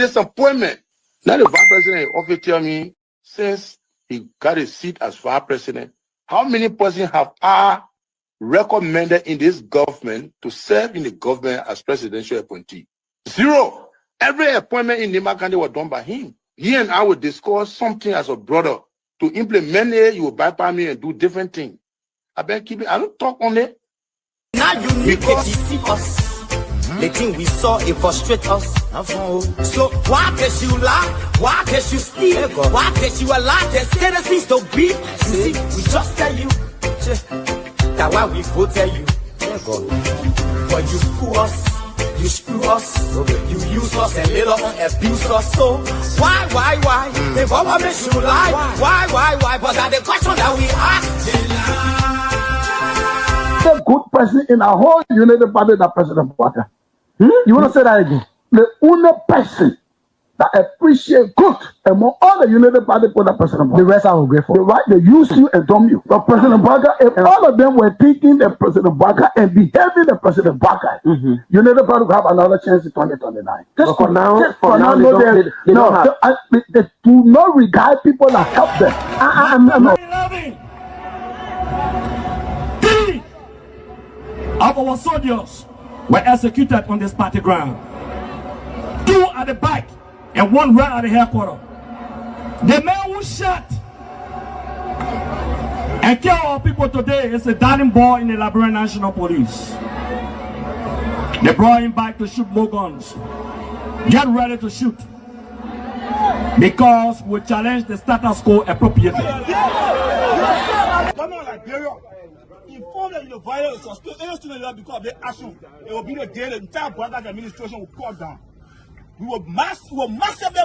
disappointment. Now the vice president often tell me, since he got a seat as vice president, how many persons have I recommended in this government to serve in the government as presidential appointee? 0. Every appointment in Nimba County was done by him. He and I would discuss something as a brother. To implement it, you will bypass me and do different things. I don't talk on it. Now you need to see us. The thing we saw, it frustrates us. So why can't you lie? Why can't you steal? Why can't you allow the citizens to be? You see, we just tell you that why we voted you. But you fool us, you screw us, you use us and later on abuse us. So why? The government should lie. Why? But that's the question that we ask. The good person in our whole United Party that President Bouaka. You want to say that again? The only person that appreciate good among all the United Party for that President Bouaka. The rest are ungrateful. The right, they use you and dumb you. But President Bouaka, if all of them were thinking the President Bouaka and behaving the President Bouaka, United Party will have another chance in 2029. Just for now, they do not regard people that help them. Of our soldiers were executed on this party ground. 2 at the back and 1 right at the headquarters. The man who shot and killed our people today is a darling boy in the Liberia National Police. They brought him back to shoot more guns. Get ready to shoot. Because we challenge the status quo appropriately. Inform that the violence or still any student because of their action. It will be the day the entire Brothers administration will call down. We will massively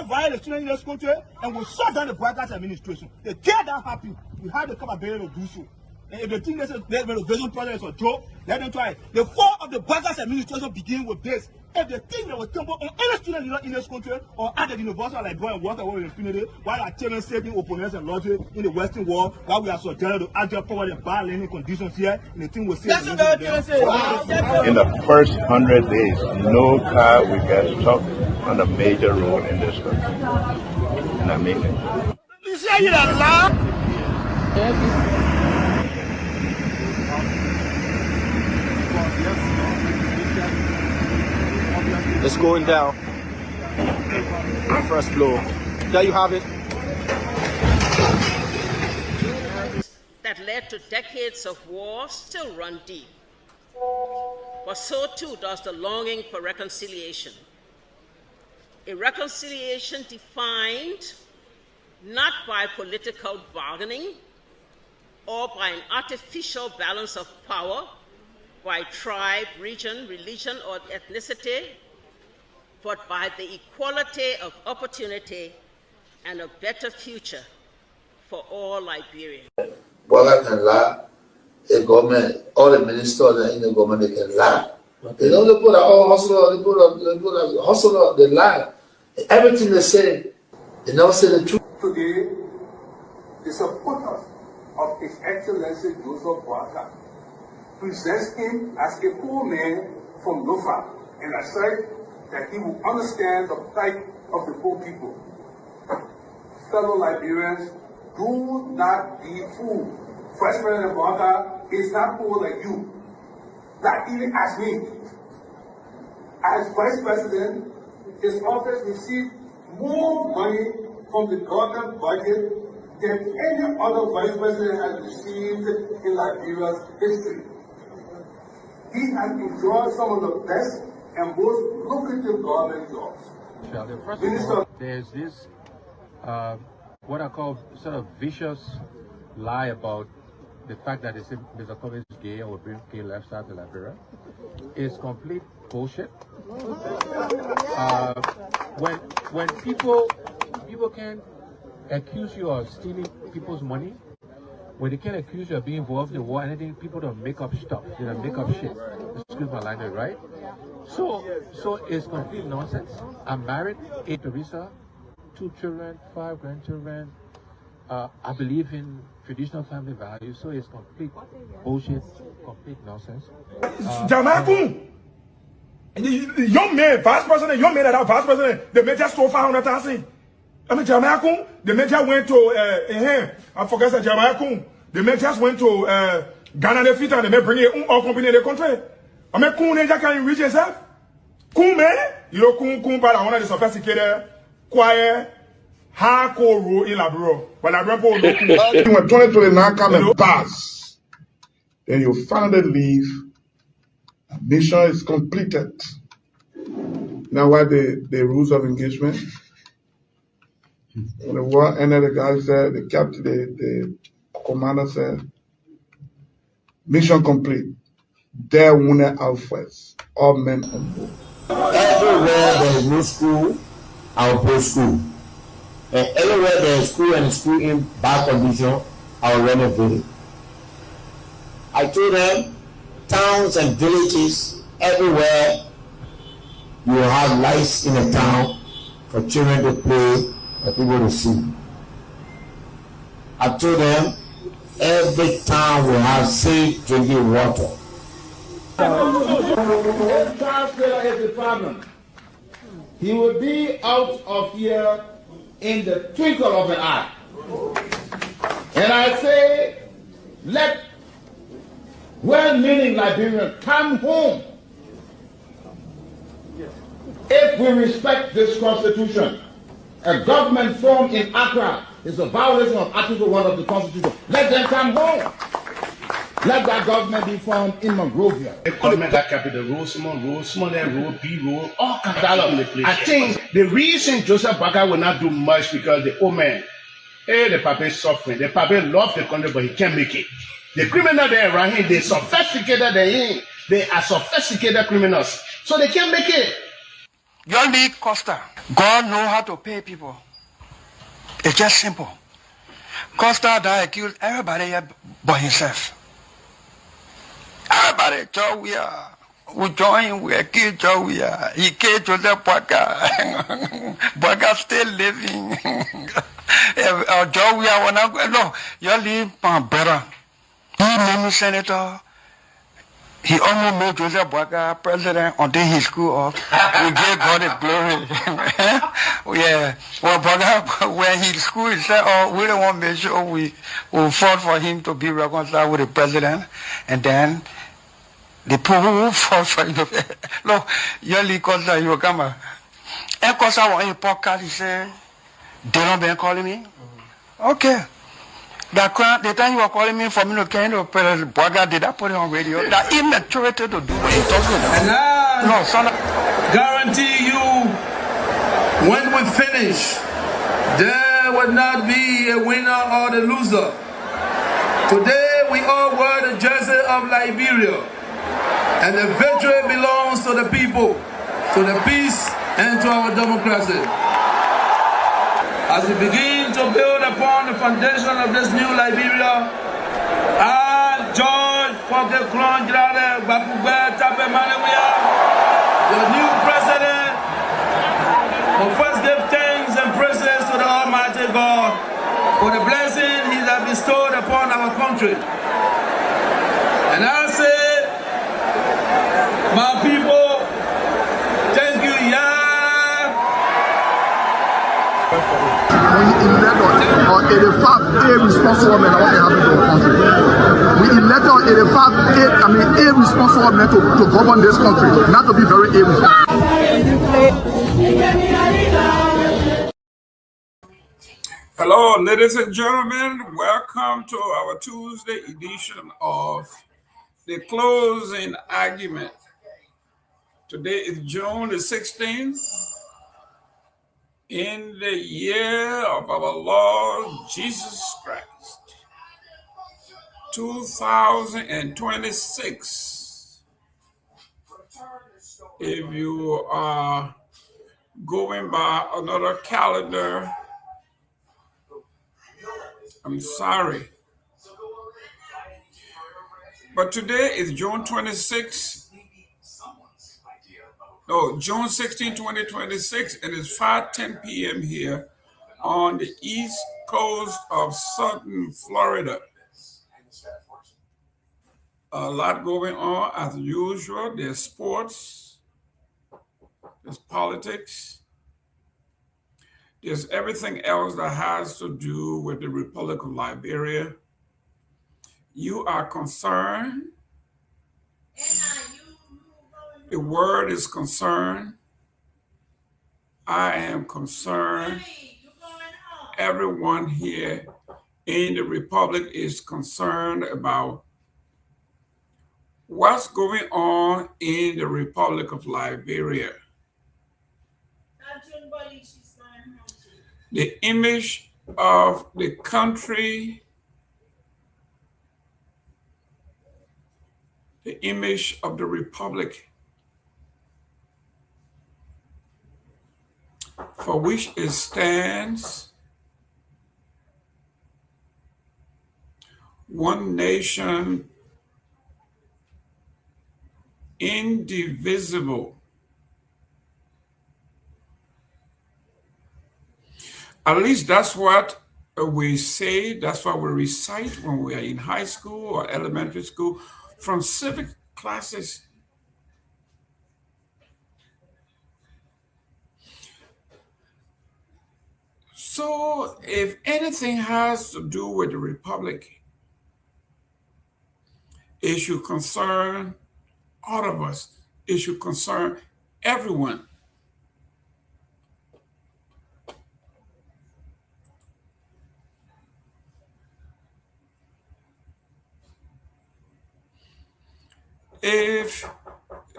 violate the students in this country and will shut down the Brothers administration. They care that happy. We have the capability to do so. And if they think this renovation project is a joke, let them try. The fall of the Brothers administration begins with this. If they think they will tumble on any student in this country or at the university like Garguah and water in infinity, while our children saving opponents and lottery in the Western world, while we are subjected to agile power and bad learning conditions here, and the thing will say. In the first 100 days, no car will get stuck on the major road in this country. And I mean it. You say it out loud? It's going down. First floor. There you have it. That led to decades of war still run deep. But so too does the longing for reconciliation. A reconciliation defined not by political bargaining or by an artificial balance of power by tribe, region, religion, or ethnicity, but by the equality of opportunity and a better future for all Liberians. Bouaka can lie, the government, all the ministers in the government, they can lie. They don't put all hustler, they put a hustler, they lie. Everything they say, they never say the truth. Today, the supporters of His Excellency Joseph Bouaka presents him as a poor man from Lofa, and I said that he will understand the plight of the poor people. Fellow Liberians, do not be fooled. First President Bouaka is not poor like you, not even as me. As Vice President, his office received more money from the government budget than any other Vice President has received in Liberia's history. He has enjoyed some of the best and most lucrative government jobs. First of all, there's this, what I call sort of vicious lie about the fact that Mr. Kobe is gay or bring gay lifestyle to Liberia. It's complete bullshit. When people can accuse you of stealing people's money, when they can accuse you of being involved in war, anything, people don't make up stuff. They don't make up shit. Excuse my language, right? So it's complete nonsense. I'm married, 8 Teresa, 2 children, 5 grandchildren. I believe in traditional family values, so it's complete bullshit, complete nonsense. Young man, vice president, young man that are vice president, the major stole 500,000. I mean, Jamaica, the major went to, I forget that Jamaica, the majors went to Ghana, the fit, and they may bring it all company in the country. I mean, Kun, they can't reach yourself. Kun, man, you know, Kun, but I want to sophisticated, quiet, hardcore rule in Labro. But Labro, when 2029 come and pass, then you finally leave. Mission is completed. Now, what the rules of engagement? When the war ended, the guy said, the captain, the commander said, mission complete. There wounded outwards, all men on board. Everywhere there is no school, I'll put school. And everywhere there is school and school in bad condition, I'll renovate it. I told them, towns and villages, everywhere you will have lights in a town for children to play and people to see. I told them, every town will have safe drinking water. Charles Taylor is the problem. He will be out of here in the twinkle of an eye. And I say, let well-meaning Liberians come home. If we respect this constitution, a government formed in Accra is a violation of Article 1 of the Constitution. Let them come home. Let that government be formed in Monrovia. The government that capital road, small, B road, all kinds of the place. I think the reason Joseph Boakai will not do much because the old man, the papa is suffering. The papa loves the country, but he can't make it. The criminal there around him, they sophisticated than him. They are sophisticated criminals, so they can't make it. Your league Costa, God know how to pay people. It's just simple. Costa that accused everybody here but himself. Everybody, Joe, we join, we kill Joe, he killed Joseph Boakai. Boakai still living. Joe, no, you leave better. He made me senator. He almost made Joseph Boakai president until he screwed up. We gave God the glory. Yeah. Well, Boakai, when he screwed, he said, oh, we don't want to make sure we fought for him to be reconciled with the president. And then the people who fought for him. Look, your league Costa, you will come. And Costa was in a podcast, he said, they don't been calling me. Okay. The time you were calling me for me to kind of Boakai, did I put it on radio? That immaturity to do what he talking about. And I guarantee you, when we finish, there will not be a winner or the loser. Today we all wear the jersey of Liberia, and the victory belongs to the people, to the peace and to our democracy. As we begin to build upon the foundation of this new Liberia, I, George Seleke Kromah, the new president, will first give thanks and praises to the Almighty God for the blessing He has bestowed upon our country. And I say, my people, thank you, When you elect on 85 irresponsible men, what happened to the country? We elect on 85 irresponsible men to govern this country, not to be very irresponsible. Hello, ladies and gentlemen. Welcome to our Tuesday edition of the closing argument. Today is June the 16th. In the year of our Lord Jesus Christ, 2026. If you are going by another calendar, I'm sorry. But today is June 26th. No, June 16, 2026, and it's 5:10 p.m. here on the east coast of southern Florida. A lot going on as usual. There's sports, there's politics, there's everything else that has to do with the Republic of Liberia. You are concerned. The word is concerned. I am concerned. Everyone here in the Republic is concerned about what's going on in the Republic of Liberia. The image of the country, the image of the Republic, for which it stands, one nation, indivisible. At least that's what we say, that's what we recite when we are in high school or elementary school from civic classes. So if anything has to do with the Republic, it should concern all of us. It should concern everyone. If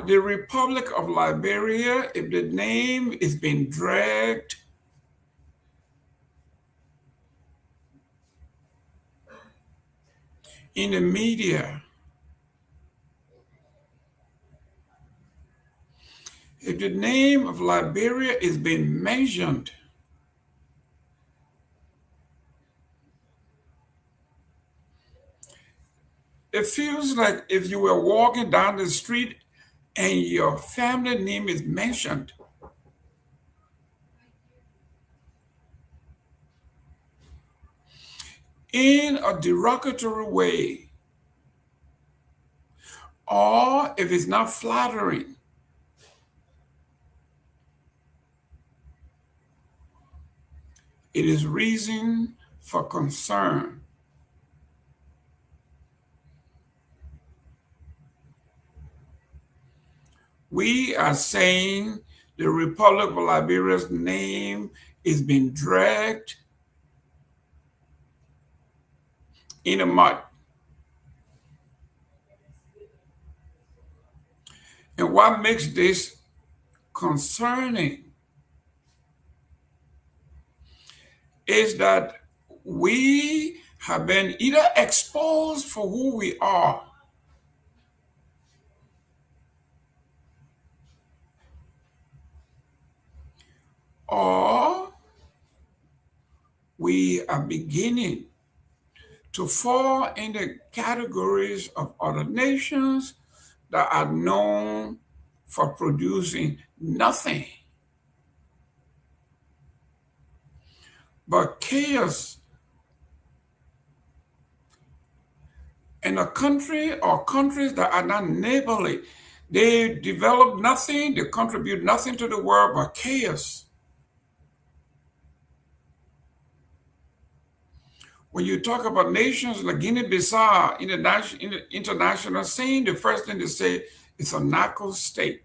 the Republic of Liberia, if the name is being dragged in the media, if the name of Liberia is being mentioned, it feels like if you were walking down the street and your family name is mentioned, in a derogatory way, or if it's not flattering, it is reason for concern. We are saying the Republic of Liberia's name is being dragged in the mud. And what makes this concerning is that we have been either exposed for who we are, or we are beginning to fall in the categories of other nations that are known for producing nothing but chaos. In a country or countries that are not neighborly, they develop nothing, they contribute nothing to the world but chaos. When you talk about nations like Guinea-Bissau in the international scene, the first thing they say is a narco state.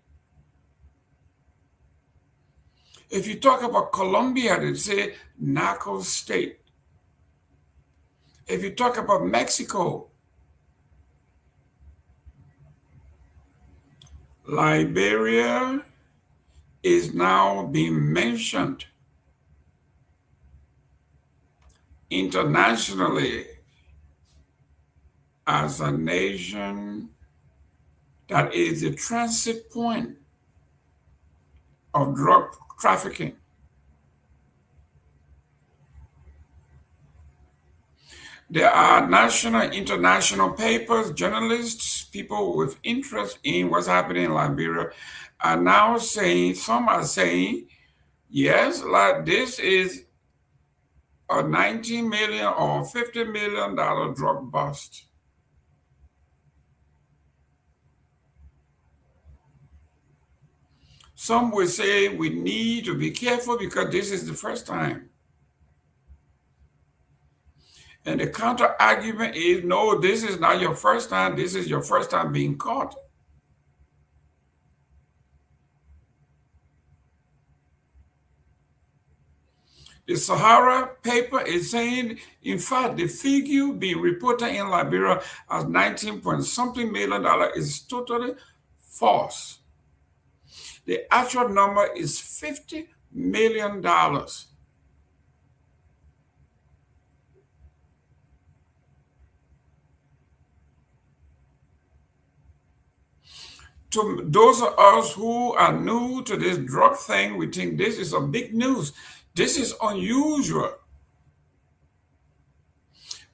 If you talk about Colombia, they say narco state. If you talk about Mexico, Liberia is now being mentioned internationally as a nation that is a transit point of drug trafficking. There are national, international papers, journalists, people with interest in what's happening in Liberia are now saying, some are saying, yes, like this is a $19 million or $50 million drug bust. Some will say we need to be careful because this is the first time. And the counter argument is, no, this is not your first time. This is your first time being caught. The Sahara paper is saying, in fact, the figure being reported in Liberia as 19 point something million is totally false. The actual number is $50 million. To those of us who are new to this drug thing, we think this is a big news. This is unusual.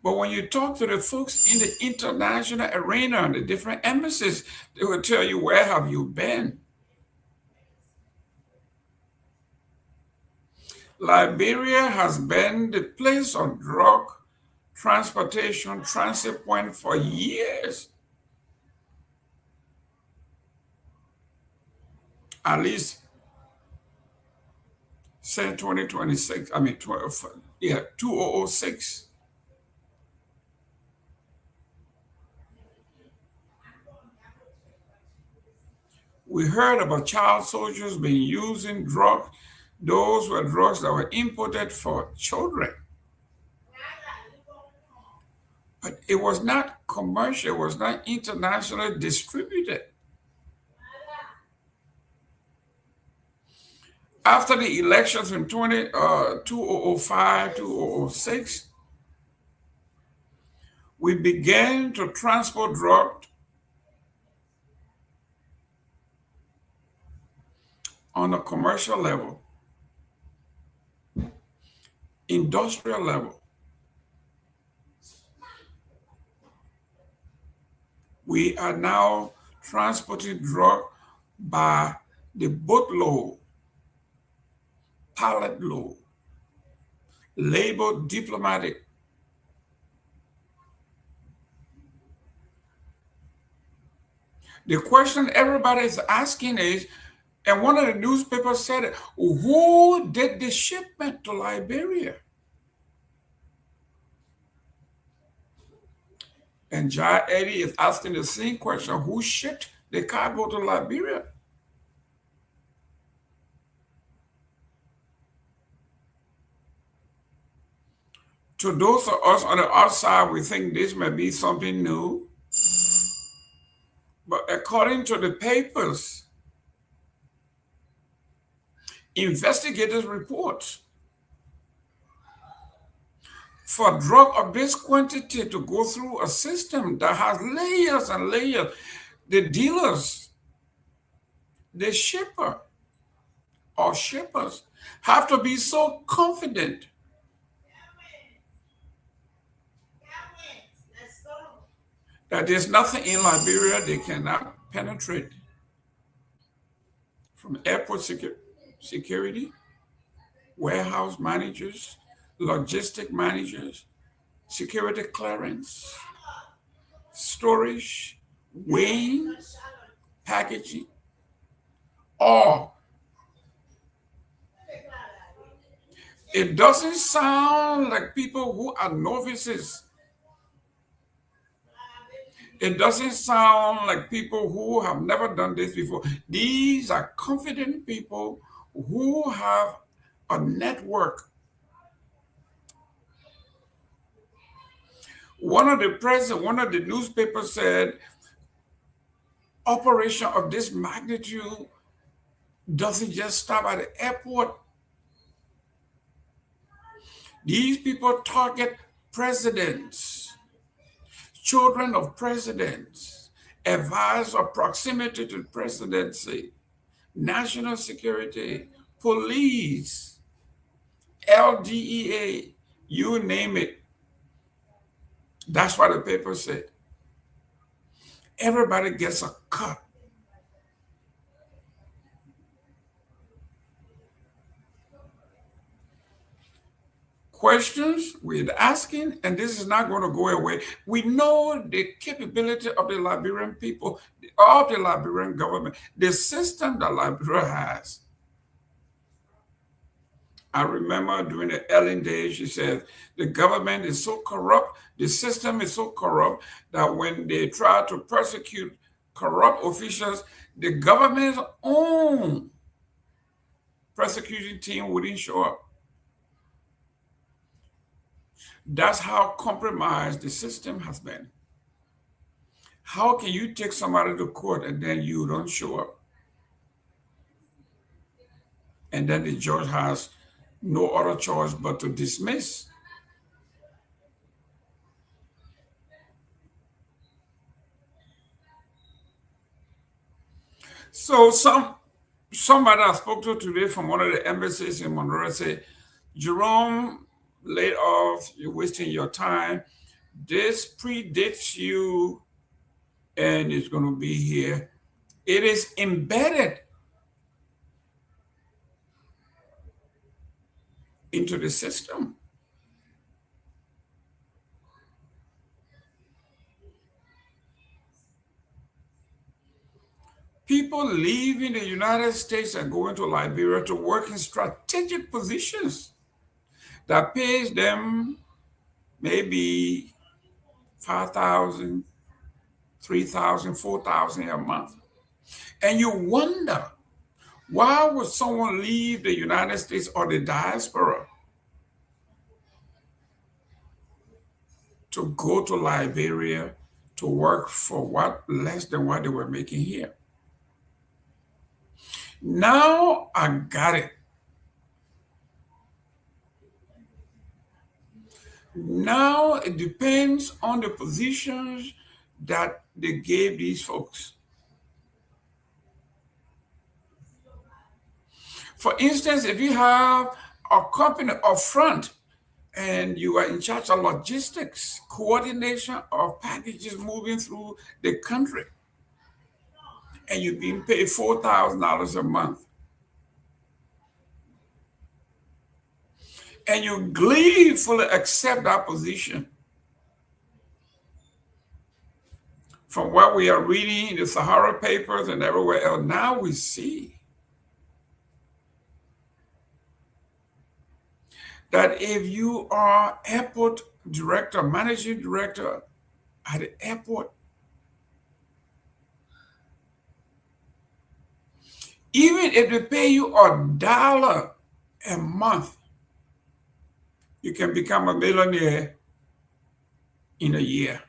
But when you talk to the folks in the international arena and the different embassies, they will tell you, where have you been? Liberia has been the place of drug transportation transit point for years. At least since 2026, 2006. We heard about child soldiers being using drugs. Those were drugs that were imported for children. But it was not commercial, it was not internationally distributed. After the elections in 2005, 2006, we began to transport drugs on a commercial level, industrial level. We are now transporting drugs by the boatload, pallet load, labeled diplomatic. The question everybody is asking is, and one of the newspapers said it, who did the shipment to Liberia? And Jai Eddie is asking the same question, who shipped the cargo to Liberia? To those of us on the outside, we think this may be something new. But according to the papers, investigators report for drug of this quantity to go through a system that has layers and layers, the dealers, the shipper or shippers have to be so confident that there's nothing in Liberia they cannot penetrate. From airport security, warehouse managers, logistic managers, security clearance, storage, weighing, packaging, all. It doesn't sound like people who are novices. It doesn't sound like people who have never done this before. These are confident people who have a network. One of the newspapers said, operation of this magnitude doesn't just stop at the airport. These people target presidents, children of presidents, advisors of proximity to the presidency, national security, police, LDEA, you name it. That's what the paper said. Everybody gets a cut. questions we're asking, and this is not going to go away. We know the capability of the Liberian people, of the Liberian government, the system that Liberia has. I remember during the early days, she said, the government is so corrupt, the system is so corrupt that when they try to persecute corrupt officials, the government's own prosecuting team wouldn't show up. That's how compromised the system has been. How can you take somebody to court and then you don't show up? And then the judge has no other choice but to dismiss. So somebody I spoke to today from one of the embassies in Monrovia said, Jerome, laid off, you're wasting your time. This predates you and it's going to be here. It is embedded into the system. People leaving the United States and going to Liberia to work in strategic positions that pays them maybe $5,000, $3,000, $4,000 a month. And you wonder, why would someone leave the United States or the diaspora to go to Liberia to work for what less than what they were making here? Now I got it. Now it depends on the positions that they gave these folks. For instance, if you have a company up front and you are in charge of logistics, coordination of packages moving through the country, and you're being paid $4,000 a month, and you gleefully accept that position, from what we are reading in the Sahara papers and everywhere else, now we see that if you are airport director, managing director at the airport, even if they pay you $1 a month, you can become a millionaire in a year.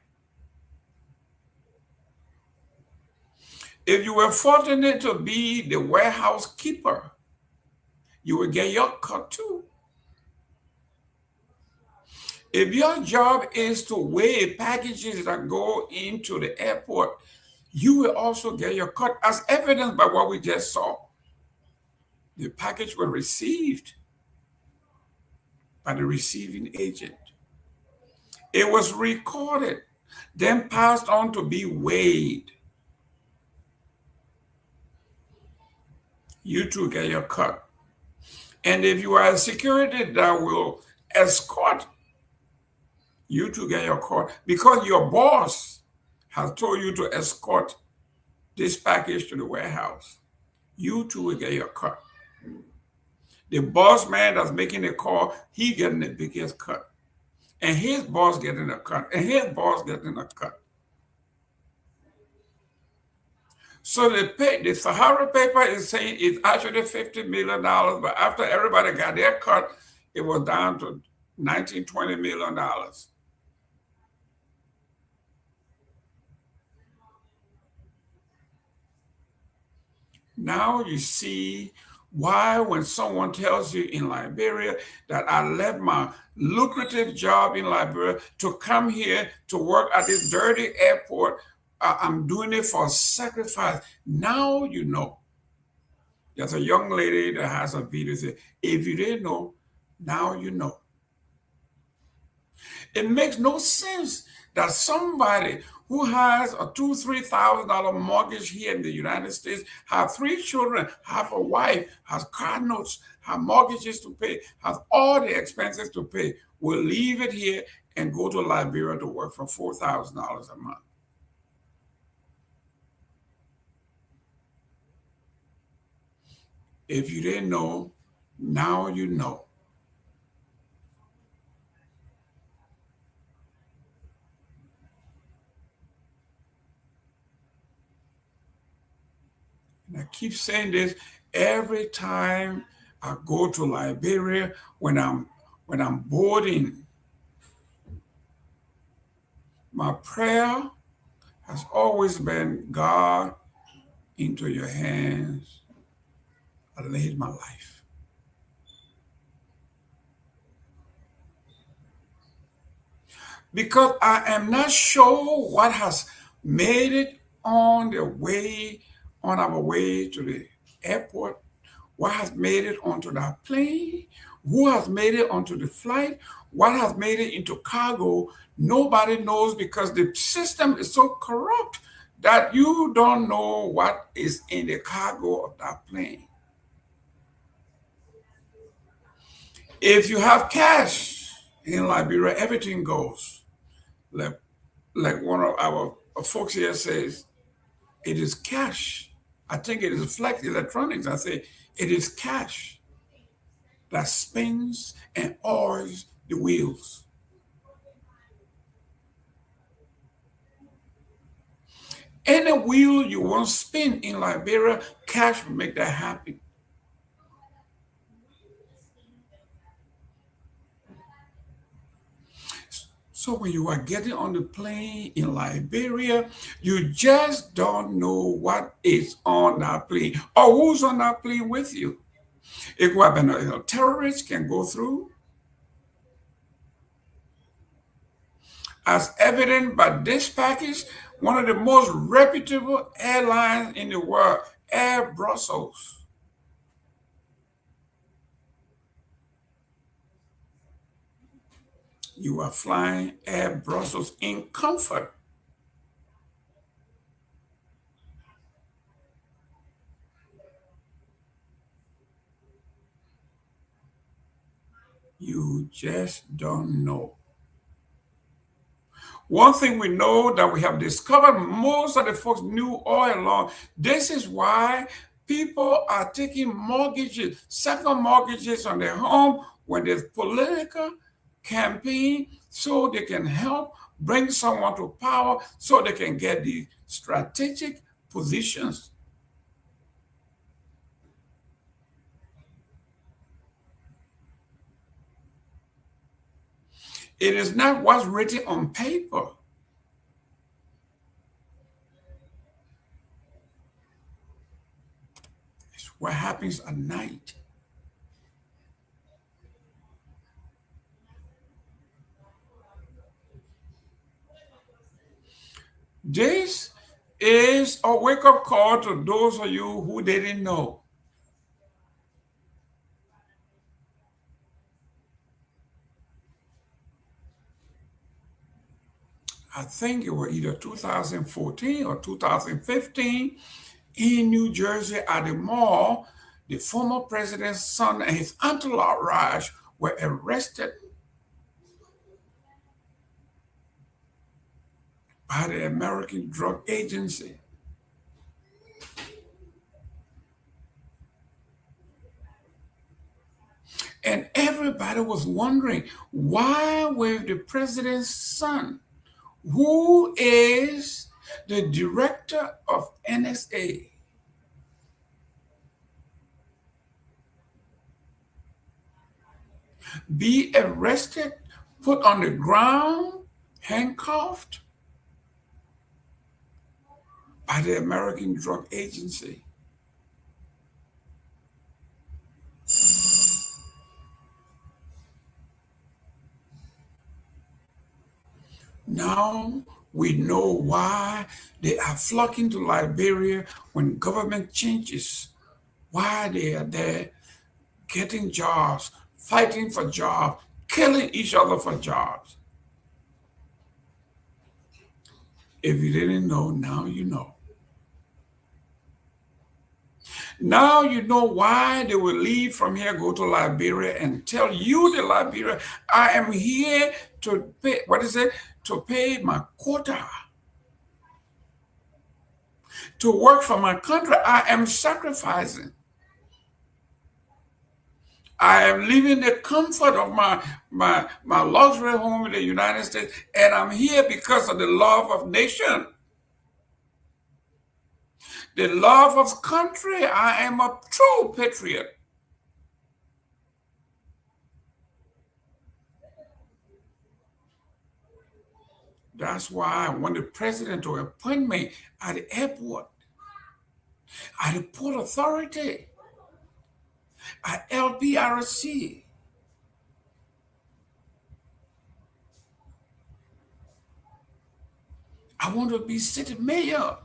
If you were fortunate to be the warehouse keeper, you will get your cut too. If your job is to weigh packages that go into the airport, you will also get your cut, as evidenced by what we just saw. The package was received by the receiving agent. It was recorded, then passed on to be weighed. You too get your cut. And if you are a security that will escort, you too get your cut, because your boss has told you to escort this package to the warehouse. You too will get your cut. The boss man that's making the call, he getting the biggest cut. And his boss getting a cut. And his boss getting a cut. So the Sahara paper is saying it's actually $50 million, but after everybody got their cut, it was down to $19, $20 million. Now you see why when someone tells you in Liberia that I left my lucrative job in Liberia to come here to work at this dirty airport, I'm doing it for sacrifice. Now you know. There's a young lady that has a video say, if you didn't know, now you know. It makes no sense that somebody who has a $2,000-3,000 mortgage here in the United States, have 3 children, have a wife, has car notes, have mortgages to pay, has all the expenses to pay, will leave it here and go to Liberia to work for $4,000 a month. If you didn't know, now you know. And I keep saying this every time I go to Liberia when I'm boarding. My prayer has always been, God, into your hands I laid my life. Because I am not sure what has made it on our way to the airport, what has made it onto that plane, who has made it onto the flight, what has made it into cargo. Nobody knows, because the system is so corrupt that you don't know what is in the cargo of that plane. If you have cash in Liberia, everything goes. Like one of our folks here says, it is cash. I think it is Flex Electronics. I say, it is cash that spins and oils the wheels. Any wheel you want to spin in Liberia, cash will make that happen. So when you are getting on the plane in Liberia, you just don't know what is on that plane or who's on that plane with you. It could have been a terrorist can go through. As evident by this package, one of the most reputable airlines in the world, Air Brussels. You are flying Air Brussels in comfort. You just don't know. One thing we know that we have discovered, most of the folks knew all along. This is why people are taking mortgages, second mortgages on their home when there's political campaign, so they can help bring someone to power, so they can get the strategic positions. It is not what's written on paper. It's what happens at night. This is a wake-up call to those of you who didn't know. I think it was either 2014 or 2015 in New Jersey at the mall, the former president's son and his entourage were arrested by the American Drug Agency. And everybody was wondering, why will the president's son, who is the director of NSA, be arrested, put on the ground, handcuffed by the American Drug Agency? Now we know why they are flocking to Liberia when government changes, why they are there getting jobs, fighting for jobs, killing each other for jobs. If you didn't know, now you know. Now you know why they will leave from here, go to Liberia, and tell you, the Liberia, I am here to pay, what is it? To pay my quota. To work for my country. I am sacrificing. I am leaving the comfort of my luxury home in the United States, and I'm here because of the love of nation. The love of country. I am a true patriot. That's why I want the president to appoint me at the airport, at the Port Authority, at LPRC. I want to be city mayor.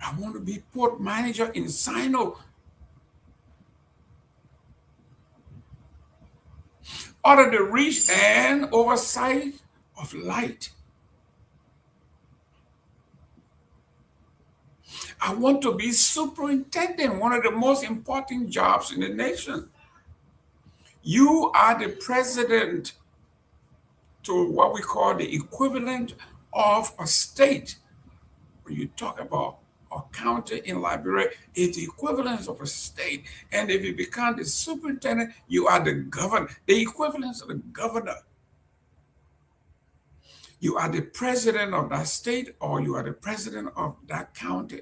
I want to be port manager in Sino. Under the reach and oversight of light. I want to be superintendent, one of the most important jobs in the nation. You are the president to what we call the equivalent of a state. When you talk about a county in Liberia, it's the equivalent of a state. And if you become the superintendent, you are the governor, the equivalent of the governor. You are the president of that state, or you are the president of that county.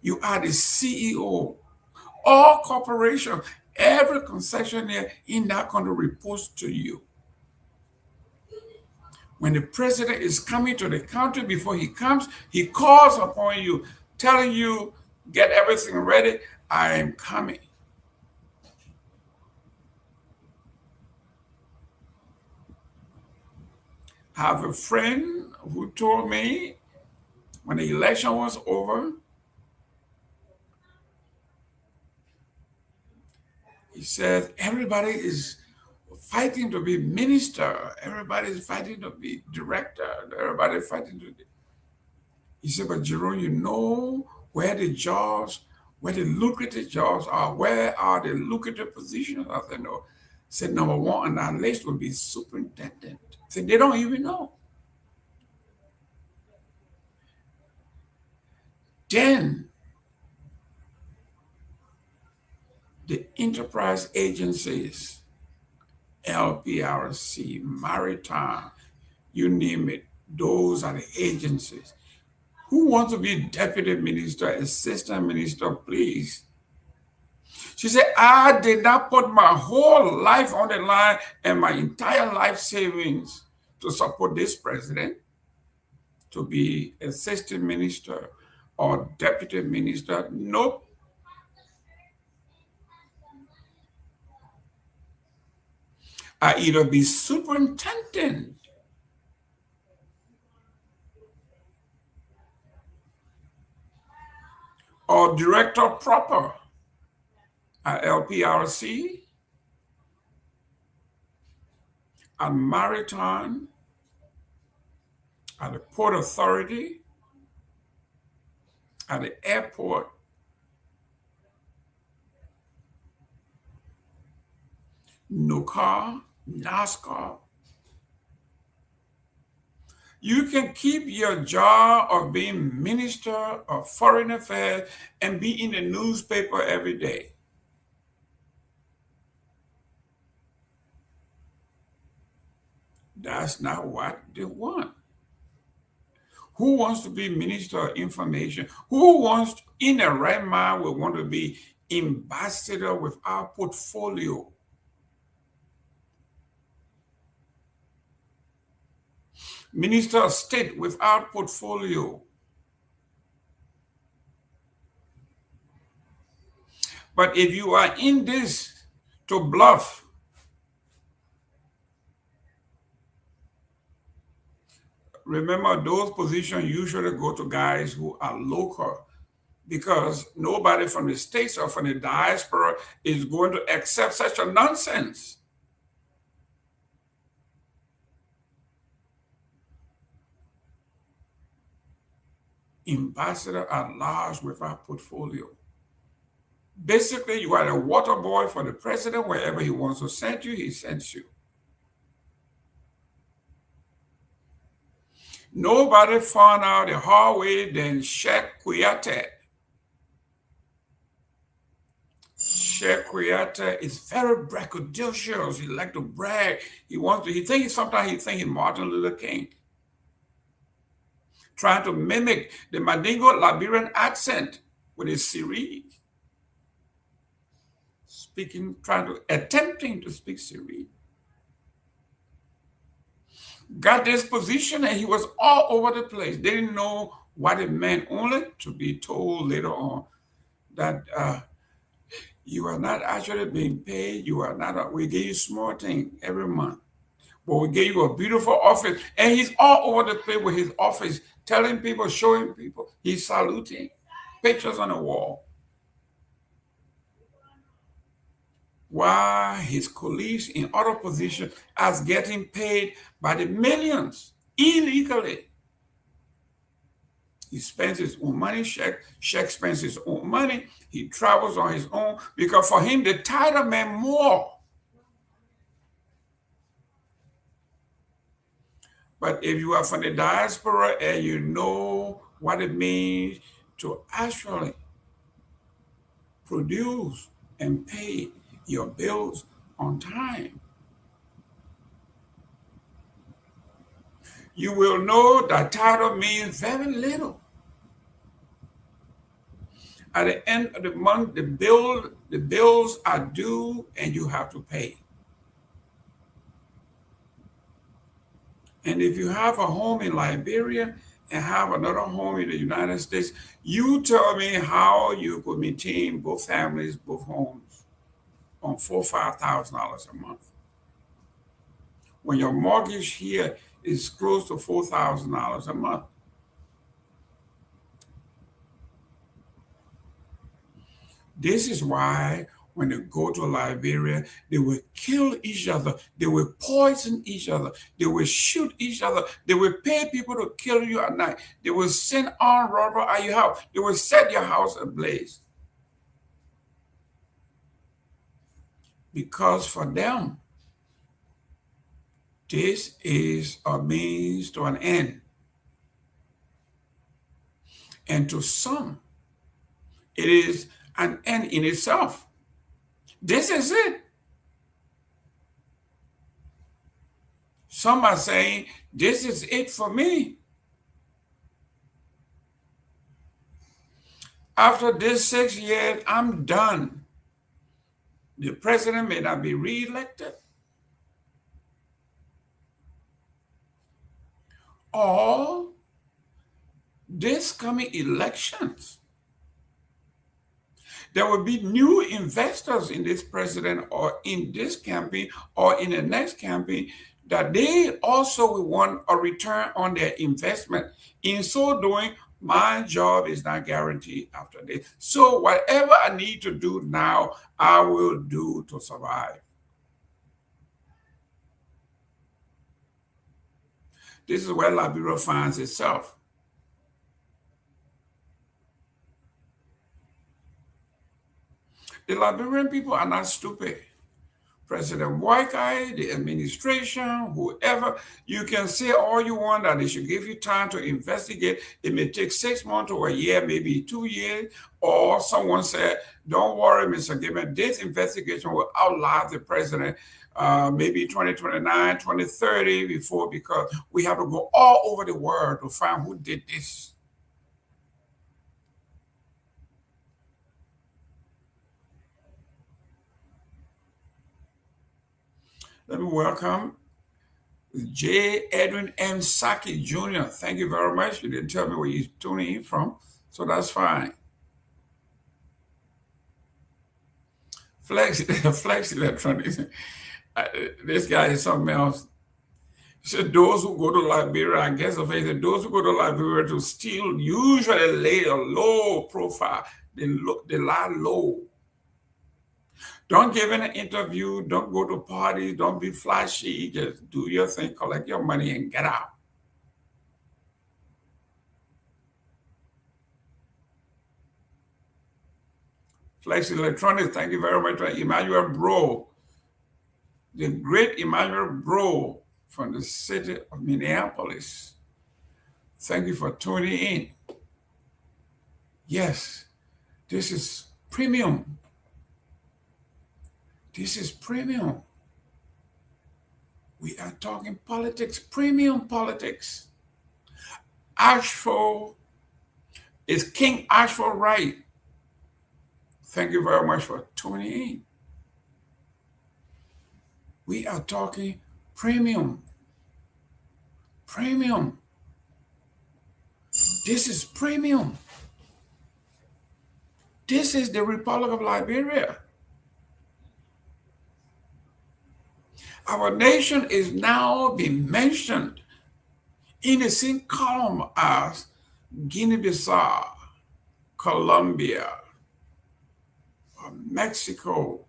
You are the CEO. All corporations, every concessionaire in that country reports to you. When the president is coming to the country, before he comes, he calls upon you, telling you, get everything ready, I am coming. I have a friend who told me when the election was over, he said, everybody is fighting to be minister. Everybody is fighting to be director. Everybody is fighting to be. He said, but Jerome, you know where the jobs, where the lucrative jobs are, where are the lucrative positions? I said, no. He said, number one on that list will be superintendent. He said, they don't even know. Then the enterprise agencies, LPRC, Maritime, you name it, those are the agencies. Who wants to be deputy minister, assistant minister, please? She said, I did not put my whole life on the line and my entire life savings to support this president to be assistant minister or deputy minister. Nope. I either be superintendent or director proper at LPRC, at Maritime, at the Port Authority, at the airport, NOCAR, NASCAR. You can keep your job of being Minister of Foreign Affairs and be in the newspaper every day. That's not what they want. Who wants to be Minister of Information? Who wants, in a right mind, will want to be ambassador with our portfolio? Minister of State without portfolio. But if you are in this to bluff, remember those positions usually go to guys who are local. because nobody from the States or from the diaspora is going to accept such a nonsense. Ambassador at large without portfolio. Basically, you are a water boy for the president. Wherever he wants to send you, he sends you. Nobody found out the hard way than Sheikh Kuyate. Sheikh Kuyate is very braggadocious. He likes to brag. Sometimes he thinks he's Martin Luther King, trying to mimic the Mandingo Liberian accent with his Siri. Attempting to speak Siri. Got this position and he was all over the place. They didn't know what it meant, only to be told later on that you are not actually being paid. We give you small things every month, but we gave you a beautiful office. And he's all over the place with his office, telling people, showing people, he's saluting, pictures on the wall. While his colleagues in other positions are getting paid by the millions illegally. He spends his own money, Sheikh spends his own money, he travels on his own, because for him, the title meant more. But if you are from the diaspora and you know what it means to actually produce and pay your bills on time, you will know that title means very little. At the end of the month, the bills are due and you have to pay. And if you have a home in Liberia and have another home in the United States, you tell me how you could maintain both families, both homes on $4,000 or $5,000 a month, when your mortgage here is close to $4,000 a month. This is why when they go to Liberia, they will kill each other, they will poison each other, they will shoot each other, they will pay people to kill you at night, they will send armed robbers at your house, they will set your house ablaze. Because for them, this is a means to an end. And to some, it is an end in itself. This is it. Some are saying, this is it for me. After this 6 years, I'm done. The president may not be re-elected, or this coming elections, there will be new investors in this president or in this campaign or in the next campaign that they also will want a return on their investment. In so doing, my job is not guaranteed after this. So whatever I need to do now, I will do to survive. This is where Liberia finds itself. The Liberian people are not stupid. President Boykai, the administration, whoever, you can say all you want that they should give you time to investigate. It may take 6 months or a year, maybe 2 years, or someone said, don't worry, Mr. Gayman, this investigation will outlive the president maybe 2029, 2030 before, because we have to go all over the world to find who did this. Let me welcome J. Edwin M. Saki Jr. Thank you very much. You didn't tell me where you're tuning in from, so that's fine. Flex Electronics. This guy is something else. said those who go to Liberia, I guess the fact that those who go to Liberia to steal usually lay a low profile. They lie low. Don't give an interview. Don't go to parties. Don't be flashy. Just do your thing, collect your money, and get out. Flex Electronics, thank you very much. Emmanuel Bro, the great Emmanuel Bro from the city of Minneapolis. Thank you for tuning in. Yes, this is premium. This is premium. We are talking politics, premium politics. Ashford is King Ashford right. Thank you very much for tuning in. We are talking premium. Premium. This is premium. This is the Republic of Liberia. Our nation is now being mentioned in the same column as Guinea-Bissau, Colombia, or Mexico.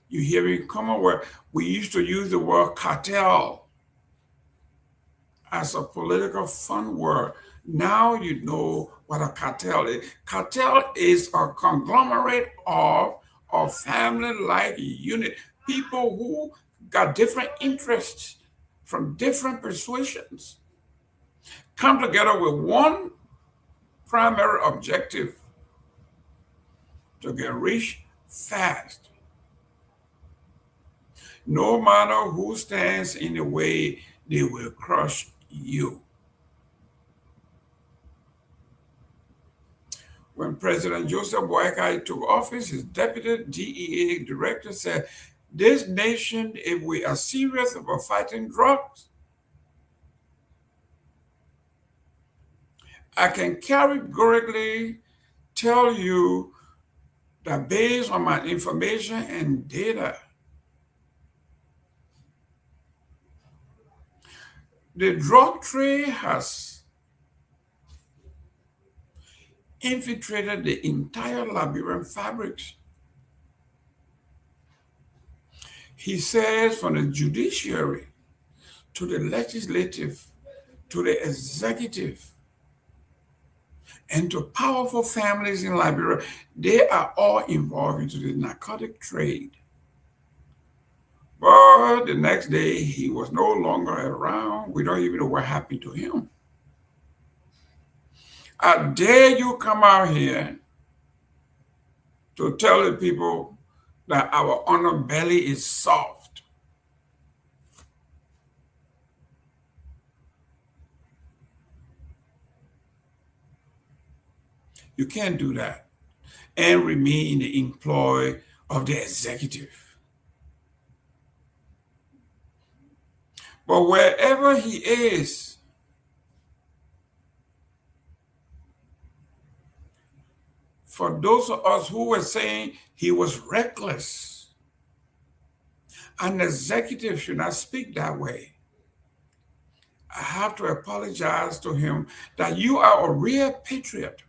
You hear it come on where we used to use the word cartel as a political fun word. Now you know what a cartel is. Cartel is a conglomerate of a family-like unit. People who got different interests from different persuasions come together with one primary objective: to get rich fast. No matter who stands in the way, they will crush you. When President Joseph Boakai took office, his deputy DEA director said, "This nation, if we are serious about fighting drugs, I can categorically tell you that based on my information and data, the drug trade has infiltrated the entire Liberian fabrics." He says from the judiciary to the legislative to the executive and to powerful families in Liberia, they are all involved into the narcotic trade. But the next day, he was no longer around. We don't even know what happened to him. How dare you come out here to tell the people that our underbelly is soft? You can't do that and remain in the employ of the executive. But wherever he is, for those of us who were saying he was reckless, an executive should not speak that way, I have to apologize to him that you are a real patriot.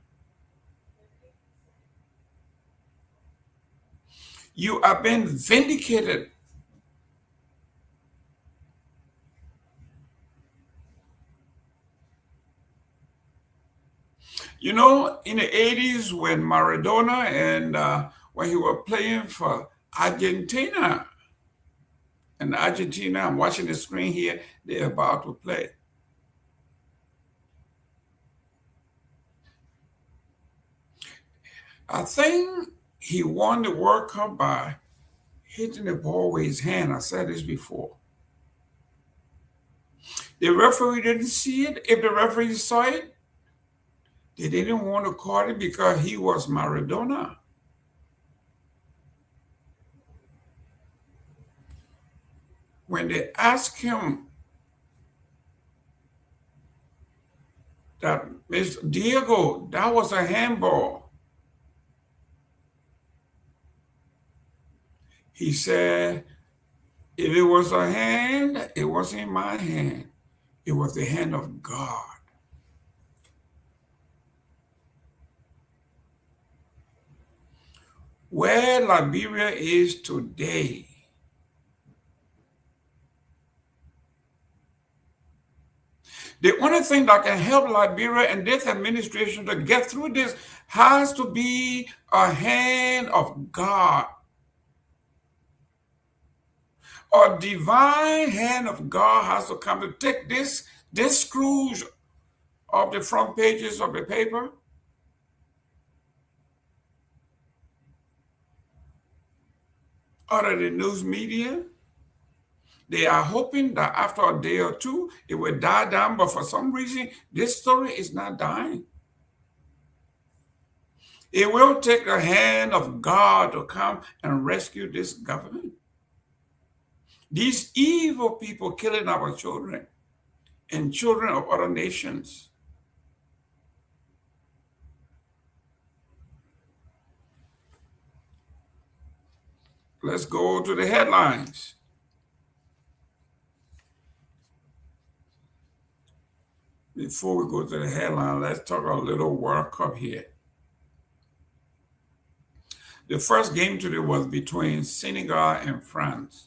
You are being vindicated. You know, in the 80s when Maradona and when he was playing for Argentina, and Argentina, I'm watching the screen here, they're about to play. I think he won the World Cup by hitting the ball with his hand. I said this before. The referee didn't see it. If the referee saw it, they didn't want to call it because he was Maradona. When they asked him that, Mr. Diego, that was a handball, he said, If it was a hand, it wasn't my hand. It was the hand of God. Where Liberia is today, the only thing that can help Liberia and this administration to get through this has to be a hand of God. A divine hand of God has to come to take this screws off the front pages of the paper, out of the news media. They are hoping that after a day or two, it will die down, but for some reason, this story is not dying. It will take a hand of God to come and rescue this government. These evil people killing our children and children of other nations. Let's go to the headlines. Before we go to the headline, let's talk a little World Cup here. The first game today was between Senegal and France.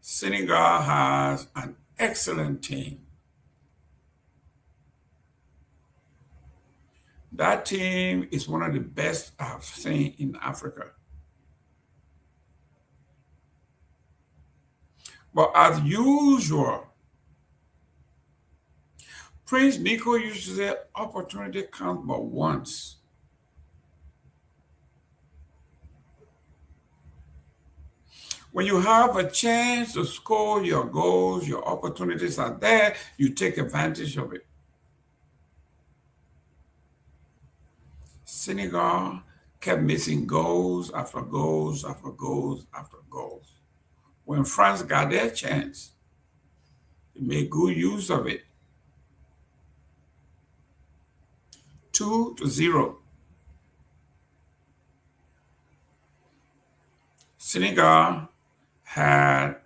Senegal has an excellent team. That team is one of the best I've seen in Africa. But as usual, Prince Nico used to say, opportunity comes but once. When you have a chance to score your goals, your opportunities are there, you take advantage of it. Senegal kept missing goals after goals after goals after goals. When France got their chance, they made good use of it. 2-0. Senegal had,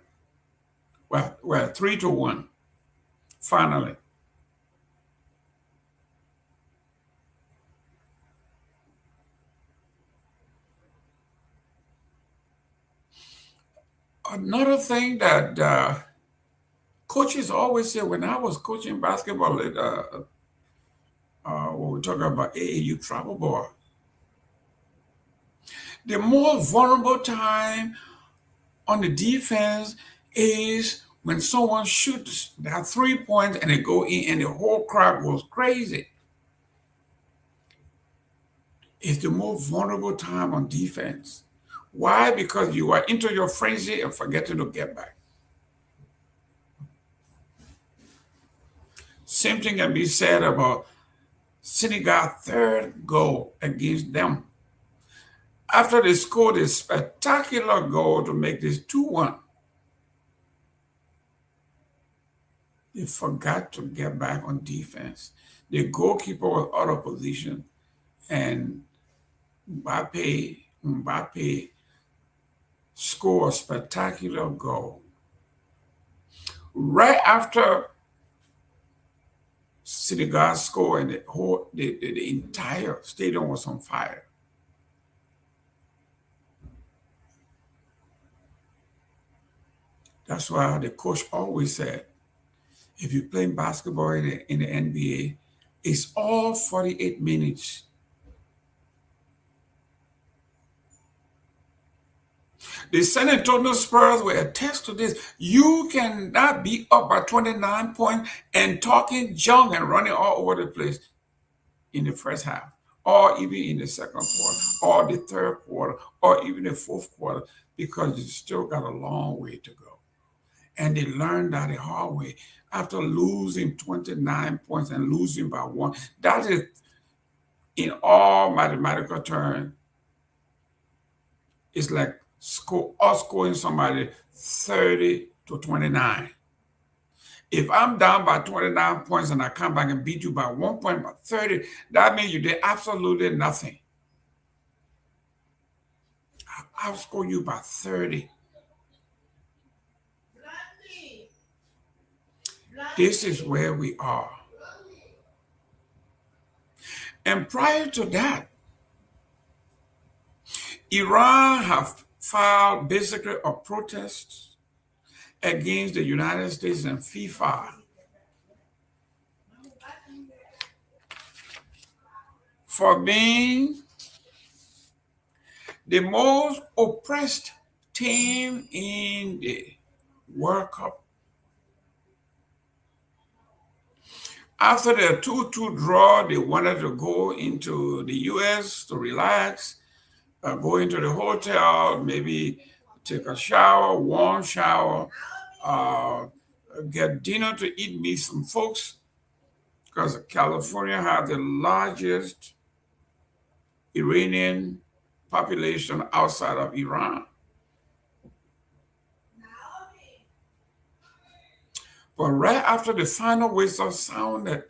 well, 3-1, finally. Another thing that coaches always say, when I was coaching basketball at, when we talk about AAU travel ball, the most vulnerable time on the defense is when someone shoots that 3 points and they go in and the whole crowd goes crazy. It's the most vulnerable time on defense. Why? Because you are into your frenzy and forgetting to get back. Same thing can be said about Senegal's third goal against them. After they scored a spectacular goal to make this 2-1, they forgot to get back on defense. The goalkeeper was out of position, and Mbappe scored a spectacular goal. Right after Senegal scored, and the entire stadium was on fire. That's why the coach always said, if you're playing basketball in the NBA, it's all 48 minutes. The San Antonio Spurs will attest to this. You cannot be up by 29 points and talking junk and running all over the place in the first half, or even in the second quarter, or the third quarter, or even the fourth quarter, because you still got a long way to go. And they learned that the hard way after losing 29 points and losing by 1. That is, in all mathematical terms, it's like scoring somebody 30-29. If I'm down by 29 points and I come back and beat you by 1 point, by 30, that means you did absolutely nothing. I outscore you by 30. This is where we are. And prior to that, Iran have filed basically a protest against the United States and FIFA for being the most oppressed team in the World Cup. After their 2-2 draw, they wanted to go into the U.S. to relax, go into the hotel, maybe take a shower, warm shower, get dinner to eat, meet some folks, because California has the largest Iranian population outside of Iran. But right after the final whistle sounded,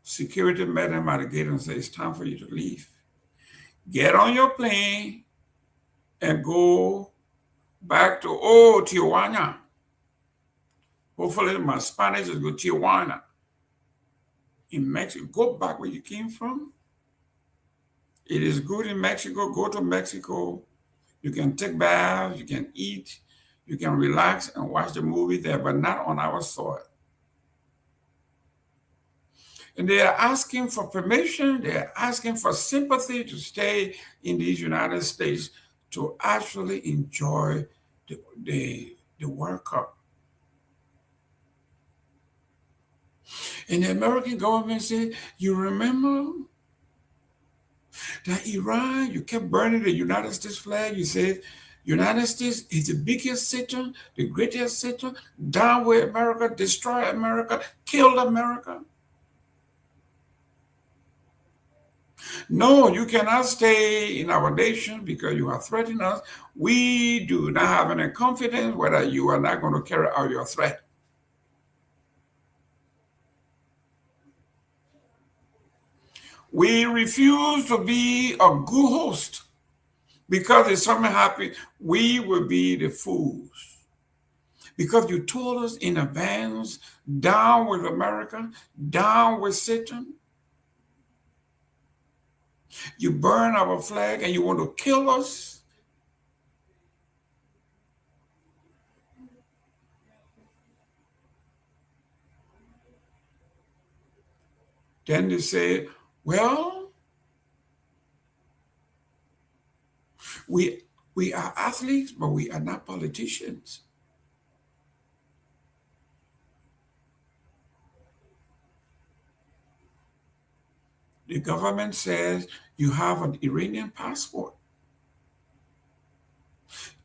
security met him at the gate and said, it's time for you to leave. Get on your plane and go back to Tijuana. Hopefully my Spanish is good, Tijuana. In Mexico, go back where you came from. It is good in Mexico. Go to Mexico. You can take baths, you can eat, you can relax and watch the movie there, but not on our soil. And they are asking for permission, they are asking for sympathy to stay in these United States to actually enjoy the World Cup. And the American government said, you remember that Iran, you kept burning the United States flag. You said, United States is the biggest Satan, the greatest Satan, down with America, destroy America, kill America. No, you cannot stay in our nation because you are threatening us. We do not have any confidence whether you are not going to carry out your threat. We refuse to be a good host because if something happens, we will be the fools. Because you told us in advance, down with America, down with Satan. You burn our flag and you want to kill us. Then they say, well, we are athletes, but we are not politicians. The government says you have an Iranian passport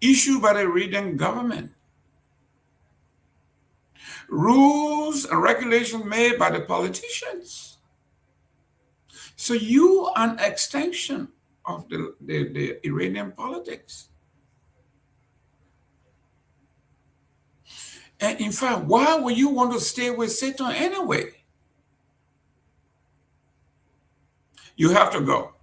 issued by the Iranian government. Rules and regulations made by the politicians. So you are an extension of the Iranian politics. And in fact, why would you want to stay with Satan anyway? You have to go.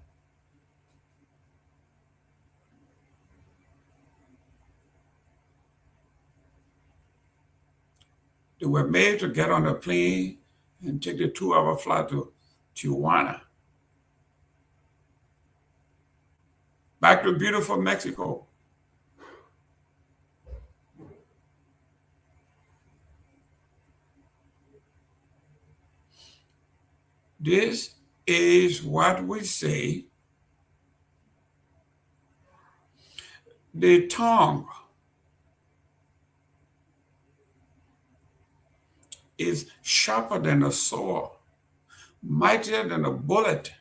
They were made to get on a plane and take the 2-hour flight to Tijuana. Back to beautiful Mexico. This is what we say the tongue is sharper than a sword, mightier than a bullet.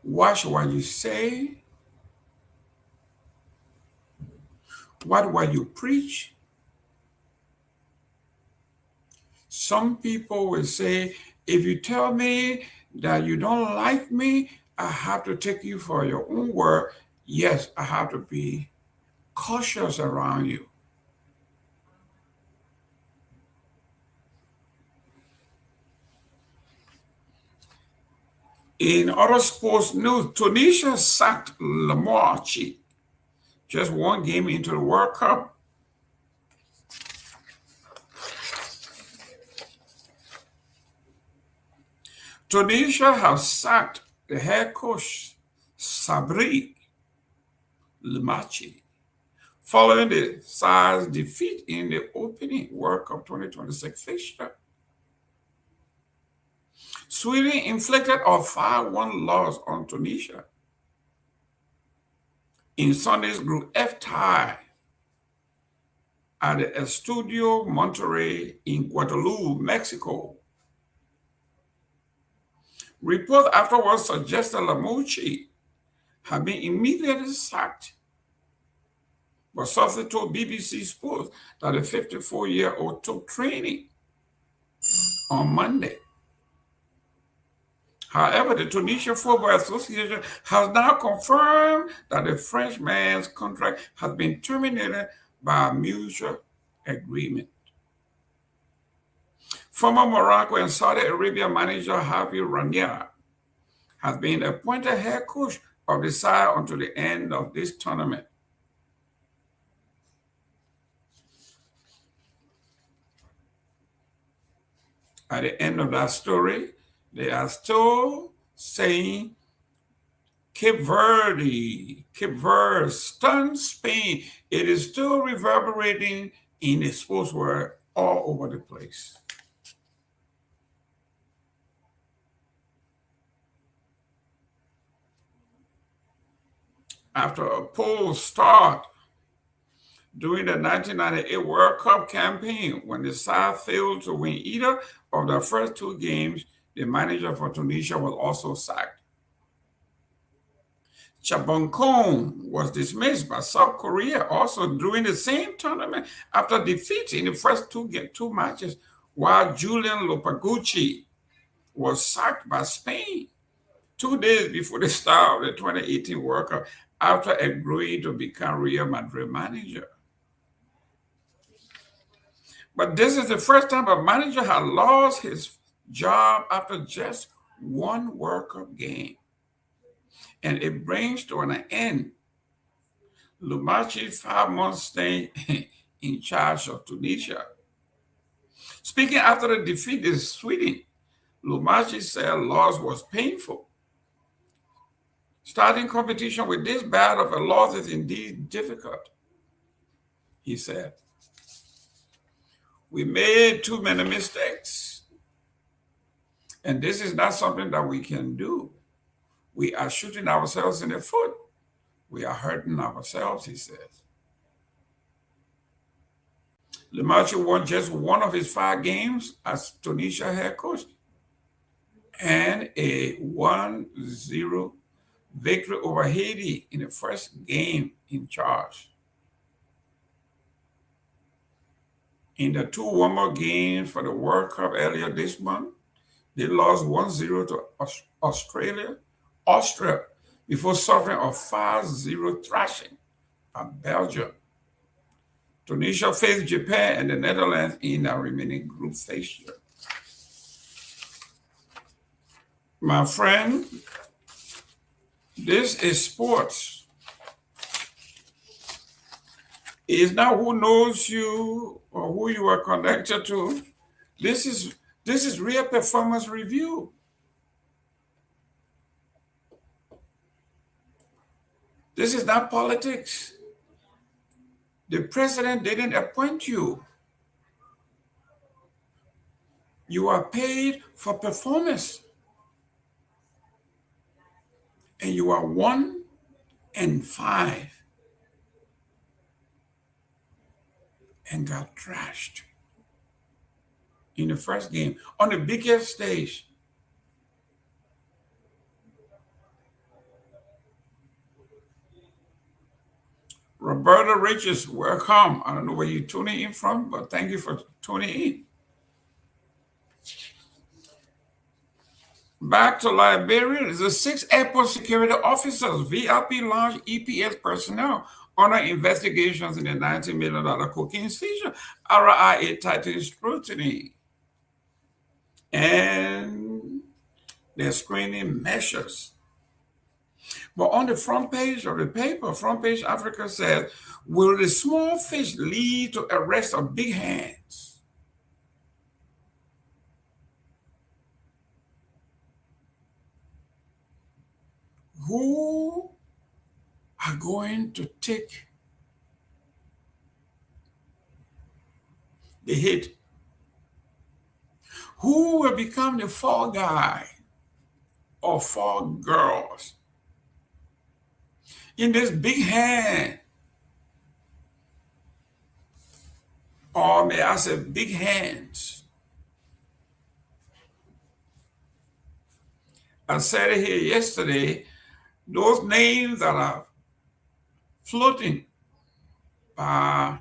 Watch what you say, what you preach. Some people will say, if you tell me that you don't like me, I have to take you for your own word. Yes, I have to be cautious around you. In other sports news, Tunisia sacked Lamarchi just one game into the World Cup. Tunisia has sacked the head coach Sabri Lamarchi following the side's defeat in the opening World Cup 2026 fixture. Sweden inflicted a 5-1 loss on Tunisia in Sunday's Group F tie at the Estadio Monterrey in Guadalupe, Mexico. Reports afterwards suggested Lamarchi had been immediately sacked, but sources told BBC Sports that the 54-year-old took training on Monday. However, the Tunisian Football Association has now confirmed that the Frenchman's contract has been terminated by a mutual agreement. Former Morocco and Saudi Arabia manager Javi Ranier has been appointed head coach of the side until the end of this tournament. At the end of that story, they are still saying Cape Verde stunned Spain. It is still reverberating in the sports world all over the place. After a poor start during the 1998 World Cup campaign, when the side failed to win either of their first two games, the manager for Tunisia was also sacked. Chabonkong was dismissed by South Korea also during the same tournament after defeat in the first two matches, while Julian Lopetegui was sacked by Spain 2 days before the start of the 2018 World Cup after agreeing to become Real Madrid manager. But this is the first time a manager has lost his job after just one World Cup game. And it brings to an end Lamarchi's 5-month stay in charge of Tunisia. Speaking after the defeat in Sweden, Lamarchi said loss was painful. Starting competition with this bad of a loss is indeed difficult, he said. We made too many mistakes, and this is not something that we can do. We are shooting ourselves in the foot. We are hurting ourselves, he says. Lamarchi won just one of his 5 games as Tunisia head coach and a 1-0 victory over Haiti in the first game in charge. In the 2 warm-up games for the World Cup earlier this month, they lost 1-0 to Austria before suffering a 5-0 thrashing at Belgium. Tunisia faced Japan and the Netherlands in our remaining group fixture. My friend, this is sports. It is not who knows you or who you are connected to. This is real performance review. This is not politics. The president didn't appoint you. You are paid for performance. And you are 1-5 and got trashed in the first game on the biggest stage. Roberta Riches, welcome. I don't know where you're tuning in from, but thank you for tuning in. Back to Liberia, the 6 airport security officers, VIP lounge EPS personnel under investigations in the $90 million cocaine seizure, RIA tightening scrutiny. And their screening measures. But on the front page of the paper, Front Page Africa says, will the small fish lead to arrest of big hands? Who are going to take the hit? Who will become the fall guy or fall girls in this big hand, or may I say big hands? I said it here yesterday, those names that are floating by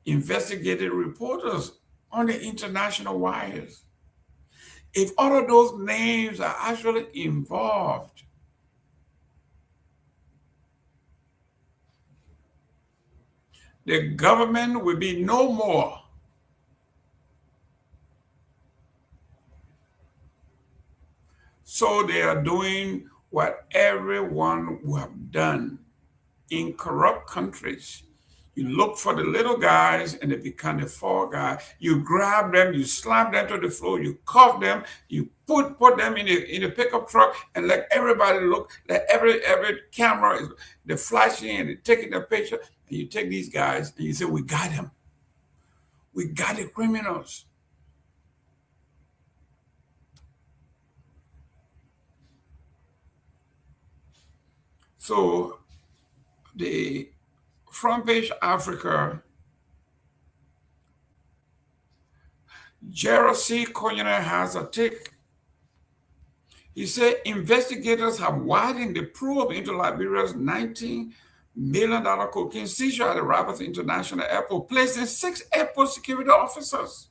investigative reporters on the international wires, if all of those names are actually involved, the government will be no more. So they are doing what everyone would have done in corrupt countries. You look for the little guys and they become the fall guy. You grab them, you slam them to the floor, you cuff them, you put them in a pickup truck and let everybody look, let every camera is they're flashing and they're taking the picture. And you take these guys and you say, we got him. We got the criminals. So the Front Page Africa, Jerome Gayman has a take. He said investigators have widened the probe into Liberia's $19 million cocaine seizure at the Rabat International Airport, placing 6 airport security officers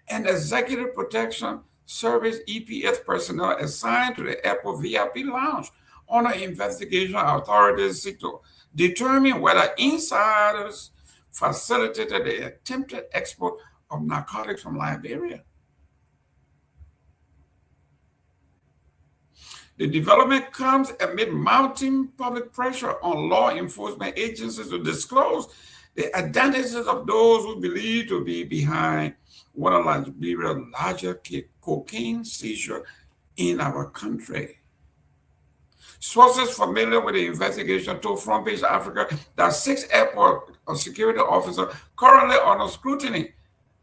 and Executive Protection Service EPS personnel assigned to the airport VIP lounge on an investigation. Authorities seek to determine whether insiders facilitated the attempted export of narcotics from Liberia. The development comes amid mounting public pressure on law enforcement agencies to disclose the identities of those who believe to be behind one of Liberia's largest cocaine seizure in our country. Sources familiar with the investigation told Front Page Africa that 6 airport security officers currently under scrutiny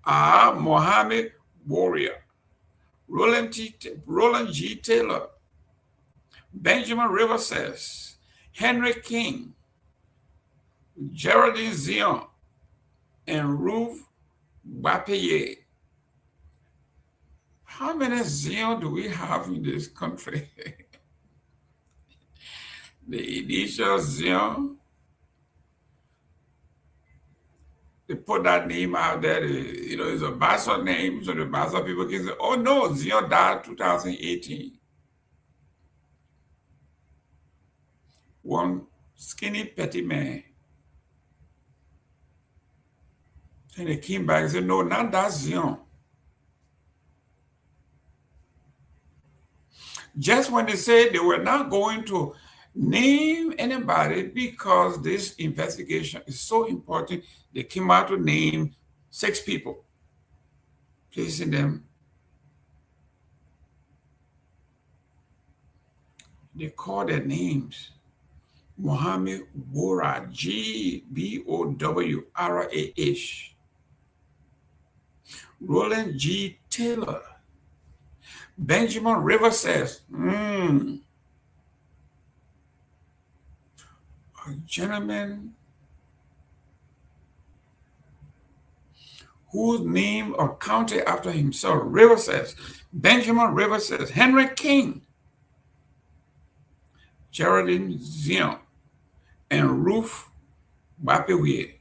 are Mohammed Warrior, Roland G. Taylor, Benjamin Rivers, Henry King, Geraldine Zion, and Ruth Wapeye. How many Zion do we have in this country? The initial Zion, they put that name out there, it's a Bassa name, so the Bassa people can say, oh no, Zion died 2018. One skinny petty man. And they came back and said, no, not that Zion. Just when they said they were not going to name anybody because this investigation is so important, they came out to name 6 people, placing them. They call their names. Mohammed Bora, Gbowrah. Roland G. Taylor. Benjamin Rivers says, a gentleman whose name or county after himself, Rivers says, Benjamin Rivers says, Henry King, Geraldine Zion, and Ruth Wapeye.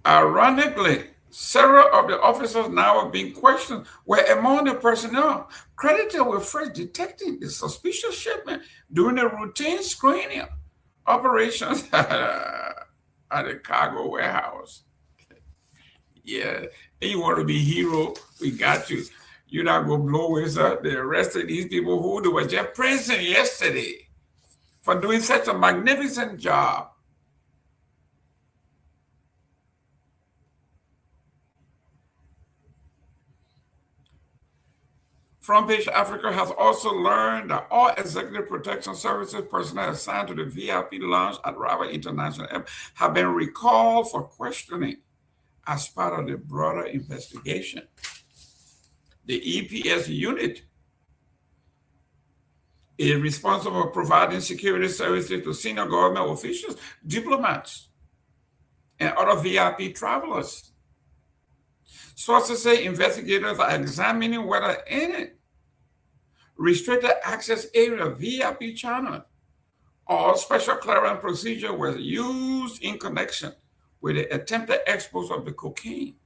Ironically, several of the officers now being questioned were among the personnel credited with first detecting the suspicious shipment during the routine screening operations at the cargo warehouse. Yeah, and you want to be hero, we got you. You not go blow with us. They arrested these people who they were just praising yesterday for doing such a magnificent job. Front Page Africa has also learned that all executive protection services personnel assigned to the VIP lounge at Rabat International Airport have been recalled for questioning as part of the broader investigation. The EPS unit is responsible for providing security services to senior government officials, diplomats, and other VIP travelers. Sources say investigators are examining whether any restricted access area VIP channel or special clearance procedure was used in connection with the attempted export of the cocaine.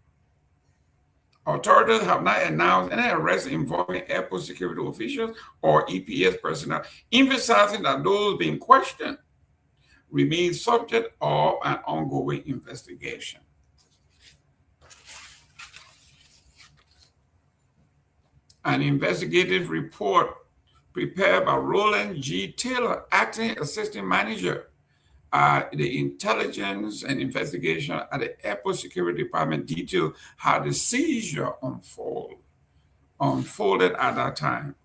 Authorities have not announced any arrests involving airport security officials or EPS personnel, emphasizing that those being questioned remain subject of an ongoing investigation. An investigative report prepared by Roland G. Taylor, acting assistant manager at the Intelligence and Investigation at the Airport Security Department, detailed how the seizure unfolded at that time.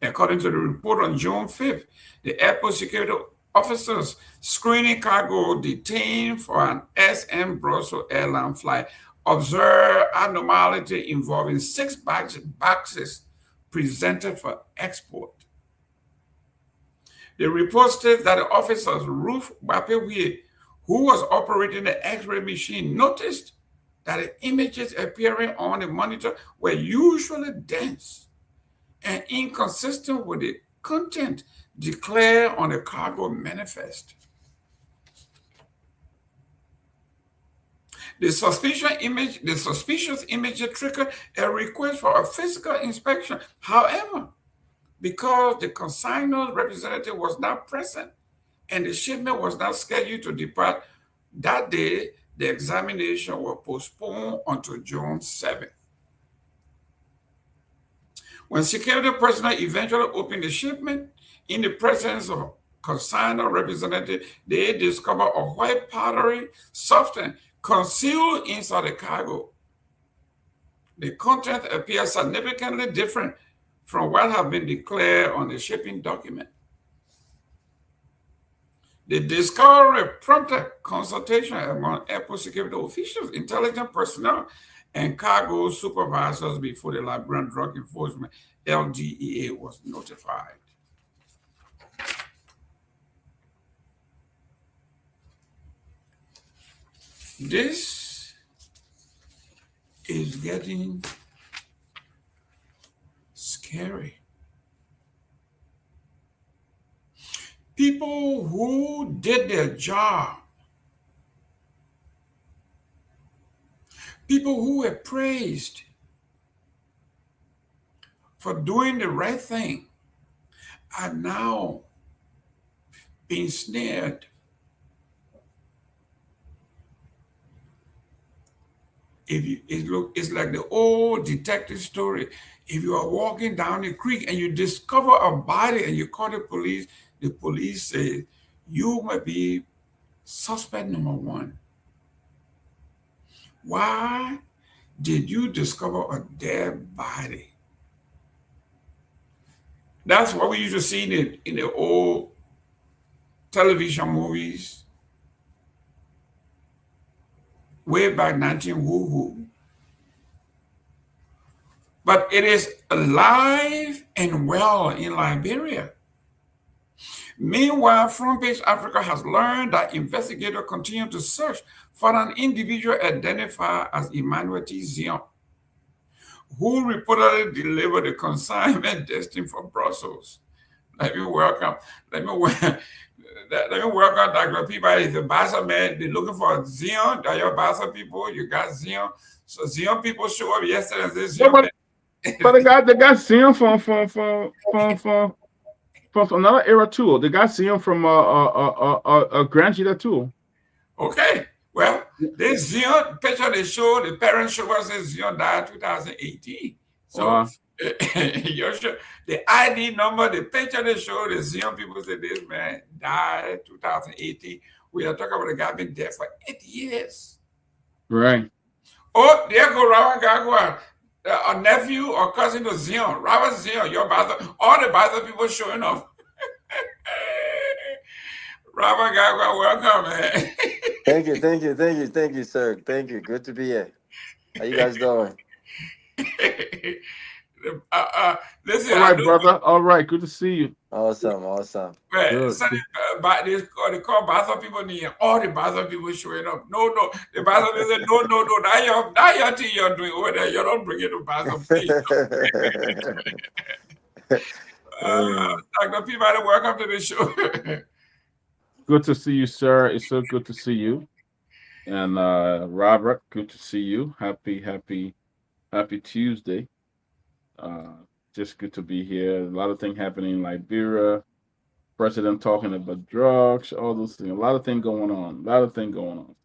According to the report on June 5th, the airport security officers screening cargo detained for an SM Brussels airline flight observed abnormality involving 6 boxes presented for export. The report states that the officers, Ruth Pewee, who was operating the X-ray machine, noticed that the images appearing on the monitor were usually dense and inconsistent with the content declared on the cargo manifest. The suspicious image triggered a request for a physical inspection. However, because the consignor representative was not present and the shipment was not scheduled to depart that day, the examination was postponed until June 7th. When security personnel eventually opened the shipment, in the presence of consignor representative, they discovered a white powdery substance concealed inside the cargo. The content appears significantly different from what had been declared on the shipping document. The discovery prompted consultation among airport security officials, intelligence personnel, and cargo supervisors before the Liberian Drug Enforcement, LDEA, was notified. This is getting scary. People who did their job, people who were praised for doing the right thing, are now being snared. It's like the old detective story. If you are walking down the creek and you discover a body and you call the police say, you might be suspect number 1. Why did you discover a dead body? That's what we used to see in the old television movies way back 1900. But it is alive and well in Liberia. Meanwhile, Front Page Africa has learned that investigators continue to search for an individual identified as Emmanuel T. Zion, who reportedly delivered the consignment destined for Brussels. Let me welcome Dr. Peabody, the Bassa man. They're looking for Zion. Are your Bassa people? You got Zion. So Zion people show up yesterday and say Zion. But they got Zion from another era too. They got Zion from a grandchildren too. Okay. Well, this Zion picture they show, the parents show us that Zion died in 2018. So The ID number, the picture they show, the Zion people say this man died 2018. We are talking about a guy been dead for 8 years. Right. Oh, there go Robert Garguah, a nephew or cousin of Zion. Robert Zion, your brother, all the brother people showing up. Robert Garguah, welcome, man. Thank you, sir. Thank you. Good to be here. How you guys doing? Listen, all right, brother. All right, good to see you. Awesome. Good. They call Basel people near all the Basel people showing up. No, the Basel people say no. Now your thing you're doing over there. You don't bring it to Basel, please. Dr. Peabody, welcome to the show. Good to see you, sir. It's so good to see you. And Robert, good to see you. Happy Tuesday. Just good to be here. A lot of things happening in Liberia. President talking about drugs, all those things. A lot of things going on.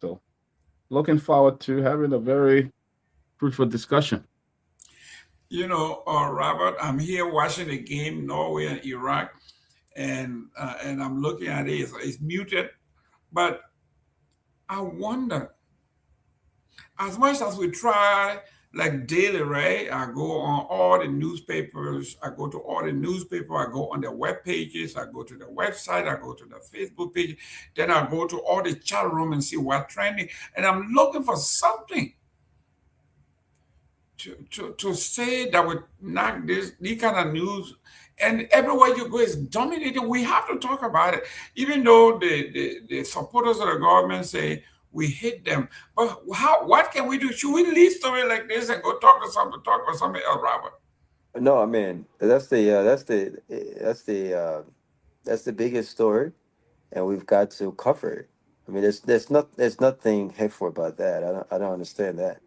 So looking forward to having a very fruitful discussion. You know, Robert, I'm here watching the game, Norway and Iraq. And I'm looking at it, it's muted. But I wonder, as much as we try, like daily, right? I go on all the newspapers. I go on their web pages. I go to the website. I go to the Facebook page. Then I go to all the chat room and see what's trending. And I'm looking for something to say that would knock this kind of news. And everywhere you go is dominating. We have to talk about it, even though the supporters of the government say we hate them. But what can we do? Should we leave story like this and go talk about something else, Robert? No, I mean that's the biggest story, and we've got to cover it. I mean, there's nothing hateful about that. I don't understand that.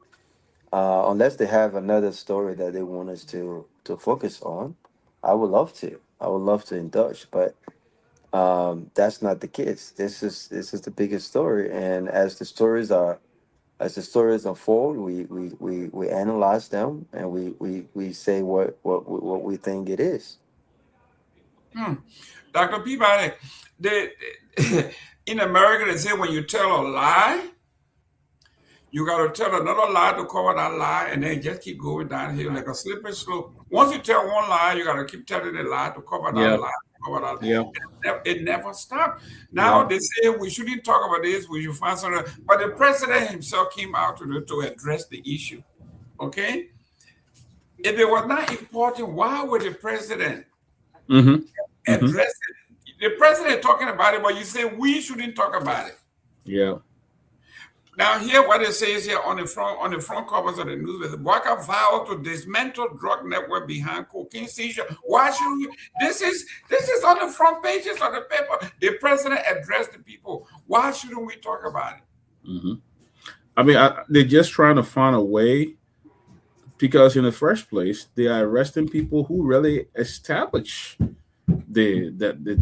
Unless they have another story that they want us to focus on, I would love to indulge, but that's not the case. This is the biggest story, and as the stories unfold, we analyze them and we say what we think it is. Dr. Peabody, in America they say when you tell a lie, you got to tell another lie to cover that lie, and then just keep going downhill like a slippery slope. Once you tell one lie, you got to keep telling the lie to cover that lie. Yeah. It never stops. Now they say we shouldn't talk about this, we should find something. But the president himself came out to address the issue. Okay? If it was not important, why would the president address it? The president talking about it, but you say we shouldn't talk about it. Yeah. Now, here what it says here on the front covers of the newspaper: Bouaka vowed to dismantle drug network behind cocaine seizure. Why should we? This is on the front pages of the paper. The president addressed the people. Why shouldn't we talk about it? I mean, they're just trying to find a way, because in the first place, they are arresting people who really establish the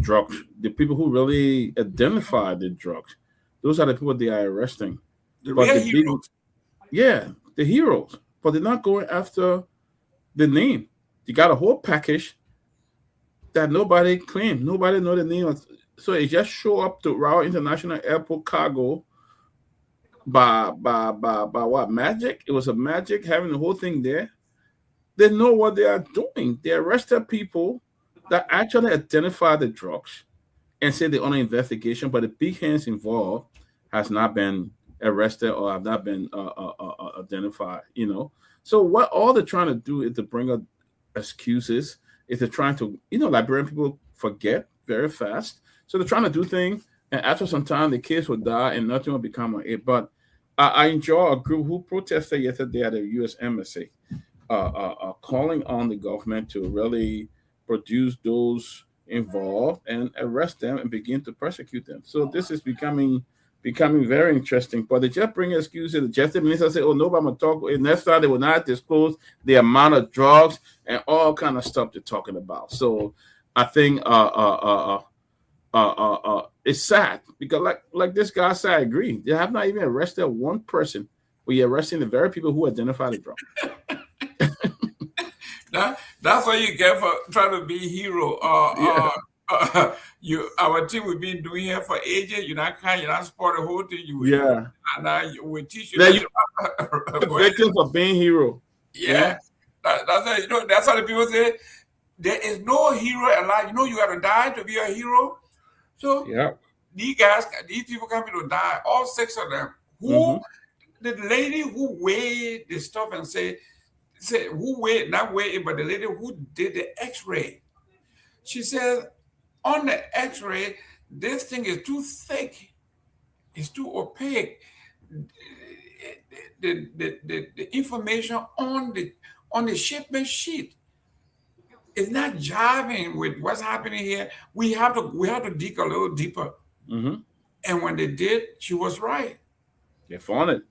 drugs, the people who really identify the drugs. Those are the people they are arresting. The heroes. The heroes. But they're not going after the name. You got a whole package that nobody claimed. Nobody know the name of. So it just show up to Raw International Airport cargo by what? Magic? It was a magic having the whole thing there. They know what they are doing. They arrested people that actually identify the drugs and say they're on an investigation, but the big hands involved has not been arrested or have not been identified, So what all they're trying to do is to bring up excuses, is they're trying to, Liberian people forget very fast. So they're trying to do things, and after some time, the case will die and nothing will become on it. But I enjoy a group who protested yesterday at the U.S. Embassy, calling on the government to really produce those involved and arrest them and begin to persecute them. So this is becoming very interesting. But they just bring excuses. The justice minister say, "Oh, nobody will talk." And next time they will not disclose the amount of drugs and all kind of stuff they're talking about. So I think it's sad because like this guy said, I agree. They have not even arrested one person, but you're arresting the very people who identify the drug. That's what you get for trying to be a hero. Our team we've been doing here for ages. You're not kind. You're not support the whole thing. Yeah. And now we teach you. Now That you victim for being hero. yeah. That's what, that's what the people say. There is no hero alive. You have to die to be a hero. So these people coming to die. All 6 of them. The lady who weighed the stuff and say who weighed, not weighed, but the lady who did the X-ray. She said on the X-ray, this thing is too thick. It's too opaque. The information on the shipment sheet is not jiving with what's happening here. We have to dig a little deeper. And when they did, she was right. They found it.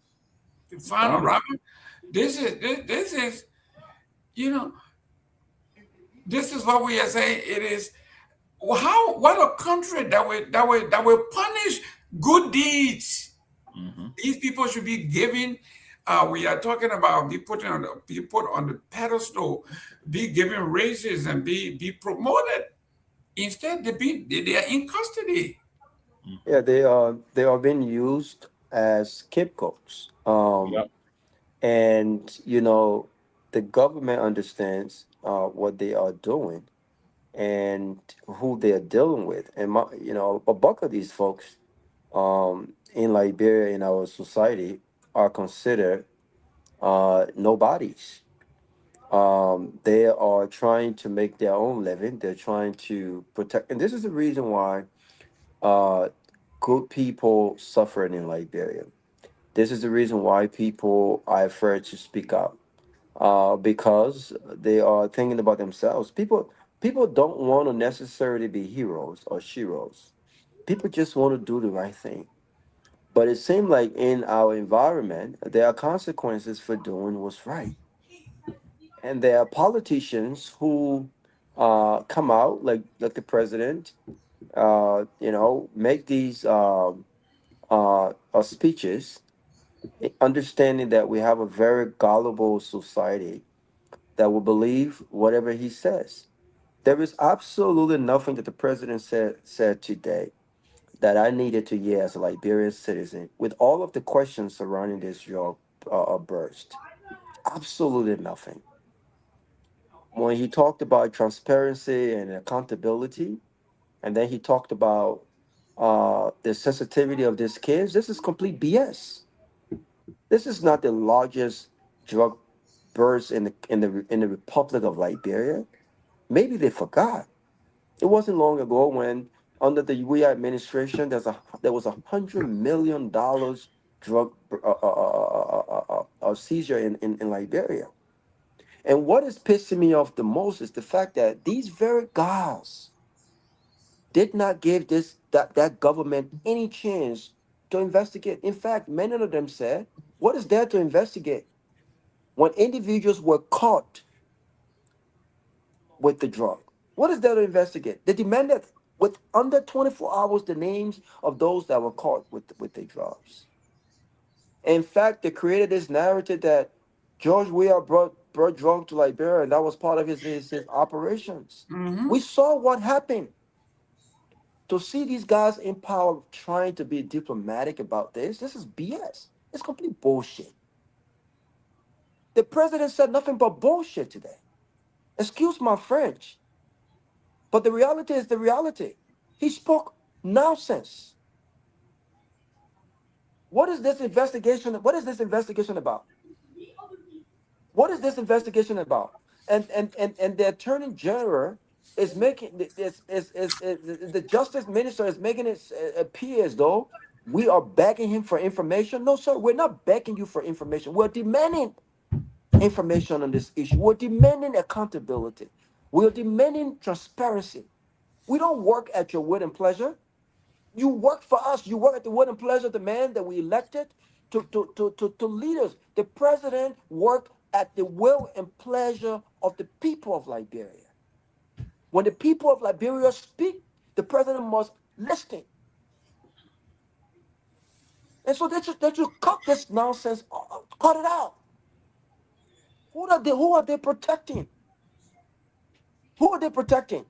They found it, Robert. This is this is what we are saying. It is what a country that will punish good deeds. These people should be given. We are talking about be put on the pedestal, be given raises and be promoted. Instead, they are in custody. Yeah, they are being used as scapegoats. And the government understands what they are doing and who they are dealing with. And a bulk of these folks in Liberia in our society are considered nobodies. They are trying to make their own living. They're trying to protect, and this is the reason why good people suffering in Liberia. This is the reason why people are afraid to speak up, because they are thinking about themselves. People don't want to necessarily be heroes or sheroes. People just want to do the right thing. But it seems like in our environment, there are consequences for doing what's right. And there are politicians who come out like the president, make these speeches, understanding that we have a very gullible society that will believe whatever he says. There is absolutely nothing that the president said today that I needed to hear as a Liberian citizen with all of the questions surrounding this drug burst. Absolutely nothing. When he talked about transparency and accountability, and then he talked about the sensitivity of these kids, this is complete BS. This is not the largest drug burst in the Republic of Liberia. Maybe they forgot. It wasn't long ago when under the UA administration there was $100 million drug seizure in Liberia. And what is pissing me off the most is the fact that these very guys did not give that government any chance to investigate. In fact, many of them said, "What is there to investigate?" When individuals were caught with the drug, what is there to investigate? They demanded with under 24 hours the names of those that were caught with the drugs. In fact, they created this narrative that George Weah brought drug to Liberia, and that was part of his operations. We saw what happened. To see these guys in power trying to be diplomatic about this is BS. It's complete bullshit. The president said nothing but bullshit today. Excuse my French, but the reality is the reality. He spoke nonsense. What is this investigation? What is this investigation about? What is this investigation about? And the attorney general is making the justice minister is making it appear as though we are begging him for information. No, sir, we're not begging you for information. We're demanding information on this issue. We're demanding accountability. We're demanding transparency. We don't work at your will and pleasure. You work for us. You work at the will and pleasure of the man that we elected to lead us. The president worked at the will and pleasure of the people of Liberia. When the people of Liberia speak, the president must listen. And so they just cut this nonsense, cut it out. Who are they protecting? Who are they protecting?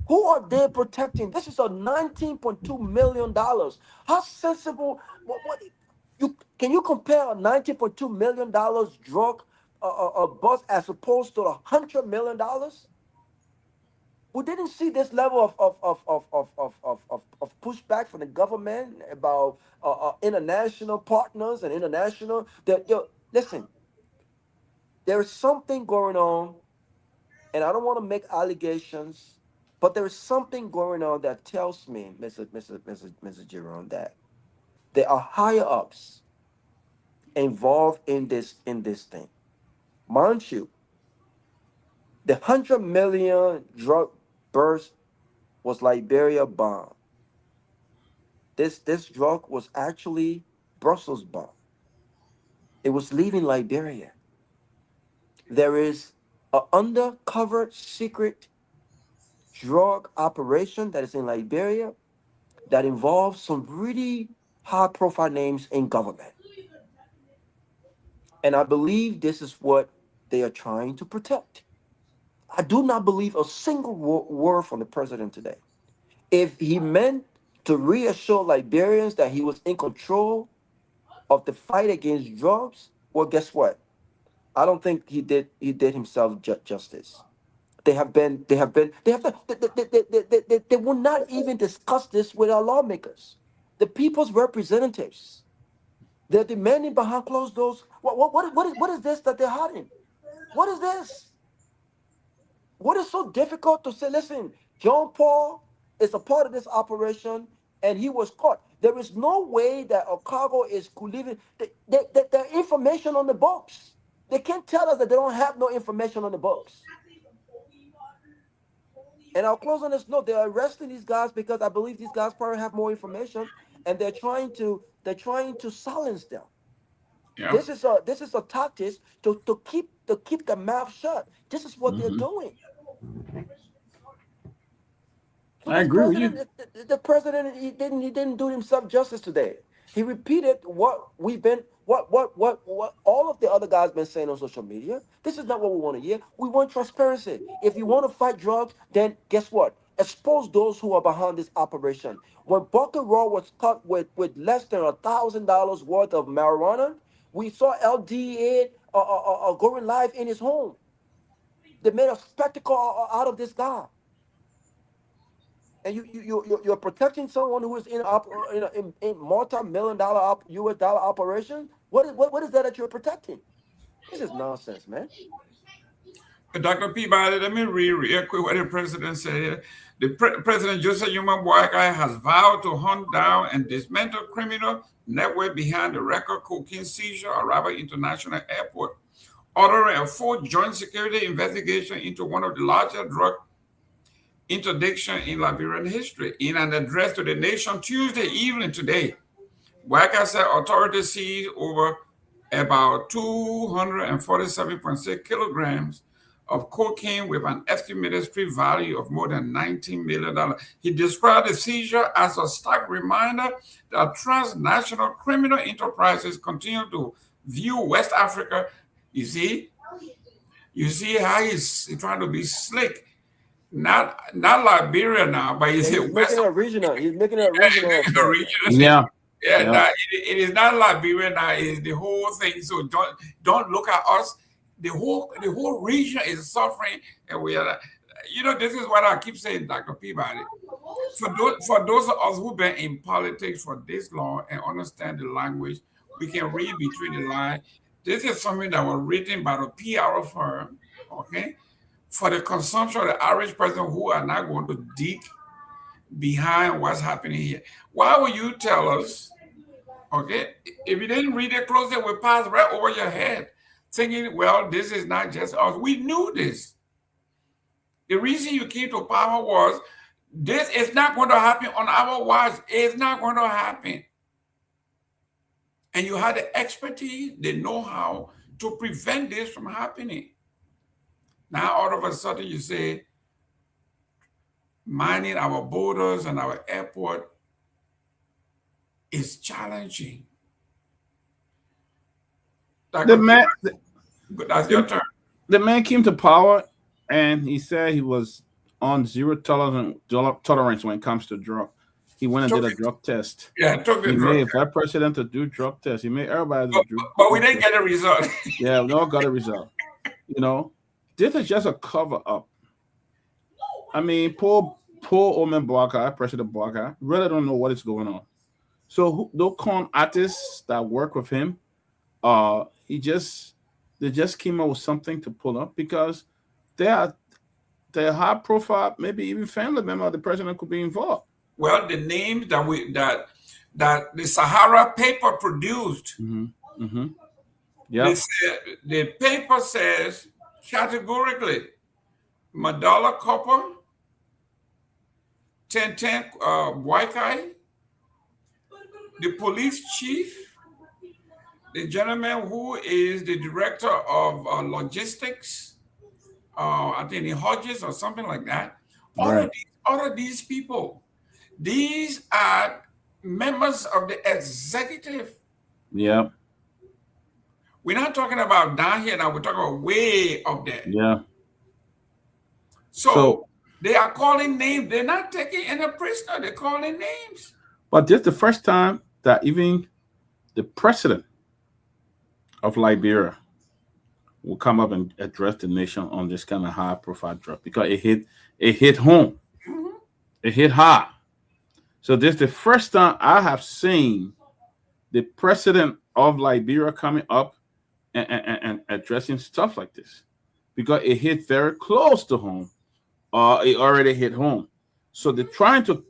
Who are they protecting? This is a $19.2 million. How sensible? Can you compare a $19.2 million drug bust as opposed to $100 million? We didn't see this level of pushback from the government about international partners and international. Listen, there is something going on, and I don't want to make allegations, but there is something going on that tells me, Mr. Jerome, that there are higher ups involved in this thing. Mind you, the 100 million drug burst was Liberia bomb. This drug was actually Brussels bomb. It was leaving Liberia. There is an undercover secret drug operation that is in Liberia that involves some really high-profile names in government. And I believe this is what they are trying to protect. I do not believe a single word from the president today. If he meant to reassure Liberians that he was in control of the fight against drugs, well, guess what? I don't think he did himself justice. They will not even discuss this with our lawmakers, the people's representatives. They're demanding behind closed doors. What is this that they're hiding? What is this? What is so difficult to say? Listen, John Paul is a part of this operation, and he was caught. There is no way that a cargo is leaving. The information on the books. They can't tell us that they don't have no information on the books. And I'll close on this note. They're arresting these guys because I believe these guys probably have more information, and they're trying to silence them. Yeah. This is a tactic to keep the mouth shut. This is what they're doing. So I agree with you. The president he didn't do himself justice today. He repeated what all of the other guys been saying on social media. This is not what we want to hear. We want transparency. If you want to fight drugs, then guess what? Expose those who are behind this operation. When Bucket Raw was caught with less than $1,000 worth of marijuana, we saw LDA going live in his home. They made a spectacle out of this guy. And you're protecting someone who is in multi-million-dollar US dollar operation. What is that you're protecting? This is nonsense, man. Dr. Peabody, let me read real quick what the president said here. The President Joseph Boakai has vowed to hunt down and dismantle criminal network behind the record cocaine seizure at Rabat International Airport, ordering a full joint security investigation into one of the largest drug interdiction in Liberian history. In an address to the nation Tuesday evening today, Boakai said authorities seized over about 247.6 kilograms of cocaine with an estimated street value of more than $19 million. He described the seizure as a stark reminder that transnational criminal enterprises continue to view West Africa. You see how he's trying to be slick. Not Liberia now, but he's making it regional. He's making it regional. Yeah. Now, it is not Liberia now. It's the whole thing. So don't look at us. The whole region is suffering, and we are. This is what I keep saying, Dr. Peabody. For those of us who've been in politics for this long and understand the language, we can read between the lines. This is something that was written by the PR firm, okay, for the consumption of the average person who are not going to dig behind what's happening here. Why would you tell us, okay, if you didn't read it closely, it would pass right over your head, thinking, well, this is not just us. We knew this. The reason you came to power was, this is not going to happen on our watch. It's not going to happen. And you had the expertise, the know-how to prevent this from happening. Now, all of a sudden, you say, mining our borders and our airport is challenging. That's your turn. The man came to power and he said he was on zero tolerance when it comes to drug. He went and did a drug test. Yeah, took the he drug made vice president to do drug tests. He made everybody do but we didn't get a result. Yeah, we all got a result. You know, this is just a cover up. I mean, poor Omen Boaka, President Boaka, really don't know what is going on. So those con artists that work with him, they just came up with something to pull up because they're high profile, maybe even family member of the president could be involved. Well, the names that the Sahara paper produced. Yeah. The paper says categorically, Madala Copper, Tenten Boakai, the police chief, the gentleman who is the director of logistics, I think in Hodges or something like that. All of these people, these are members of the executive. Yeah. We're not talking about down here now, we're talking about way up there. Yeah. So they are calling names. They're not taking any prisoner. They're calling names. But this is the first time that even the president of Liberia will come up and address the nation on this kind of high-profile drug because it hit home. It hit hard. So this is the first time I have seen the president of Liberia coming up and addressing stuff like this because it hit very close to home. It already hit home. So they're trying to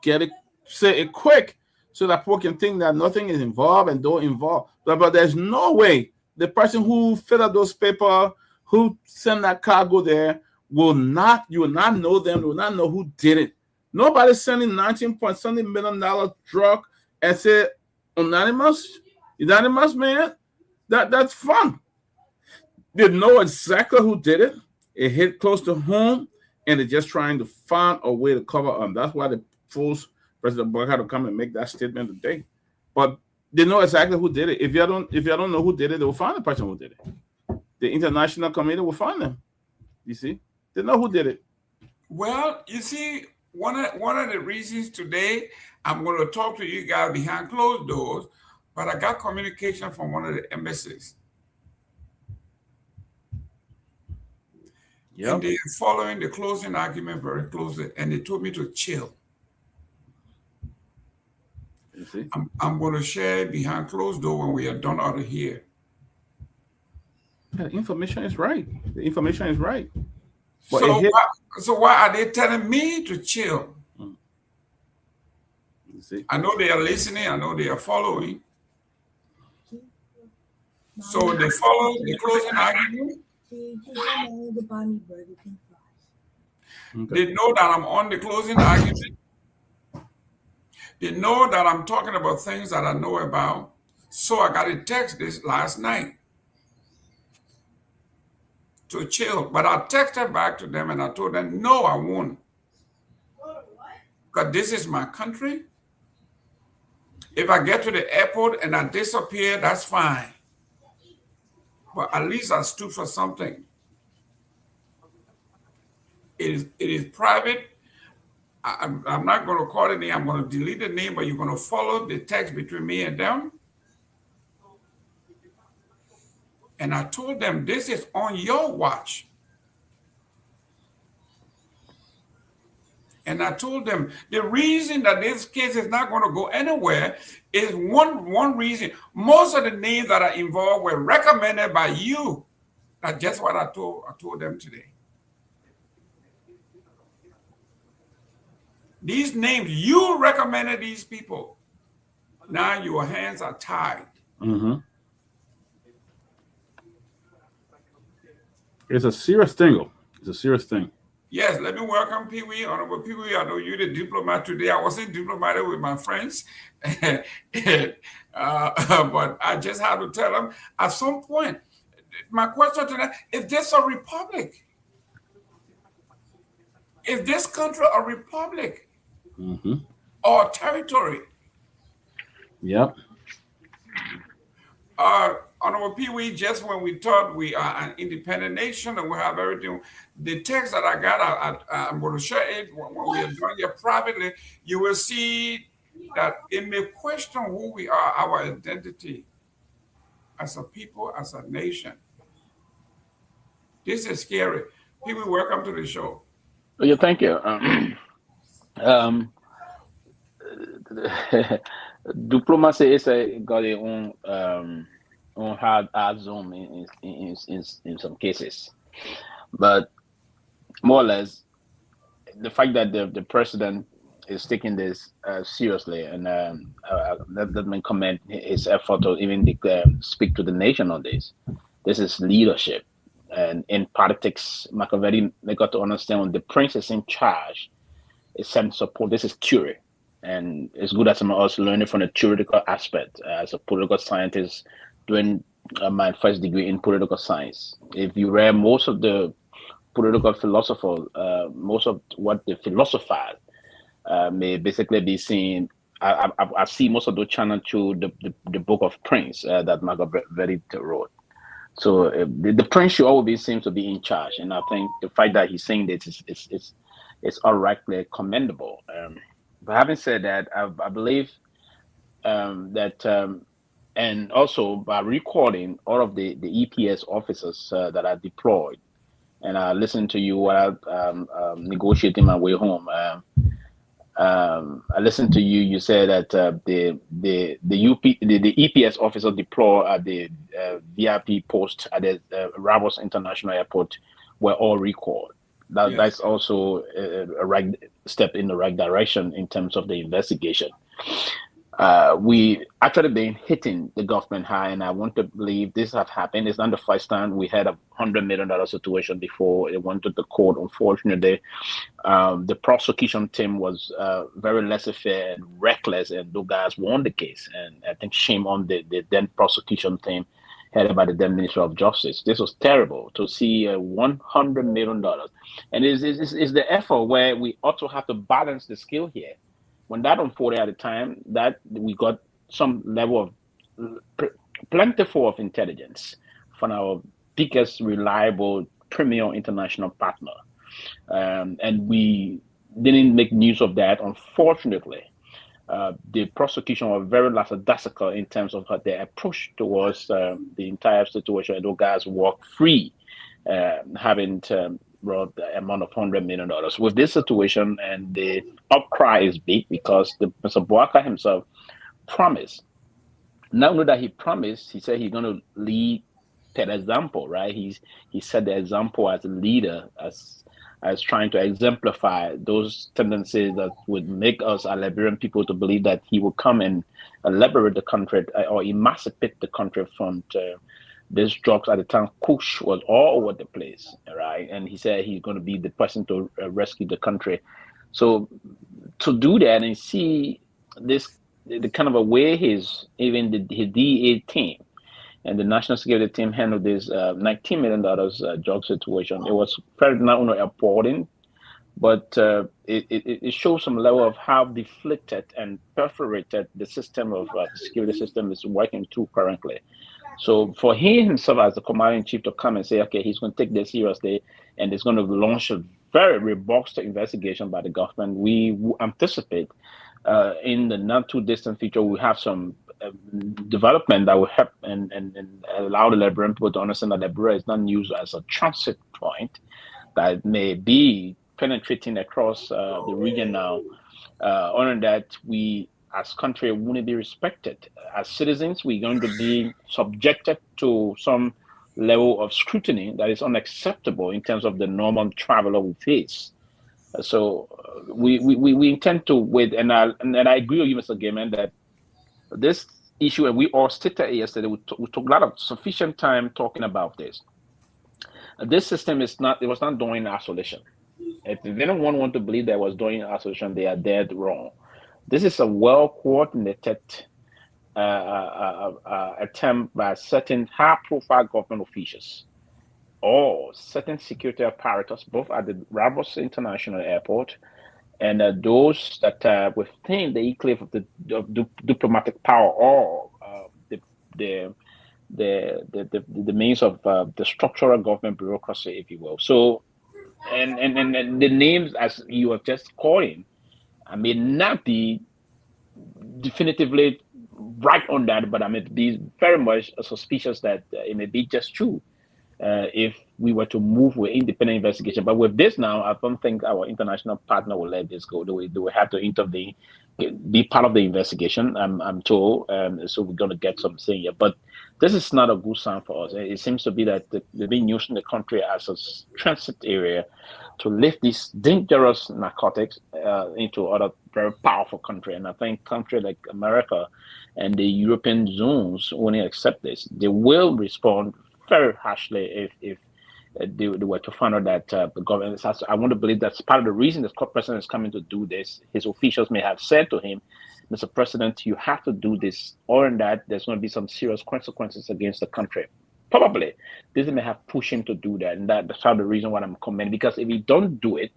get it, say it quick so that people can think that nothing is involved and don't involve. But there's no way the person who filled out those papers, who sent that cargo there, you will not know them, will not know who did it. Nobody's sending $19.7 million drug and say anonymous, man. That's fun. They know exactly who did it. It hit close to home, and they're just trying to find a way to cover up. That's why the forced President Boakai had to come and make that statement today. But they know exactly who did it. If you don't know who did it, they will find the person who did it. The international committee will find them. You see, they know who did it. Well, you see, one of the reasons today I'm going to talk to you guys behind closed doors, but I got communication from one of the embassies. Yep. And they're following the closing argument very closely, and they told me to chill. You see? I'm going to share behind closed door when we are done out of here. Yeah, the information is right. The information is right. But so why are they telling me to chill? You see? I know they are listening. I know they are following. So they follow the closing argument. They know that I'm on the closing argument. They know that I'm talking about things that I know about. So I got a text this last night to chill. But I texted back to them and I told them, no, I won't. Because this is my country. If I get to the airport and I disappear, that's fine. But at least I stood for something. It is private. I'm not going to call the name. I'm going to delete the name, but you're going to follow the text between me and them. And I told them, this is on your watch. And I told them, the reason that this case is not going to go anywhere is one reason. Most of the names that are involved were recommended by you. That's just what I told them today. These names, you recommended these people. Now your hands are tied. Mm-hmm. It's a serious thing. It's a serious thing. Yes, let me welcome Pewee, Honorable Pewee. I know you're the diplomat today. I wasn't diplomatic with my friends. But I just had to tell them at some point, my question to them, is this a republic? Is this country a republic? Mm-hmm. Or territory? Yep. Are Honorable Pewee, just when we thought we are an independent nation and we have everything, the text that I got, I'm going to share it when we are doing it privately, you will see that it may question who we are, our identity as a people, as a nation. This is scary. Pewee, welcome to the show. Yeah, thank you. Diplomacy is got its own hard zone in some cases, but more or less the fact that the president is taking this seriously, and let me comment his effort to even speak to the nation on this. This is leadership, and in politics, Machiavelli they got to understand when the prince is in charge, it's send support. This is theory. And it's good that some of us learning from the theoretical aspect as a political scientist doing my first degree in political science. If you read most of the political philosophers, most of what the philosophers may basically be seen. I see most of those channels through the book of Prince that Machiavelli wrote. So the prince should always seem to be in charge, and I think the fact that he's saying this is outrightly commendable. But having said that, I believe that, and also by recording all of the EPS officers that are deployed, and I listened to you while negotiating my way home. I listened to you. You said that the EPS officer deployed at the VIP post at the Ravos International Airport were all recalled. That's also a right step in the right direction in terms of the investigation. We actually been hitting the government high, and I want to believe this have happened. It's not the first time. We had $100 million situation before it went to the court. Unfortunately, the prosecution team was very laissez-faire and reckless, and those guys won the case. And I think shame on the then prosecution team headed by the then Minister of Justice. This was terrible to see $100 million. And it's the effort where we also have to balance the skill here. When that unfolded at the time, that we got some level of plentiful of intelligence from our biggest reliable premier international partner. And we didn't make use of that, unfortunately. The prosecution was very lackadaisical in terms of their approach towards the entire situation. Those guys walk free, having brought the amount of $100 million. With this situation, and the outcry is big because Mr. Bouaka himself promised. Not only that he promised, he said he's going to lead that example, right? He set the example as a leader, as trying to exemplify those tendencies that would make us, our Liberian people, to believe that he will come and liberate the country or emancipate the country from these drugs. At the time, Kush was all over the place, right? And he said he's going to be the person to rescue the country. So to do that and see this, the kind of a way his DEA team and the national security team handled this $19 million drug situation, it was very not only appalling, but it shows some level of how deflated and perforated the system of the security system is working through currently. So for him himself as the commander-in-chief to come and say, okay, he's going to take this seriously, and he's going to launch a very robust investigation by the government, we anticipate in the not too distant future we have some development that will help and allow the Liberian people to understand that Liberia is not used as a transit point that may be penetrating across the region now. On that, we as country wouldn't be respected. As citizens, we're going to be subjected to some level of scrutiny that is unacceptable in terms of the normal traveler we face. So we intend to wait, and I agree with you, Mr. Gayman, that this issue, and we all stated yesterday, we took a lot of sufficient time talking about this. This system was not done in isolation. If anyone want to believe that was done in isolation, they are dead wrong. This is a well-coordinated attempt by certain high-profile government officials or certain security apparatus, both at the Ravos International Airport and those that within the enclave of the diplomatic power or the the means of the structural government bureaucracy, if you will. So, and the names as you have just called him, I may not be definitively right on that, but I may be very much suspicious that it may be just true if we were to move with independent investigation. But with this now, I don't think our international partner will let this go. They will have to intervene, be part of the investigation, I'm told. So we're going to get some say here. But this is not a good sign for us. It seems to be that they're being used in the country as a transit area to lift these dangerous narcotics into other very powerful country. And I think country like America and the European zones, when they accept this, they will respond very harshly if they were to find out that the government has. I want to believe that's part of the reason the president is coming to do this. His officials may have said to him, Mr. President, you have to do this, or in that there's going to be some serious consequences against the country. Probably this may have pushed him to do that, and that's part of the reason why I'm commenting. Because if we don't do it,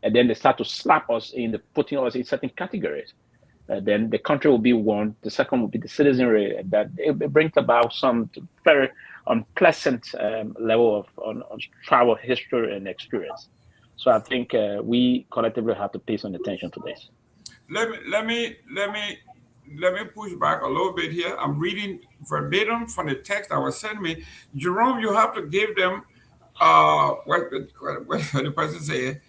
and then they start to slap us putting us in certain categories, then the country will be one. The second will be the citizenry. That it brings about some very unpleasant level of on travel history and experience. So I think we collectively have to pay some attention to this. Let me push back a little bit here. I'm reading verbatim from the text that was sent me. Jerome, you have to give them what the person said.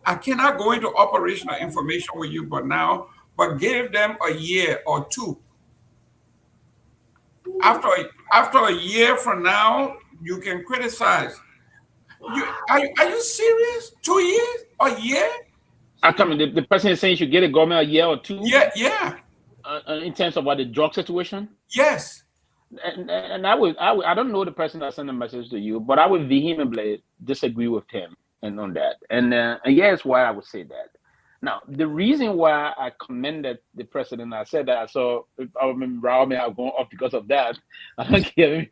I cannot go into operational information with you, but give them a year or two. After a year from now, you can criticize. Are you serious? 2 years? A year? I mean, the president is saying you should get a government a year or two. Yeah. In terms of what the drug situation. Yes. And I don't know the person that sent a message to you, but I would vehemently disagree with him on that. And here's why I would say that. Now, the reason why I commended the president, I said that, so I remember Raul may have gone off because of that. I don't care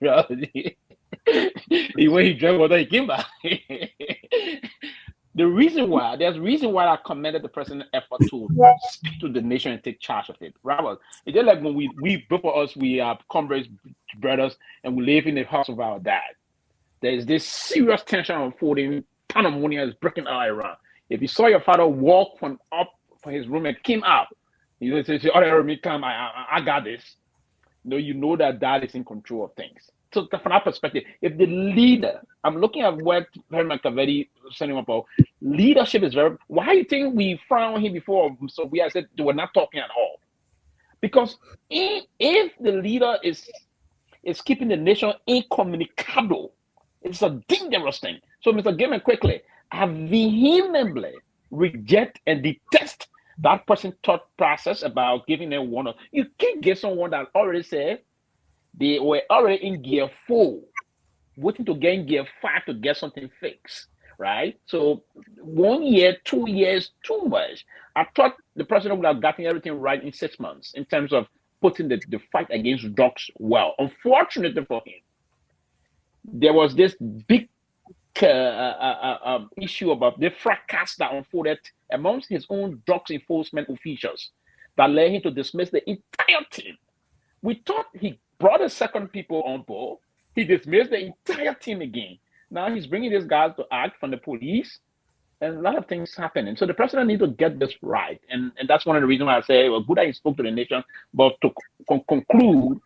if when he drank water, he came back. There's a reason why I commended the president's effort to speak to the nation and take charge of it. Rather, it's just like when we both of us, we are comrades, brothers, and we live in the house of our dad. There is this serious tension unfolding. Pandemonium is breaking out around. If you saw your father walk from his room and came out, you say, "Come, I got this." You know that dad is in control of things. So from that perspective, if the leader, I'm looking at what Henry Machiavelli was saying about leadership is very. Why do you think we frowned him before? So we have said they were not talking at all, because if the leader is keeping the nation incommunicado, it's a dangerous thing. So, Mr. Gayman, quickly, I vehemently reject and detest that person's thought process about giving them one. You can't give someone that already said they were already in gear 4, waiting to get in gear 5 to get something fixed, right? So 1 year, 2 years, too much. I thought the president would have gotten everything right in 6 months in terms of putting the fight against drugs well. Unfortunately for him, there was this big issue about the fracas that unfolded amongst his own drugs enforcement officials that led him to dismiss the entire team. We thought he brought the second people on board. He dismissed the entire team again. Now he's bringing these guys to act from the police, and a lot of things happening. So the president needs to get this right, and that's one of the reasons why I say, well, good that he spoke to the nation, but to conclude,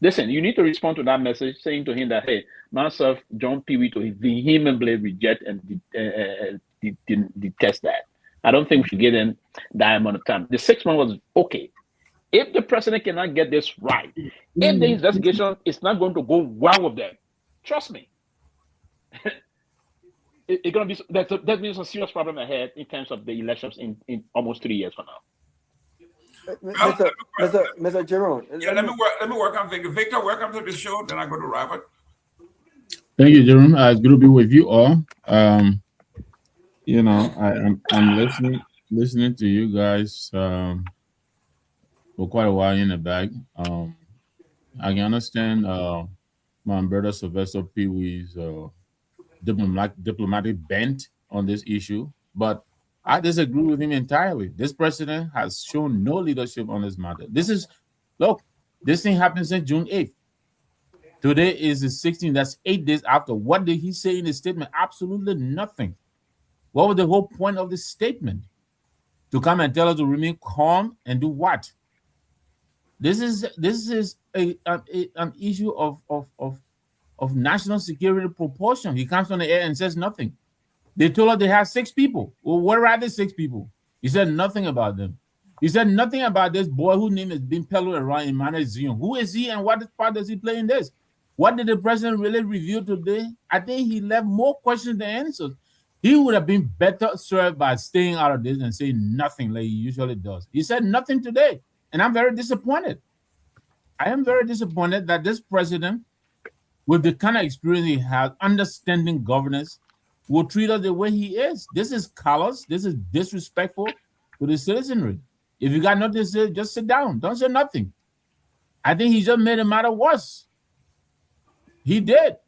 listen, you need to respond to that message, saying to him that, hey, myself, John Pewee, to vehemently reject and detest that. I don't think we should give them that amount of time. The 6 months was okay. If the president cannot get this right, if the investigation is not going to go well with them, trust me, it's going to be that means a serious problem ahead in terms of the elections in almost 3 years from now. Mr. Jerome. Yeah, let me work on Victor. Victor, welcome to the show. Then I go to Robert. Thank you, Jerome. It's good to be with you all. I'm listening to you guys for quite a while in the back. I can understand my brother Sylvester Pewee's diplomatic bent on this issue, but I disagree with him entirely. This president has shown no leadership on this matter. This thing happened since June 8th. Today is the 16th. That's 8 days after. What did he say in his statement? Absolutely nothing. What was the whole point of the statement? To come and tell us to remain calm and do what? This is an issue of national security proportion. He comes on the air and says nothing. They told us they have 6 people. Well, where are the 6 people? He said nothing about them. He said nothing about this boy whose name is being peddled around in Myean. Who is he and what part does he play in this? What did the president really reveal today? I think he left more questions than answers. He would have been better served by staying out of this and saying nothing like he usually does. He said nothing today, and I'm very disappointed. I am very disappointed that this president, with the kind of experience he has, understanding governance, will treat us the way he is. This is callous. This is disrespectful to the citizenry. If you got nothing to say, just sit down. Don't say nothing. I think he just made the matter worse. He did.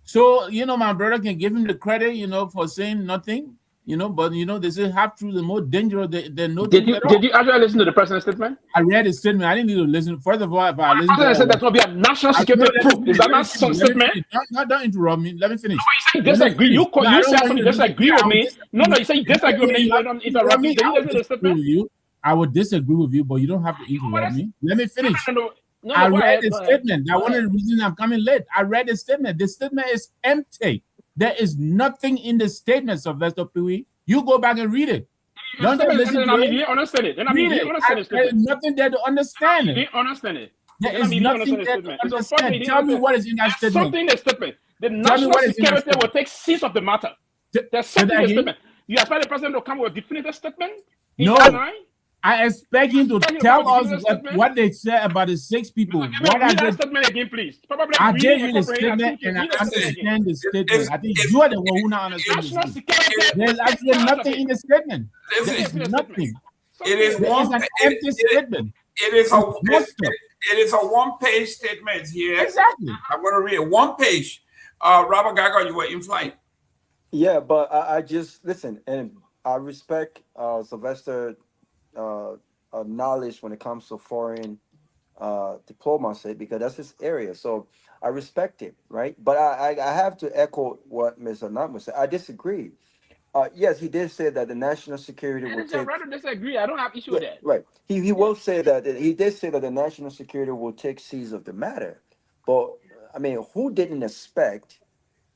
So, my brother can give him the credit, for saying nothing, but, they say half-truth is more dangerous than no truth at all. Did you actually listen to the president's statement? I read his statement. I didn't need to listen. First of all, if I listened to it, said that will be a national security proof. Is that not some statement? Don't interrupt me. Let me finish. No, you said disagree. You said something disagree with me. No, you said you disagree with me. You don't interrupt me. Did you listen to the statement? I would disagree with you, but you don't have to interrupt me. Let me finish. I read the statement. That's one of the reasons I'm coming late. I read the statement. The statement is empty. There is nothing in the statement, Sylvester Pewee. You go back and read it. Don't just listen to it. You didn't understand it. There's nothing there to understand it. You didn't understand it. There is nothing there to understand. Tell me what is in that statement. Something in the statement. The national security will take cease of the matter. There's something in the statement. You expect the president to come with a definitive statement? No. I expect him to tell us what they said about the 6 people. Read that statement again, please. I gave you the statement and I understand the statement. I think you are the one who not understand the statement. There's actually nothing in the statement. There is nothing. It is an empty statement. It is a one-page statement here. Exactly. I'm going to read it. 1 page. Robert Garguah, you were in flight. Yeah, but I just listen, and I respect Sylvester knowledge when it comes to foreign diplomacy, because that's his area. So I respect it, right? But I have to echo what Mr. Nagbe said. I disagree. Yes, he did say that the national security will take. Rather disagree. I don't have issue with that. Right. He will say that. He did say that the national security will take seize of the matter. But I mean, who didn't expect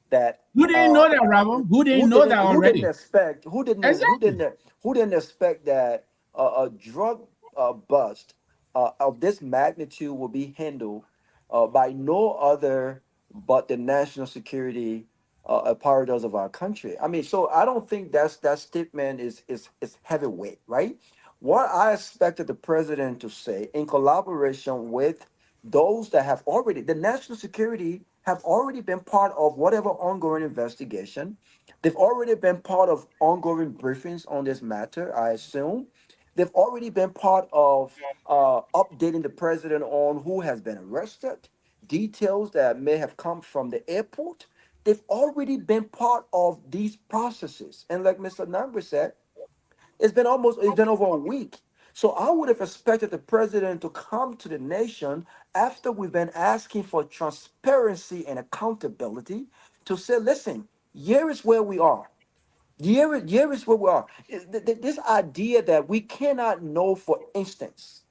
that? Who didn't know that, Robert? Who didn't know that already? Who didn't expect that a drug bust of this magnitude will be handled by no other but the national security apparatus of our country? I mean, so I don't think that statement is heavyweight, right? What I expected the president to say, in collaboration with those that have already, the national security have already been part of whatever ongoing investigation. They've already been part of ongoing briefings on this matter, I assume. They've already been part of updating the president on who has been arrested, details that may have come from the airport. They've already been part of these processes. And like Mr. Nagbe said, it's been over a week. So I would have expected the president to come to the nation after we've been asking for transparency and accountability to say, listen, here is where we are. Here is where we are. This idea that we cannot know, for instance,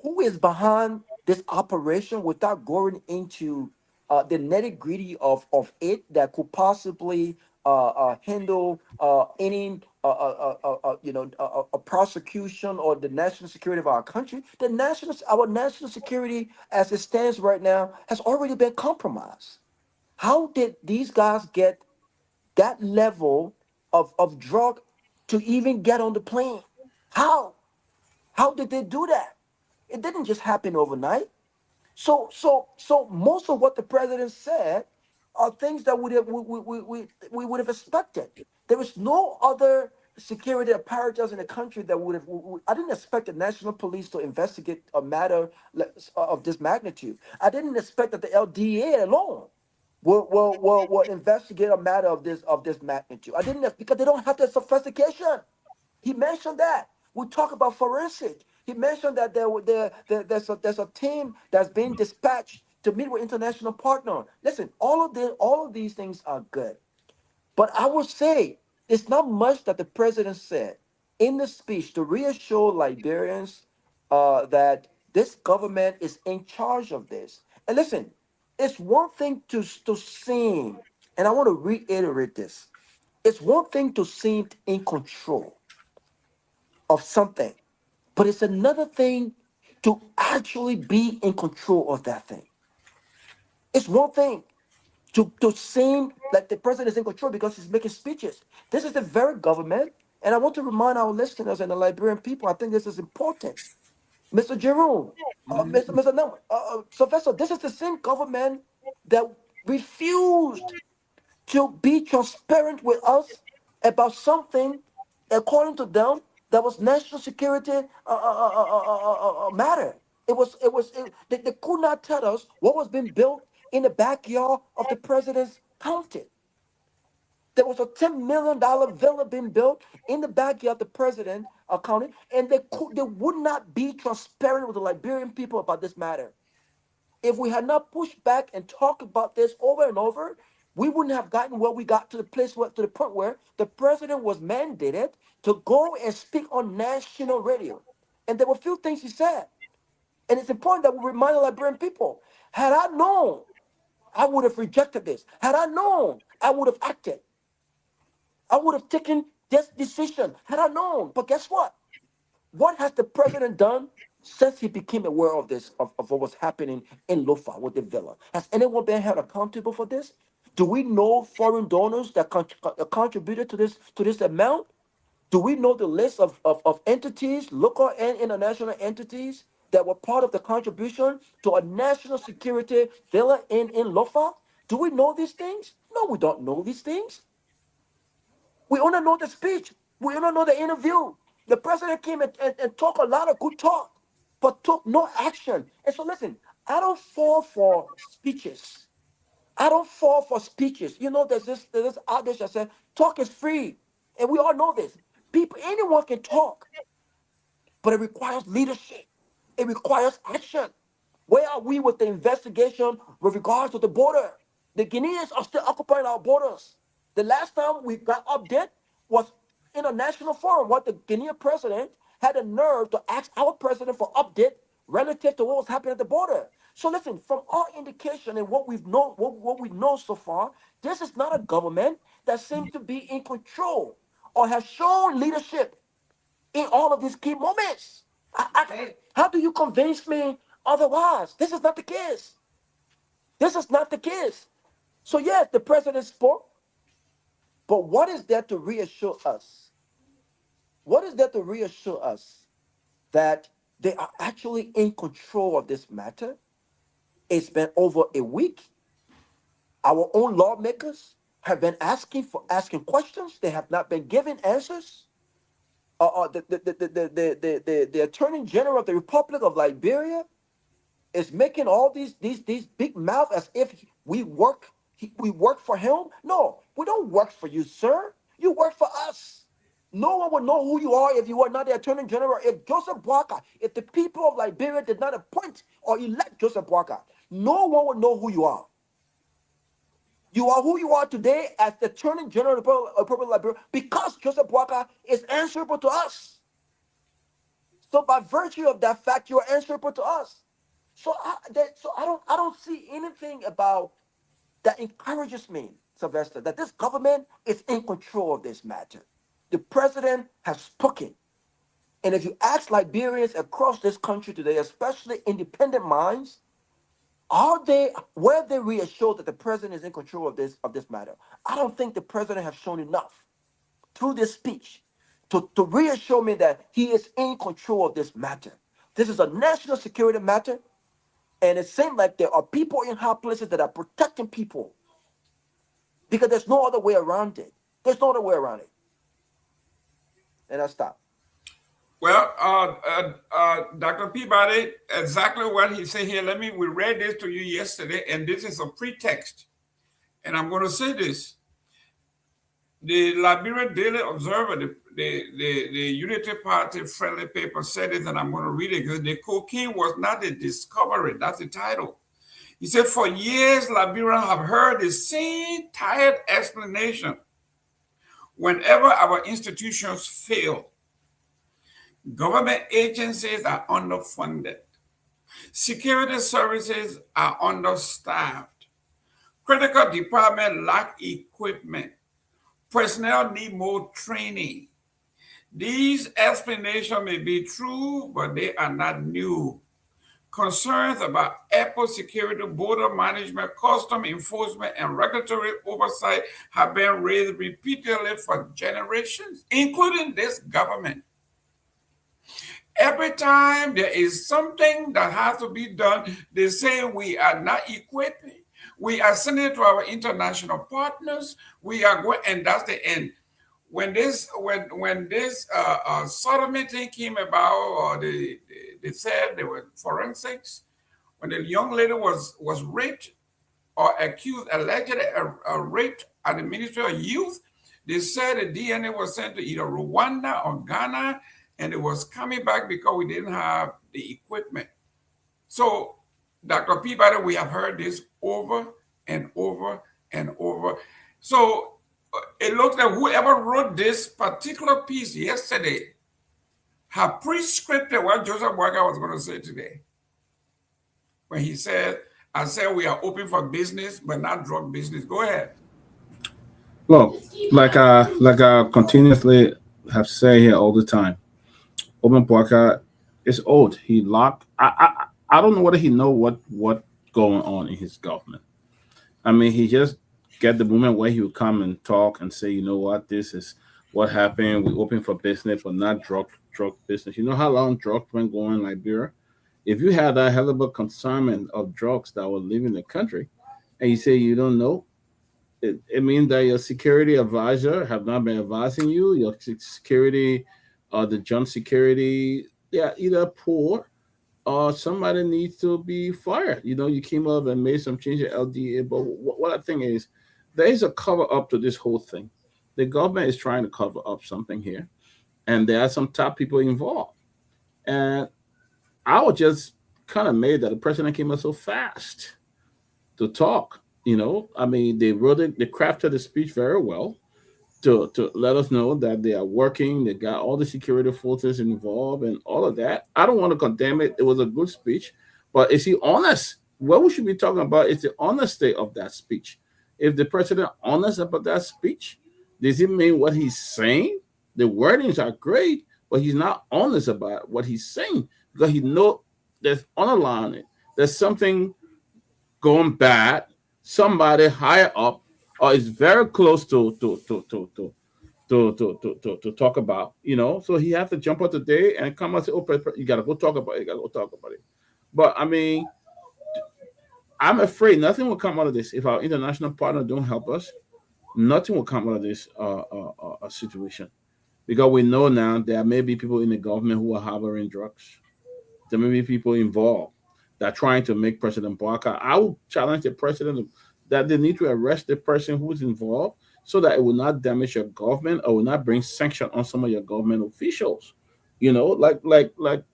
who is behind this operation without going into the nitty-gritty of it that could possibly handle any a prosecution or the national security of our country. Our national security, as it stands right now, has already been compromised. How did these guys get that level of drug to even get on the plane? How did they do that? It didn't just happen overnight. So most of what the president said are things that we would have expected. There is no other security apparatus in the country that would have. I didn't expect the national police to investigate a matter of this magnitude. I didn't expect that the LDA alone will investigate a matter of this magnitude. I didn't, because they don't have the sophistication. He mentioned that. We talk about forensic. He mentioned that there's a team that's being dispatched to meet with international partner. Listen, all of these things are good. But I would say it's not much that the president said in the speech to reassure Liberians that this government is in charge of this. And listen, it's one thing to seem, and I want to reiterate this. It's one thing to seem in control of something, but it's another thing to actually be in control of that thing. It's one thing to seem like the president is in control because he's making speeches. This is the very government, and I want to remind our listeners and the Liberian people, I think this is important. Mr. Jerome, Mr. Sylvester, this is the same government that refused to be transparent with us about something, according to them, that was national security matter. They could not tell us what was being built in the backyard of the president's county. There was a $10 million villa being built in the backyard of the president county, and they would not be transparent with the Liberian people about this matter. If we had not pushed back and talked about this over and over, we wouldn't have gotten where we got to the point where the president was mandated to go and speak on national radio. And there were a few things he said. And it's important that we remind the Liberian people, had I known, I would have rejected this. Had I known, I would have acted. I would have taken this decision had I known. But guess what? What has the president done since he became aware of this, of what was happening in Lofa with the villa? Has anyone been held accountable for this? Do we know foreign donors that contributed to this amount? Do we know the list of entities, local and international entities, that were part of the contribution to a national security villa in Lofa? Do we know these things? No, we don't know these things. We only know the speech. We only know the interview. The president came and talked a lot of good talk, but took no action. And so listen, I don't fall for speeches. I don't fall for speeches. You know, there's this adage that says, talk is free. And we all know this. Anyone can talk, but it requires leadership. It requires action. Where are we with the investigation with regards to the border? The Guineans are still occupying our borders. The last time we got update was in a national forum, what the Guinean president had the nerve to ask our president for update relative to what was happening at the border. So listen, from all indication and what we know so far, this is not a government that seems to be in control or has shown leadership in all of these key moments. How do you convince me otherwise? This is not the case. This is not the case. So yes, the president spoke, but what is there to reassure us? What is there to reassure us that they are actually in control of this matter? It's been over a week. Our own lawmakers have been asking questions. They have not been given answers. The Attorney General of the Republic of Liberia is making all these big mouth as if we work for him. No, we don't work for you, sir. You work for us. No one would know who you are if you were not the Attorney General. If Joseph Boakai, if the people of Liberia did not appoint or elect Joseph Boakai, no one would know who you are. You are who you are today as the Attorney General of the Republic of Liberia because Joseph Boakai is answerable to us. So by virtue of that fact, you are answerable to us. So I don't see anything about that encourages me, Sylvester, that this government is in control of this matter. The president has spoken. And if you ask Liberians across this country today, especially independent minds, were they reassured that the president is in control of this matter? I don't think the president has shown enough through this speech to reassure me that he is in control of this matter. This is a national security matter, and it seems like there are people in high places that are protecting people because there's no other way around it. There's no other way around it. And I stop. Well, Dr. Peabody, exactly what he said here. We read this to you yesterday, and this is a pretext. And I'm going to say this. The Liberia Daily Observer, the Unity Party friendly paper said it, and I'm going to read it because the cocaine was not a discovery. That's the title. He said, for years, Liberians have heard the same tired explanation. Whenever our institutions fail, government agencies are underfunded. Security services are understaffed. Critical departments lack equipment. Personnel need more training. These explanations may be true, but they are not new. Concerns about airport security, border management, custom enforcement, and regulatory oversight have been raised repeatedly for generations, including this government. Every time there is something that has to be done, they say we are not equipped. We are sending it to our international partners. We are going, and that's the end. When this sodomy thing came about, or they said there were forensics, when the young lady was raped or accused, allegedly raped at the Ministry of Youth, they said the DNA was sent to either Rwanda or Ghana, and it was coming back because we didn't have the equipment. So, Dr. Peabody, we have heard this over and over and over. So, it looks like whoever wrote this particular piece yesterday have pre-scripted what Joseph Boakai was going to say today. When he said, I said we are open for business, but not drug business. Go ahead. Look, like I continuously have said here all the time, Open Boakai is old. He locked. I don't know whether he know what going on in his government. I mean, he just get the moment where he would come and talk and say, you know what, this is what happened. We open for business, but not drug business. You know how long drugs been going in Liberia? If you had that hell of a consignment of drugs that were leaving the country, and you say you don't know, it means that your security advisor have not been advising you. Your security, the joint security, they are either poor or somebody needs to be fired. You know, you came up and made some change at LDA, but what I think is there is a cover up to this whole thing. The government is trying to cover up something here, and there are some top people involved. And I was just kind of made that the president came up so fast to talk. You know, I mean, they wrote it, they crafted the speech very well to let us know that they are working. They got all the security forces involved and all of that. I don't want to condemn it. It was a good speech, but is he honest? What we should be talking about is the honesty of that speech. If the president honest about that speech, does it mean what he's saying? The wordings are great, but he's not honest about what he's saying because he know there's underlying it. There's something going bad. Somebody higher up or is very close to talk about, you know. So he has to jump out today and come out and say, "Oh, you gotta go talk about it. You gotta go talk about it." But I mean, I'm afraid nothing will come out of this if our international partner don't help us. Nothing will come out of this situation because we know now there may be people in the government who are harboring drugs. There may be people involved that are trying to make President Boakai. I will challenge the president that they need to arrest the person who is involved so that it will not damage your government or will not bring sanction on some of your government officials. You know, like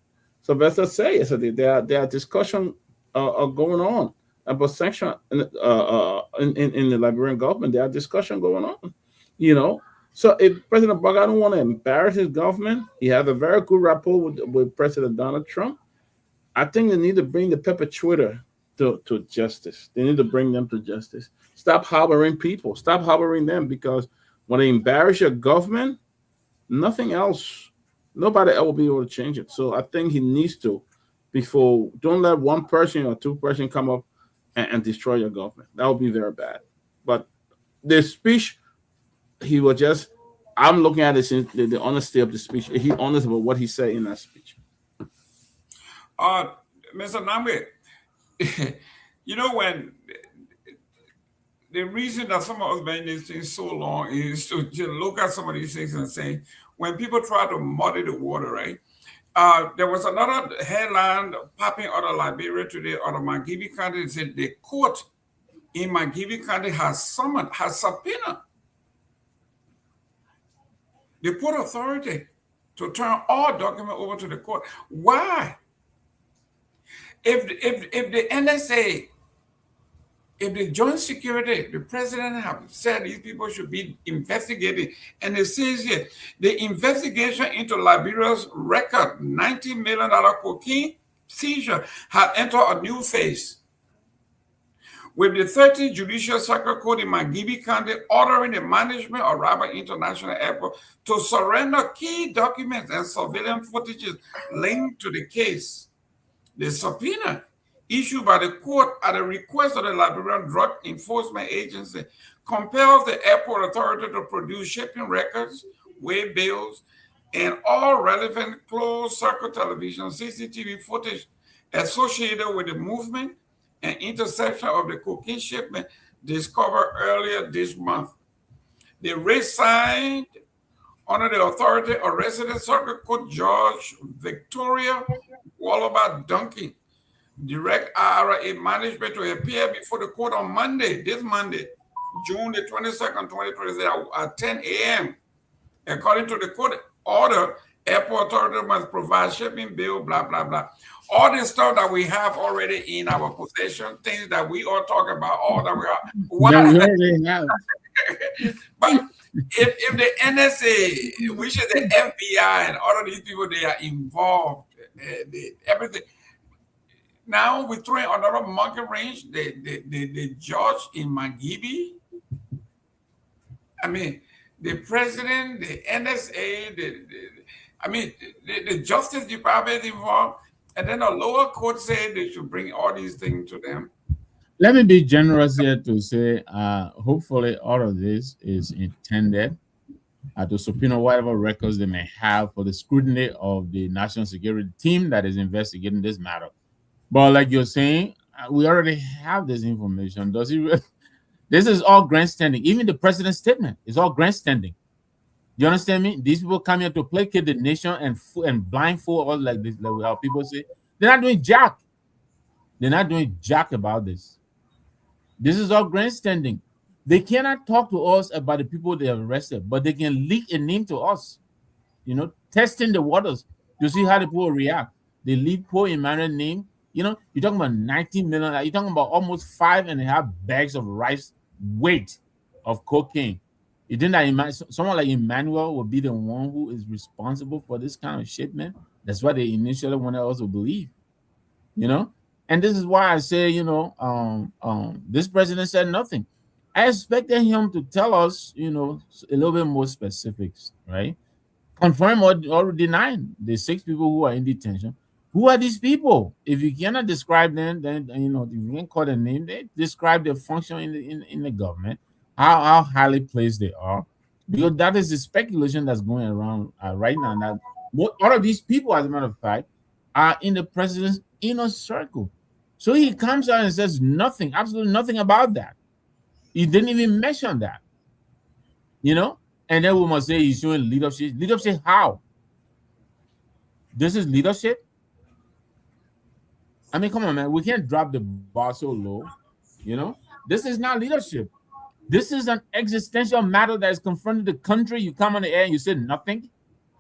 Sylvester said yesterday, there are discussions going on about sanction in the Liberian government. There are discussions going on, you know. So if President Boakai don't want to embarrass his government, he has a very good rapport with President Donald Trump. I think they need to bring the perpetrator to justice. They need to bring them to justice. Stop harboring people. Stop harboring them because when they embarrass your government, nothing else, nobody else will be able to change it. So I think he needs to, don't let one person or two person come up and destroy your government. That would be very bad. But the speech, he was just, I'm looking at it, the honesty of the speech. He honest about what he said in that speech. Mr. Nagbe, you know, when the reason that some of us been in this thing so long is to just look at some of these things and say, when people try to muddy the water, right? There was another headline popping out of Liberia today, out of Maghibi County, that said the court in Maghibi County has subpoena the port authority to turn all documents over to the court. Why? If the NSA, if the joint security, the president have said these people should be investigated, and it says here, the investigation into Liberia's record $90 million cocaine seizure had entered a new phase, with the 30th Judicial Circuit Court in Magebe County ordering the management of Rabat International Airport to surrender key documents and surveillance footages linked to the case. The subpoena issued by the court at the request of the Liberian Drug Enforcement Agency compels the airport authority to produce shipping records, way bills, and all relevant closed-circuit television CCTV footage associated with the movement and interception of the cocaine shipment discovered earlier this month. The rate signed under the authority of resident Circuit Court Judge Victoria Wallaby Duncan direct IRA management to appear before the court on Monday, this Monday, June the 22nd, 2023 at 10 a.m. According to the court order, airport authority must provide shipping bill, blah, blah, blah. All this stuff that we have already in our possession, things that we all talk about, all that we have. Why? But if the NSA, which is the FBI and all of these people, they are involved, everything. Now we're throwing another monkey wrench, the judge in Magebe. I mean, the president, the NSA, the Justice Department involved, and then the lower court said they should bring all these things to them. Let me be generous here to say, hopefully all of this is intended to subpoena whatever records they may have for the scrutiny of the national security team that is investigating this matter. But like you're saying, we already have this information. Does he really? This is all grandstanding. Even the president's statement is all grandstanding. You understand me? These people come here to placate the nation and blindfold all like this, like how people say. They're not doing jack. They're not doing jack about this. This is all grandstanding. They cannot talk to us about the people they have arrested, but they can leak a name to us. You know, testing the waters to see how the people react. They leak Paul Emmanuel's name. You know, you're talking about 19 million. You're talking about almost 5.5 bags of rice weight of cocaine. You think that someone like Emmanuel will be the one who is responsible for this kind of shipment? That's what they initially wanted us to believe. You know, and this is why I say, you know, this president said nothing. I expected him to tell us, you know, a little bit more specifics, right? Confirm or deny the 6 people who are in detention. Who are these people? If you cannot describe them, then you know you can call their name. They describe their function in the government, how highly placed they are, because that is the speculation that's going around right now. That all of these people, as a matter of fact, are in the president's inner circle. So he comes out and says nothing, absolutely nothing about that. He didn't even mention that, you know. And then we must say he's showing leadership. Leadership how? This is leadership. I mean, come on, man. We can't drop the bar so low, you know. This is not leadership. This is an existential matter that is confronting the country. You come on the air and you say nothing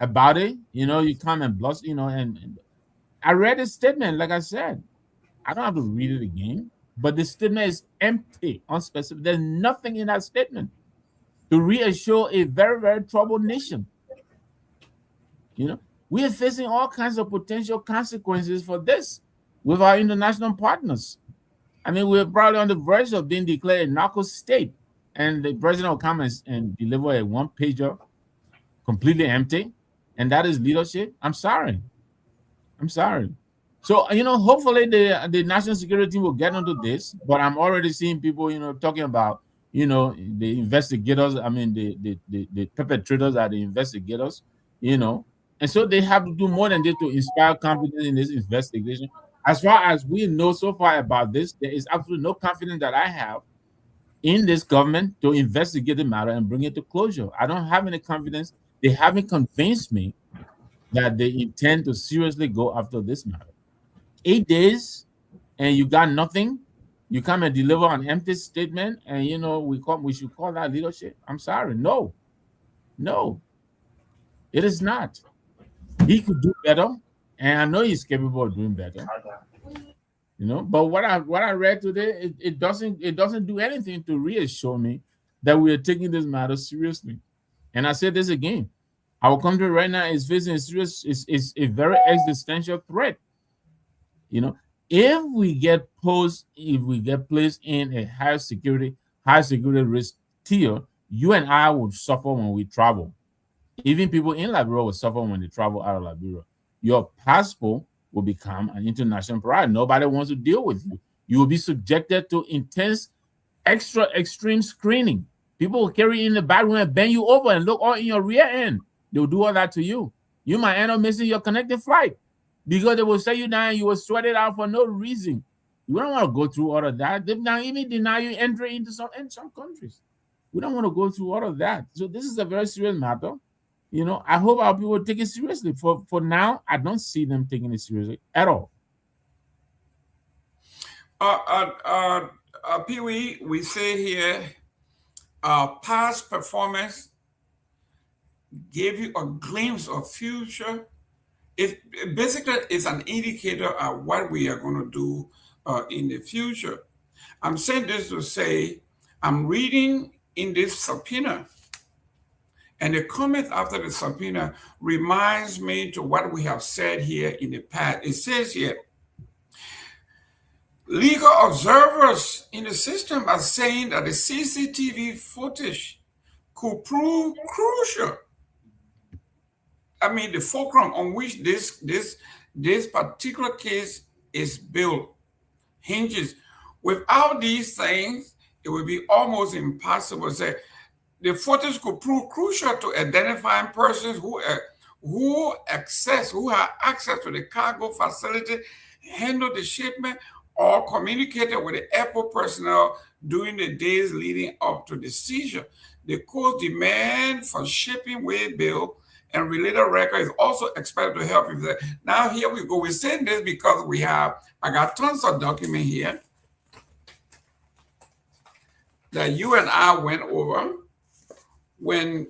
about it. You know, you come and bluster, you know. And I read his statement, like I said. I don't have to read it again. But the statement is empty, unspecific. There's nothing in that statement to reassure a very, very troubled nation. You know, we are facing all kinds of potential consequences for this with our international partners. I mean, we're probably on the verge of being declared a narco state, and the president will come and deliver a one-pager completely empty, and that is leadership. I'm sorry. So, you know, hopefully the national security team will get into this, but I'm already seeing people, you know, talking about, you know, the investigators, I mean, the perpetrators are the investigators, you know, and so they have to do more than this to inspire confidence in this investigation. As far as we know so far about this, there is absolutely no confidence that I have in this government to investigate the matter and bring it to closure. I don't have any confidence. They haven't convinced me that they intend to seriously go after this matter. 8 days and you got nothing. You come and deliver an empty statement, and you know we should call that leadership. I'm sorry, no. It is not. He could do better, and I know he's capable of doing better. You know, but what I read today, it doesn't do anything to reassure me that we are taking this matter seriously. And I say this again, our country right now is facing is a very existential threat. You know, if we get placed in a high security risk tier, you and I would suffer when we travel. Even people in Liberia will suffer when they travel out of Liberia. Your passport will become an international priority. Nobody wants to deal with you. You will be subjected to intense, extreme screening. People will carry you in the back room and bend you over and look all in your rear end. They'll do all that to you. You might end up missing your connecting flight because they will set you down and you will sweat it out for no reason. You don't want to go through all of that. They now even deny you entry into some countries. We don't want to go through all of that. So this is a very serious matter. You know, I hope our people take it seriously. For now, I don't see them taking it seriously at all. Pewee, we say here, past performance gave you a glimpse of future. It basically is an indicator of what we are going to do in the future. I'm saying this to say, I'm reading in this subpoena, and the comment after the subpoena reminds me to what we have said here in the past. It says here, legal observers in the system are saying that the CCTV footage could prove crucial. I mean, the fulcrum on which this particular case is built hinges. Without these things, it would be almost impossible to say the footage could prove crucial to identifying persons who have access to the cargo facility, handle the shipment, or communicated with the airport personnel during the days leading up to the seizure. The court's demand for shipping way bill and related record is also expected to help you. Now here we go. We're saying this because I got tons of document here that you and I went over when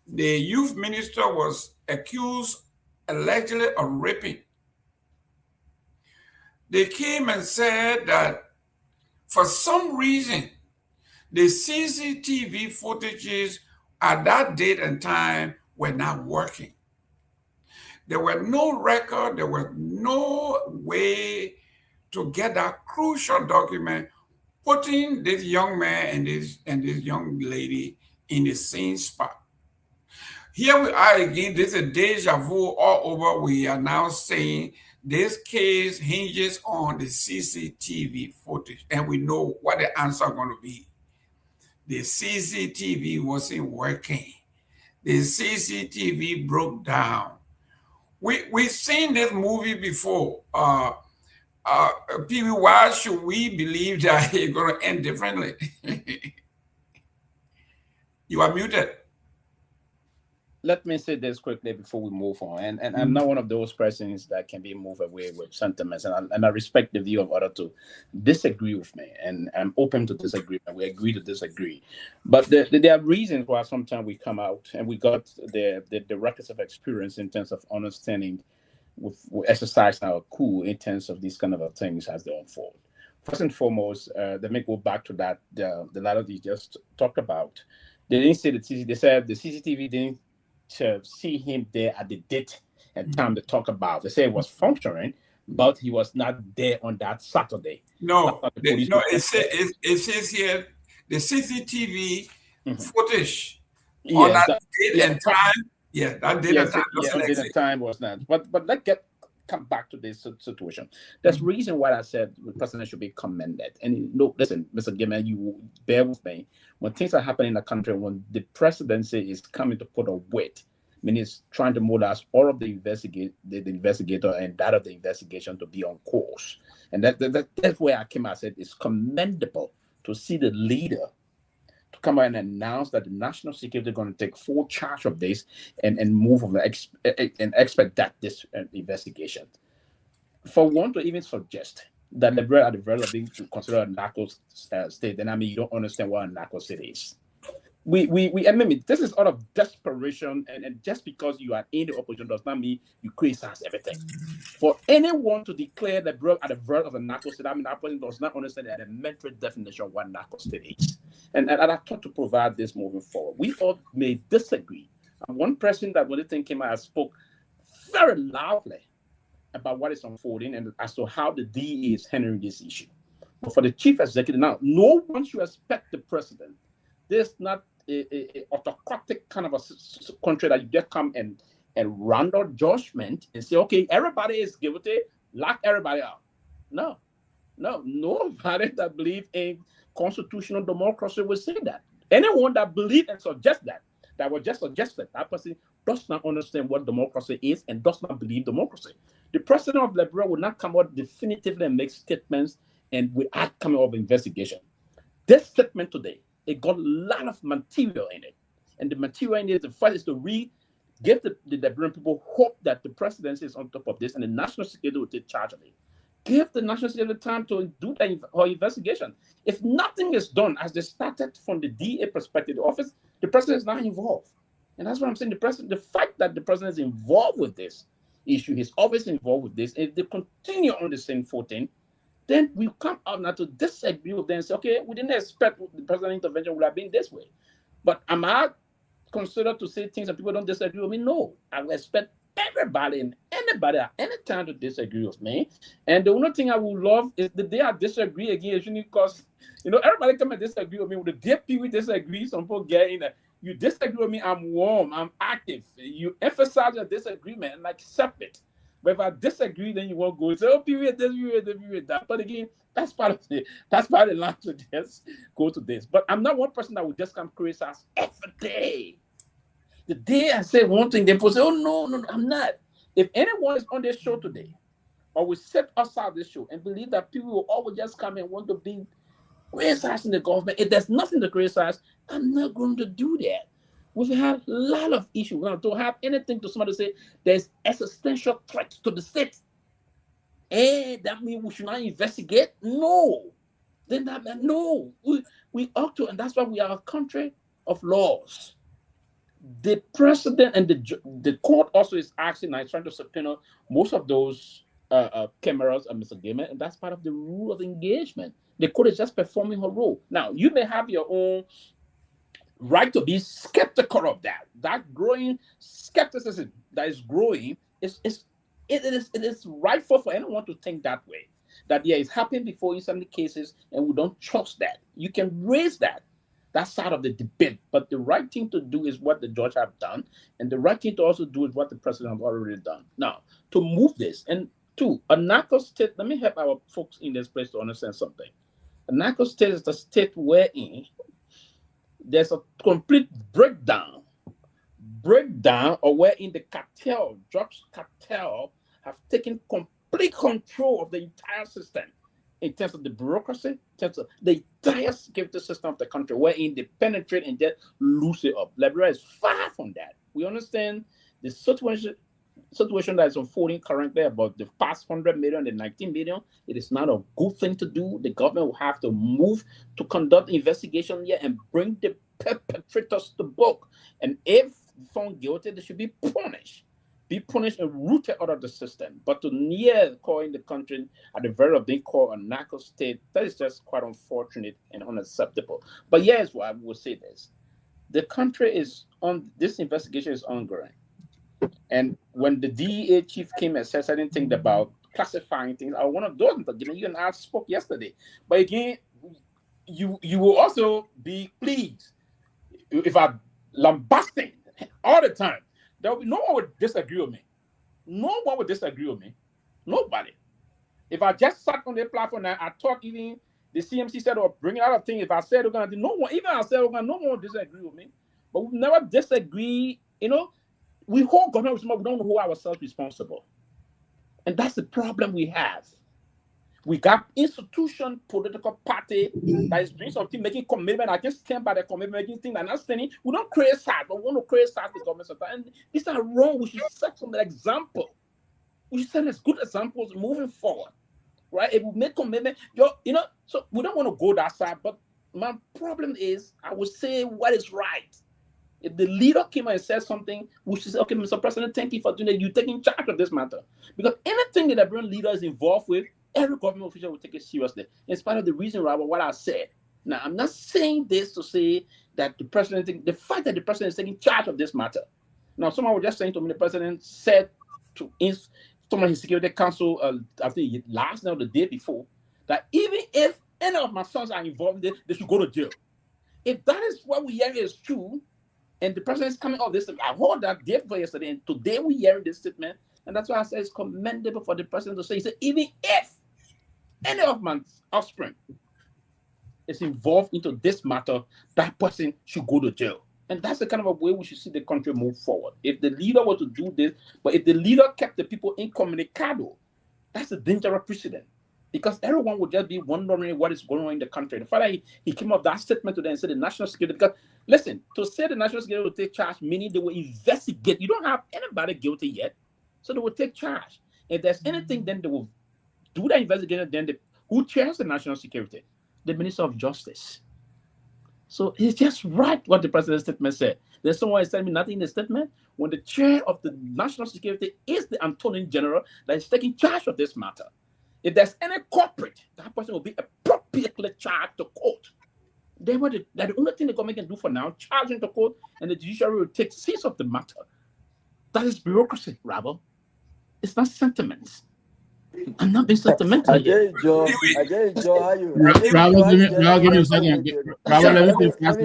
the youth minister was accused allegedly of raping. They came and said that for some reason, the CCTV footages at that date and time were not working. There were no record, there was no way to get that crucial document, putting this young man and this young lady in the same spot. Here we are again, this is a deja vu all over. We are now saying this case hinges on the CCTV footage, and we know what the answer is going to be. The CCTV wasn't working. The CCTV broke down. We've seen this movie before. Pewee, why should we believe that it's going to end differently? You are muted. Let me say this quickly before we move on. And I'm not one of those persons that can be moved away with sentiments. And I respect the view of others to disagree with me. And I'm open to disagree. And we agree to disagree. But there are reasons why sometimes we come out and we got the records of experience in terms of understanding with exercise our cool in terms of these kind of things as they unfold. First and foremost, let me go back to that, the letter you just talked about. They didn't say they said the CCTV didn't see him there at the date and time to talk about. They say it was functioning, but he was not there on that Saturday. It says here the CCTV footage on that date and time. Yeah, that date and time. Date and time was not. But let's come back to this situation. There's reason why I said the president should be commended. And listen, Mr. Gayman, you bear with me. When things are happening in the country, when the presidency is coming to put a weight, I mean, it's trying to mold us all of the investigator and that of the investigation to be on course. And that's where I came out and said it's commendable to see the leader to come out and announce that the national security is going to take full charge of this and move on and expedite this investigation. For one to even suggest that Liberia are developing to consider a narco state, then I mean you don't understand what a narco state is. I mean, this is out of desperation, and just because you are in the opposition does not mean you criticize everything. For anyone to declare that bro at the verge of a narco state, I mean, that person does not understand the elementary definition of what narco state is. And I thought to provide this moving forward. We all may disagree. And one person that when the thing came out spoke very loudly about what is unfolding and as to how the DEA is handling this issue. But for the chief executive now, no one should expect the president. There's not a autocratic kind of a country that you just come and render judgment and say, okay, everybody is guilty, lock everybody out. No, nobody that believes in constitutional democracy will say that. Anyone that believes and suggests that was just suggested, that person does not understand what democracy is and does not believe democracy. The president of Liberia will not come out definitively and make statements and without coming up investigation. This statement today, it got a lot of material in it. And the material in it, the first is to give the Liberian people hope that the presidency is on top of this and the national security will take charge of it. Give the national security time to do the investigation. If nothing is done as they started from the DA perspective, the office, the president is not involved. And that's what I'm saying. The fact that the president is involved with this issue, he's always involved with this. If they continue on the same footing, then we come out now to disagree with them and say, okay, we didn't expect the president's intervention would have been this way. But am I considered to say things that people don't disagree with me? No. I would expect everybody and anybody at any time to disagree with me. And the only thing I would love is the day I disagree again, because, everybody come and disagree with me. With the day Pewee disagree, some people get in there. You disagree with me, I'm warm, I'm active. You emphasize your disagreement and accept it. But if I disagree, then you won't go and say, oh, Pewee, that. But again, that's part of the line to just go to this. But I'm not one person that will just come criticize every day. The day I say one thing, they say, oh, no, I'm not. If anyone is on this show today, or we sit outside this show and believe that people will always just come and want to be criticizing the government, if there's nothing to criticize, I'm not going to do that. We've had a lot of issues. Now, to have anything to somebody say there's existential threat to the state, that means we should not investigate? No. Then that means no. We ought to, and that's why we are a country of laws. The president and the court also is asking, trying to subpoena most of those cameras of Mr. Gayman, and that's part of the rule of engagement. The court is just performing her role. Now, you may have your own right to be skeptical of that. That growing skepticism that is growing it is rightful for anyone to think that way. That it's happened before in so many cases, and we don't trust that. You can raise that side of the debate, but the right thing to do is what the judge have done, and the right thing to also do is what the president have already done. Now, to move this, and two, a narco state, let me help our folks in this place to understand something. A narco state is the state wherein there's a complete breakdown, or wherein the drugs cartel, have taken complete control of the entire system in terms of the bureaucracy, in terms of the entire security system of the country, wherein they penetrate and just loose it up. Liberia is far from that. We understand the situation that is unfolding currently about the past 100 million, the 19 million. It is not a good thing to do. The government will have to move to conduct investigation here and bring the perpetrators to book. And if found guilty, they should be punished and rooted out of the system. But to near calling the country at the very of being called a narco state, that is just quite unfortunate and unacceptable. But here's why I will say this. The country is on, this investigation is ongoing. And when the DEA chief came and said certain things about classifying things, I one of those, you and I spoke yesterday. But again, you will also be pleased if I'm lambasting all the time. There will be no one would disagree with me. No one would disagree with me. Nobody. If I just sat on the platform and I talk, even the CMC said or bring out of things, if I said we're gonna do, no one, even I said we're gonna, no one would disagree with me. But we never disagree. We hold government responsible. We don't hold ourselves responsible, and that's the problem we have. We got institution, political party that is doing something, making commitment. I can stand by the commitment, making things. I'm not standing. We don't criticize, but we want to criticize the government sometimes. And these are wrong. We should set some example. We should set as good examples moving forward, right? If we make commitment, so we don't want to go that side, but My problem is, I would say what is right. If the leader came out and said something, we should say, okay, Mr. President, thank you for doing it. You're taking charge of this matter. Because anything that the Liberian leader is involved with, every government official will take it seriously. In spite of the reason, Robert, what I said. Now, I'm not saying this to say that the president, the fact that the president is taking charge of this matter. Now, someone was just saying to me, the president said to someone his Security Council, I think last night or the day before, that even if any of my sons are involved in it, they should go to jail. If that is what we hear is true, and the president is coming off this, I heard that day before yesterday, and today we hear this statement, and that's why I say it's commendable for the president to say, he said, even if any of my offspring is involved into this matter, that person should go to jail. And that's the kind of a way we should see the country move forward. If the leader were to do this, but if the leader kept the people incommunicado, that's a dangerous precedent. Because everyone would just be wondering what is going on in the country. The fact that he came up with that statement today and said the national security, because listen, to say the national security will take charge, meaning they will investigate. You don't have anybody guilty yet, so they will take charge. If there's anything, then they will do the investigation. Then who chairs the national security? The Minister of Justice. So it's just right what the president's statement said. There's someone is telling me nothing in the statement. When the chair of the national security is the Attorney General that is taking charge of this matter. If there's any culprit, that person will be appropriately charged to court. They were the only thing the government can do for now, charge him to court, and the judiciary will take cease of the matter. That is bureaucracy, Rabble. It's not sentiments. I'm not being sentimental. I get it, Joe. How you? Robert, give me a second. Robert, let me fast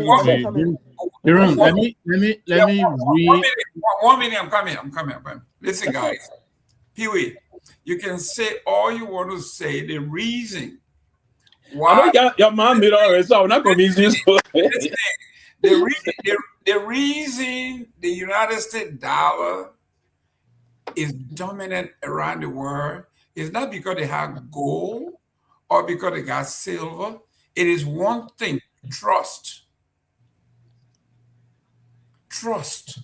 Jerome, let me read. 1 minute, I'm coming. Listen, guys. Pewee, you can say all you want to say. The reason why your mom made already, so I'm not convinced you. The reason the United States dollar is dominant around the world is not because they have gold or because they got silver. It is one thing: trust. Trust.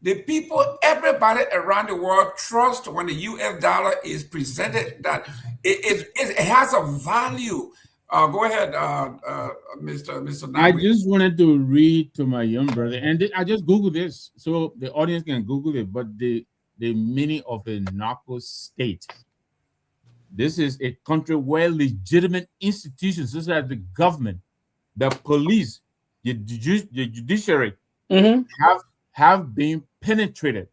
The people, everybody around the world trust when the US dollar is presented that it has a value. Go ahead, Mr. Nagbe. I just wanted to read to my young brother, and I just Googled this so the audience can Google it, but the meaning of a narco state. This is a country where legitimate institutions such as the government, the police, the judiciary have been penetrated,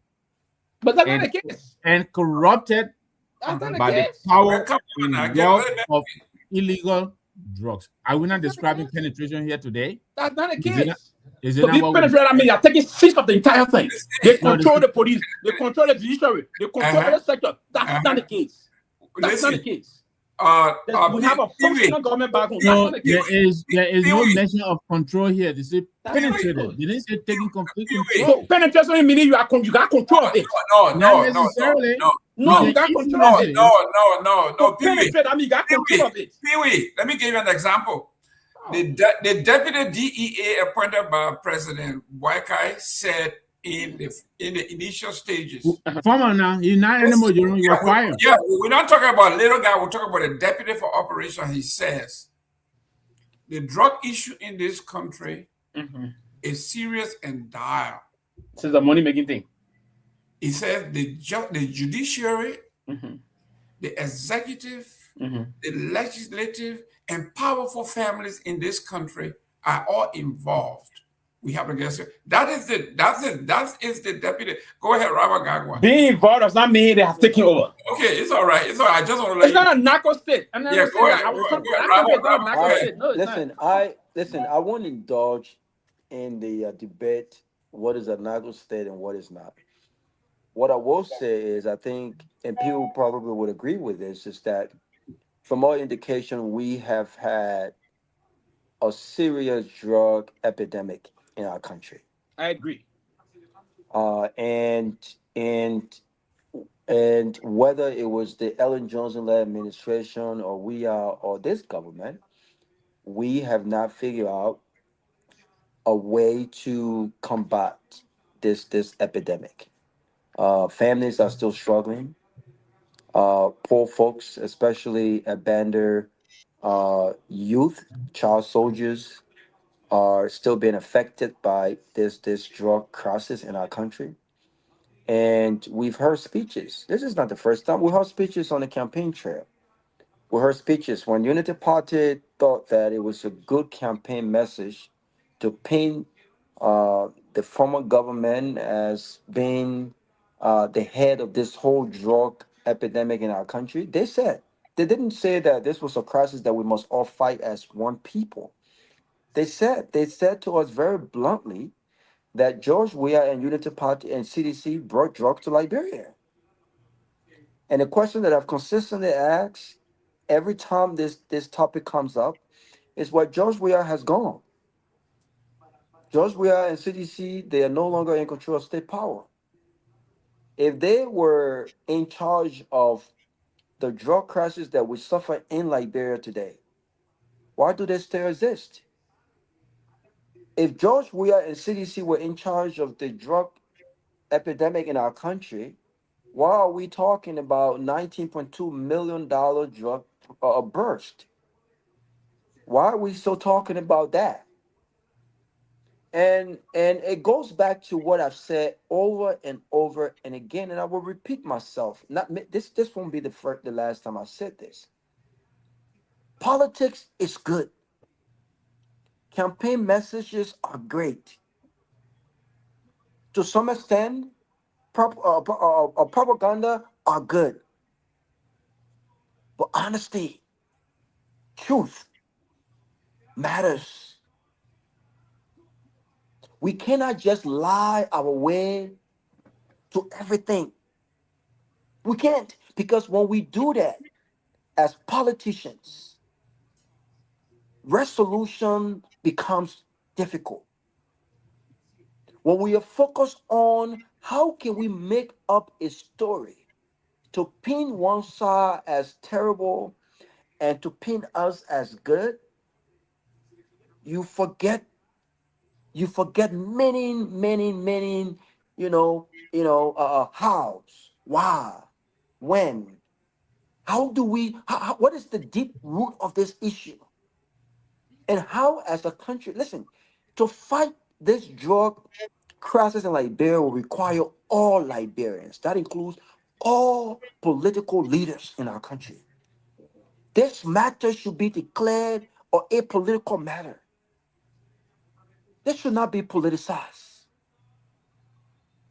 but that's not the case, and corrupted by the power and wealth of illegal drugs. Are we not describing penetration here today? That's not the case. Is it to be penetrated, I mean, you're taking cease of the entire thing. They control the police, they control the judiciary, they control the sector. That's not the case. That's not the case. We have a functional government back home. No, there is no mention of control here. They say penetrated. They didn't say taking complete control. So penetration meaning you got control of it. No, you got control of it. No. Penetrate, I mean, you got control of it. Pewee, let me give you an example. The deputy DEA appointed by President Wakai said in the initial stages. Former now, he's not anymore. You're required. Yeah, we're not talking about little guy. We're talking about the deputy for operation. He says the drug issue in this country is serious and dire. This is a money making thing. He says the judiciary, the executive, the legislative, and powerful families in this country are all involved. We have to guess it. That is the deputy. Go ahead, Robert Garguah. Being involved does not mean they have taken over. Okay, it's all right. It's all right. I just want to let it's not a narco state. Yeah, go ahead. Listen, I won't indulge in the debate what is a narco state and what is not. What I will say is, I think, and people probably would agree with this, is that from all indication, we have had a serious drug epidemic in our country. I agree. And whether it was the Ellen Johnson-led administration or this government, we have not figured out a way to combat this epidemic. Families are still struggling. Poor folks, especially abandoned youth, child soldiers are still being affected by this drug crisis in our country. And we've heard speeches. This is not the first time we heard speeches on the campaign trail. We heard speeches when Unity Party thought that it was a good campaign message to paint the former government as being the head of this whole drug epidemic in our country. They didn't say that this was a crisis that we must all fight as one people. They said to us very bluntly that George Weah and Unity Party and CDC brought drugs to Liberia. And the question that I've consistently asked every time this topic comes up is where George Weah has gone. George Weah and CDC, they are no longer in control of state power. If they were in charge of the drug crisis that we suffer in Liberia today, why do they still exist? If George Weah and CDC were in charge of the drug epidemic in our country, why are we talking about $19.2 million drug burst? Why are we still talking about that? And it goes back to what I've said over and over and again, and I will repeat myself. This won't be the last time I said this. Politics is good. Campaign messages are great. To some extent, propaganda are good. But honesty, truth matters. We cannot just lie our way to everything. We can't, because when we do that as politicians, resolution becomes difficult. When we are focused on how can we make up a story to pin one side as terrible and to pin us as good, you forget many, hows, why, when, what is the deep root of this issue? And how, as a country, listen, to fight this drug crisis in Liberia will require all Liberians. That includes all political leaders in our country. This matter should be declared a apolitical matter. This should not be politicized.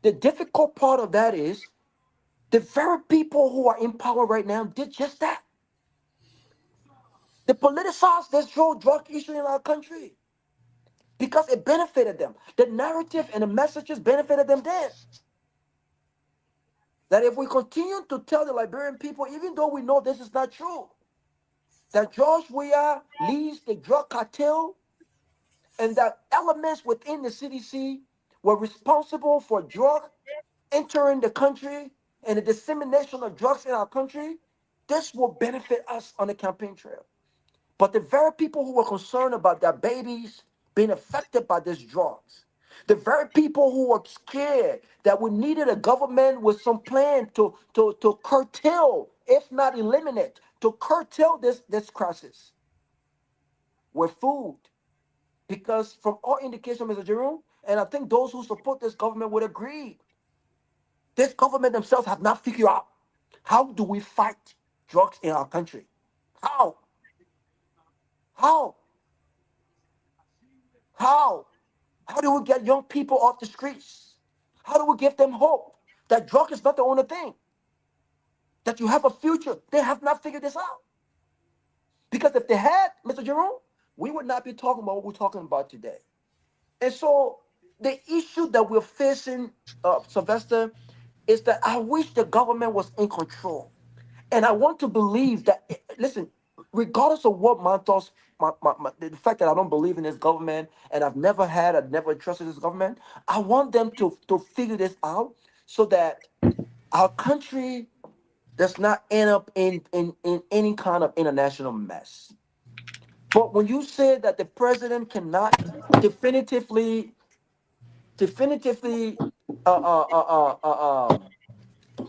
The difficult part of that is the very people who are in power right now did just that. They politicized this drug issue in our country because it benefited them. The narrative and the messages benefited them then. That if we continue to tell the Liberian people, even though we know this is not true, that George Weah leads the drug cartel and that elements within the CDC were responsible for drug entering the country and the dissemination of drugs in our country, this will benefit us on the campaign trail. But the very people who were concerned about their babies being affected by these drugs, the very people who were scared that we needed a government with some plan to curtail, if not eliminate, to curtail this crisis, were fooled. Because from all indication, Mr. Jerome, and I think those who support this government would agree, this government themselves have not figured out how do we fight drugs in our country. How? How? How? How do we get young people off the streets? How do we give them hope that drug is not the only thing? That you have a future. They have not figured this out. Because if they had, Mr. Jerome, we would not be talking about what we're talking about today. And so the issue that we're facing, Sylvester, is that I wish the government was in control. And I want to believe that, listen, regardless of what my thoughts, the fact that I don't believe in this government and I've never trusted this government, I want them to figure this out so that our country does not end up in any kind of international mess. But when you say that the president cannot definitively uh, uh, uh, uh, uh, um,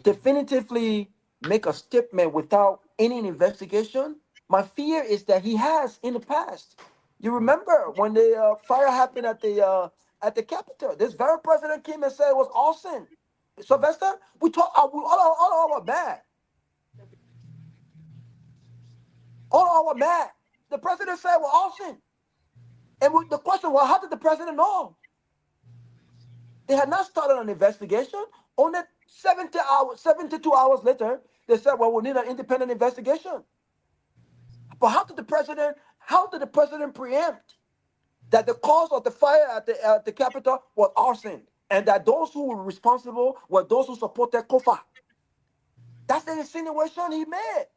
definitively make a statement without any investigation, My fear is that he has in the past. You remember when the fire happened at the Capitol? This very president came and said it was arson. Sylvester, we all were mad. All were mad. The president said it was arson. And the question was, how did the president know? They had not started an investigation. Only 72 hours later, they said, well, we need an independent investigation. But how did the president preempt that the cause of the fire at the Capitol was arson, and that those who were responsible were those who supported Kofa? That's the insinuation he made.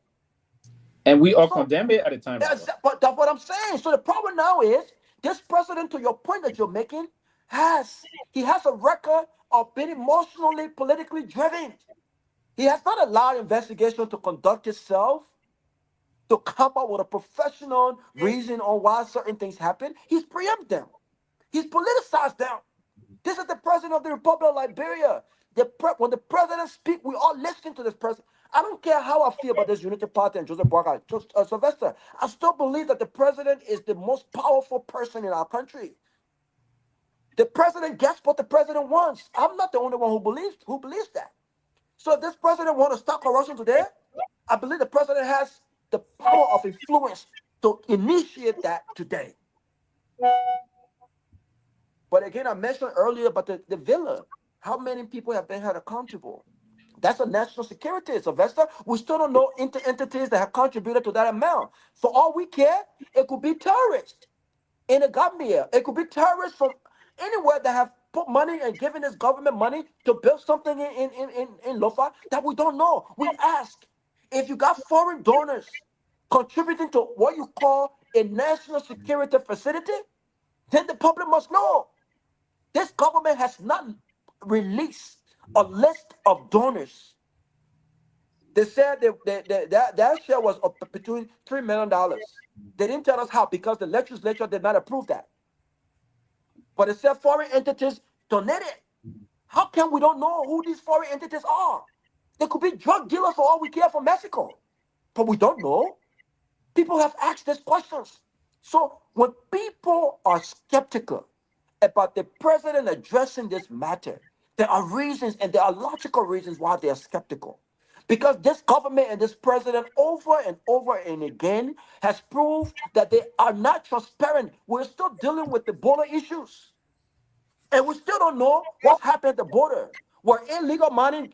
And we all condemned it at the time. But that's what I'm saying. So the problem now is, this president, to your point that you're making, has a record of being emotionally, politically driven. He has not allowed investigation to conduct itself, to come up with a professional reason on why certain things happen. He's preempted them. He's politicized them. This is the president of the Republic of Liberia. When the president speaks, we all listen to this president. I don't care how I feel about this Unity Party and Joseph Boakai, Sylvester. I still believe that the president is the most powerful person in our country. The president gets what the president wants. I'm not the only one who believes that. So if this president wants to stop corruption today, I believe the president has the power of influence to initiate that today. But again, I mentioned earlier about the villa. How many people have been held accountable? That's a national security, Sylvester. We still don't know entities that have contributed to that amount. For all we care, it could be terrorists in the Gambia. It could be terrorists from anywhere that have put money and given this government money to build something in Lofa that we don't know. We ask, if you got foreign donors contributing to what you call a national security facility, then the public must know. This government has not released a list of donors. They said that share was between $3 million. They didn't tell us how, because the legislature did not approve that. But they said foreign entities donated. How come we don't know who these foreign entities are? They could be drug dealers for all we care from Mexico. But we don't know. People have asked these questions. So when people are skeptical about the president addressing this matter, there are reasons, and there are logical reasons why they are skeptical. Because this government and this president over and over and again has proved that they are not transparent. We're still dealing with the border issues. And we still don't know what happened at the border. Were illegal mining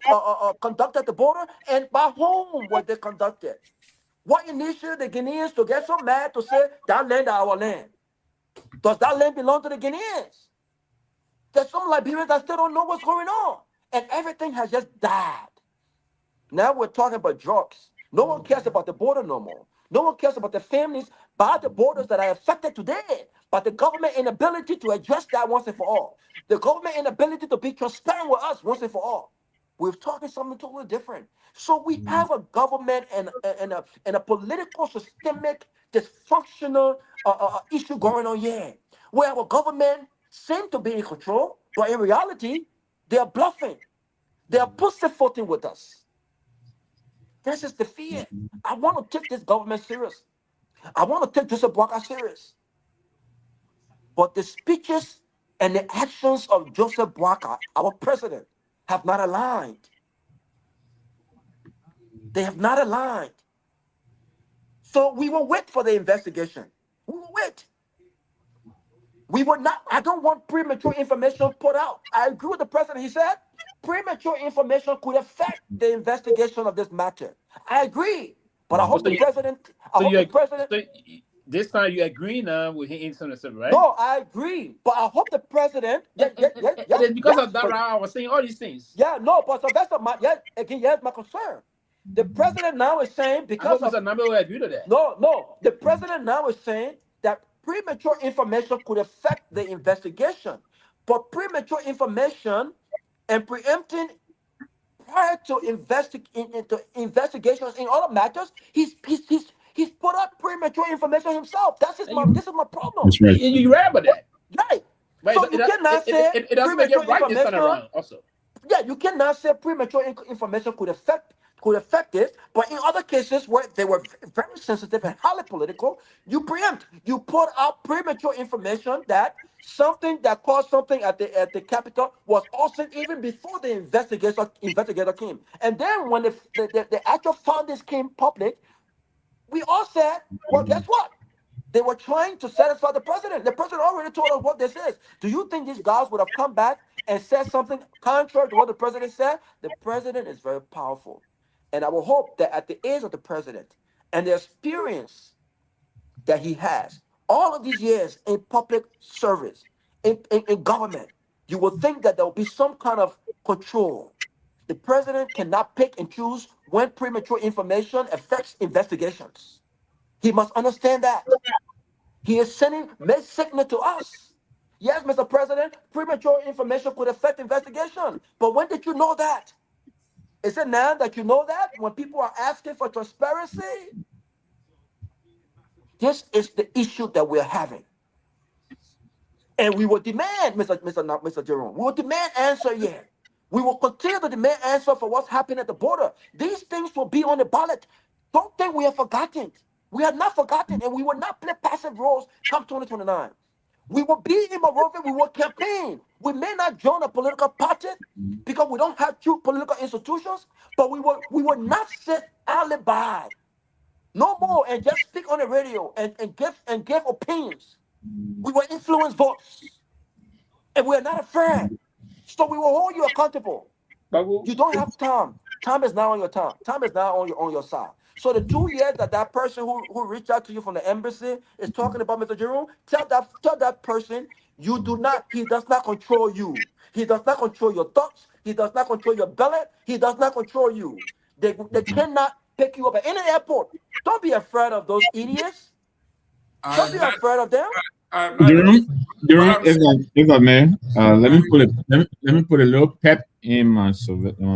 conducted at the border? And by whom were they conducted? What initiated the Guineans to get so mad to say, that land is our land? Does that land belong to the Guineans? There's some Liberians that still don't know what's going on. And everything has just died. Now we're talking about drugs. No one cares about the border no more. No one cares about the families by the borders that are affected today. But the government inability to address that once and for all. The government inability to be transparent with us once and for all. We're talking something totally different. So we have a government and a political, systemic, dysfunctional issue going on here. Where our government seem to be in control, but in reality, they are bluffing. They are pussyfooting with us. This is the fear. I want to take this government serious. I want to take Joseph Boakai serious. But the speeches and the actions of Joseph Boakai, our president, have not aligned. They have not aligned. So we will wait for the investigation. We will wait. We will not. I don't want premature information put out. I agree with the president. He said premature information could affect the investigation of this matter. I agree. But I hope the president. This time you agree now with him innocent, right? No, I agree. But I hope the president. Because of that, I was saying all these things. Yeah, no, but so that's here's my concern. The president now is saying because of Nagbe will agree to that. No. The president now is saying that premature information could affect the investigation, but premature information and preempting prior to investigations in other matters, he's put up premature information himself. This is my problem. That's right. You read about that, right? But so you cannot say it doesn't make it right this time around. Also, yeah, you cannot say premature information could affect could affect it. But in other cases where they were very sensitive and highly political, you preempt. You put out premature information that something that caused something at the Capitol was also even before the investigator came. And then when the actual findings came public, we all said, well, guess what? They were trying to satisfy the president. The president already told us what this is. Do you think these guys would have come back and said something contrary to what the president said? The president is very powerful. And I will hope that at the age of the president and the experience that he has, all of these years in public service, in government, you will think that there will be some kind of control. The president cannot pick and choose when premature information affects investigations. He must understand that. He is sending mixed signal to us. Yes, Mr. President, premature information could affect investigation. But when did you know that? Is it now that you know that? When people are asking for transparency? This is the issue that we're having. And we will demand, Mr. Jerome, we will demand answer yet. We will continue to demand answer for what's happening at the border. These things will be on the ballot. Don't think we have forgotten. We have not forgotten, and we will not play passive roles come 2029. We will be in Monrovia, we will campaign. We may not join a political party because we don't have true political institutions, but we will not sit idly by. No more and just speak on the radio and give opinions. We will influence votes. And we are not afraid. So we will hold you accountable. You don't have time. Time is now on your time. Time is now on your side. So the 2 years that person who reached out to you from the embassy is talking about, Mr. Jerome, tell that person he does not control you. He does not control your thoughts. He does not control your belly. He does not control you. They cannot pick you up at any airport. Don't be afraid of those idiots. Don't be afraid of them. Jerome, if I may, let me put a little pep in my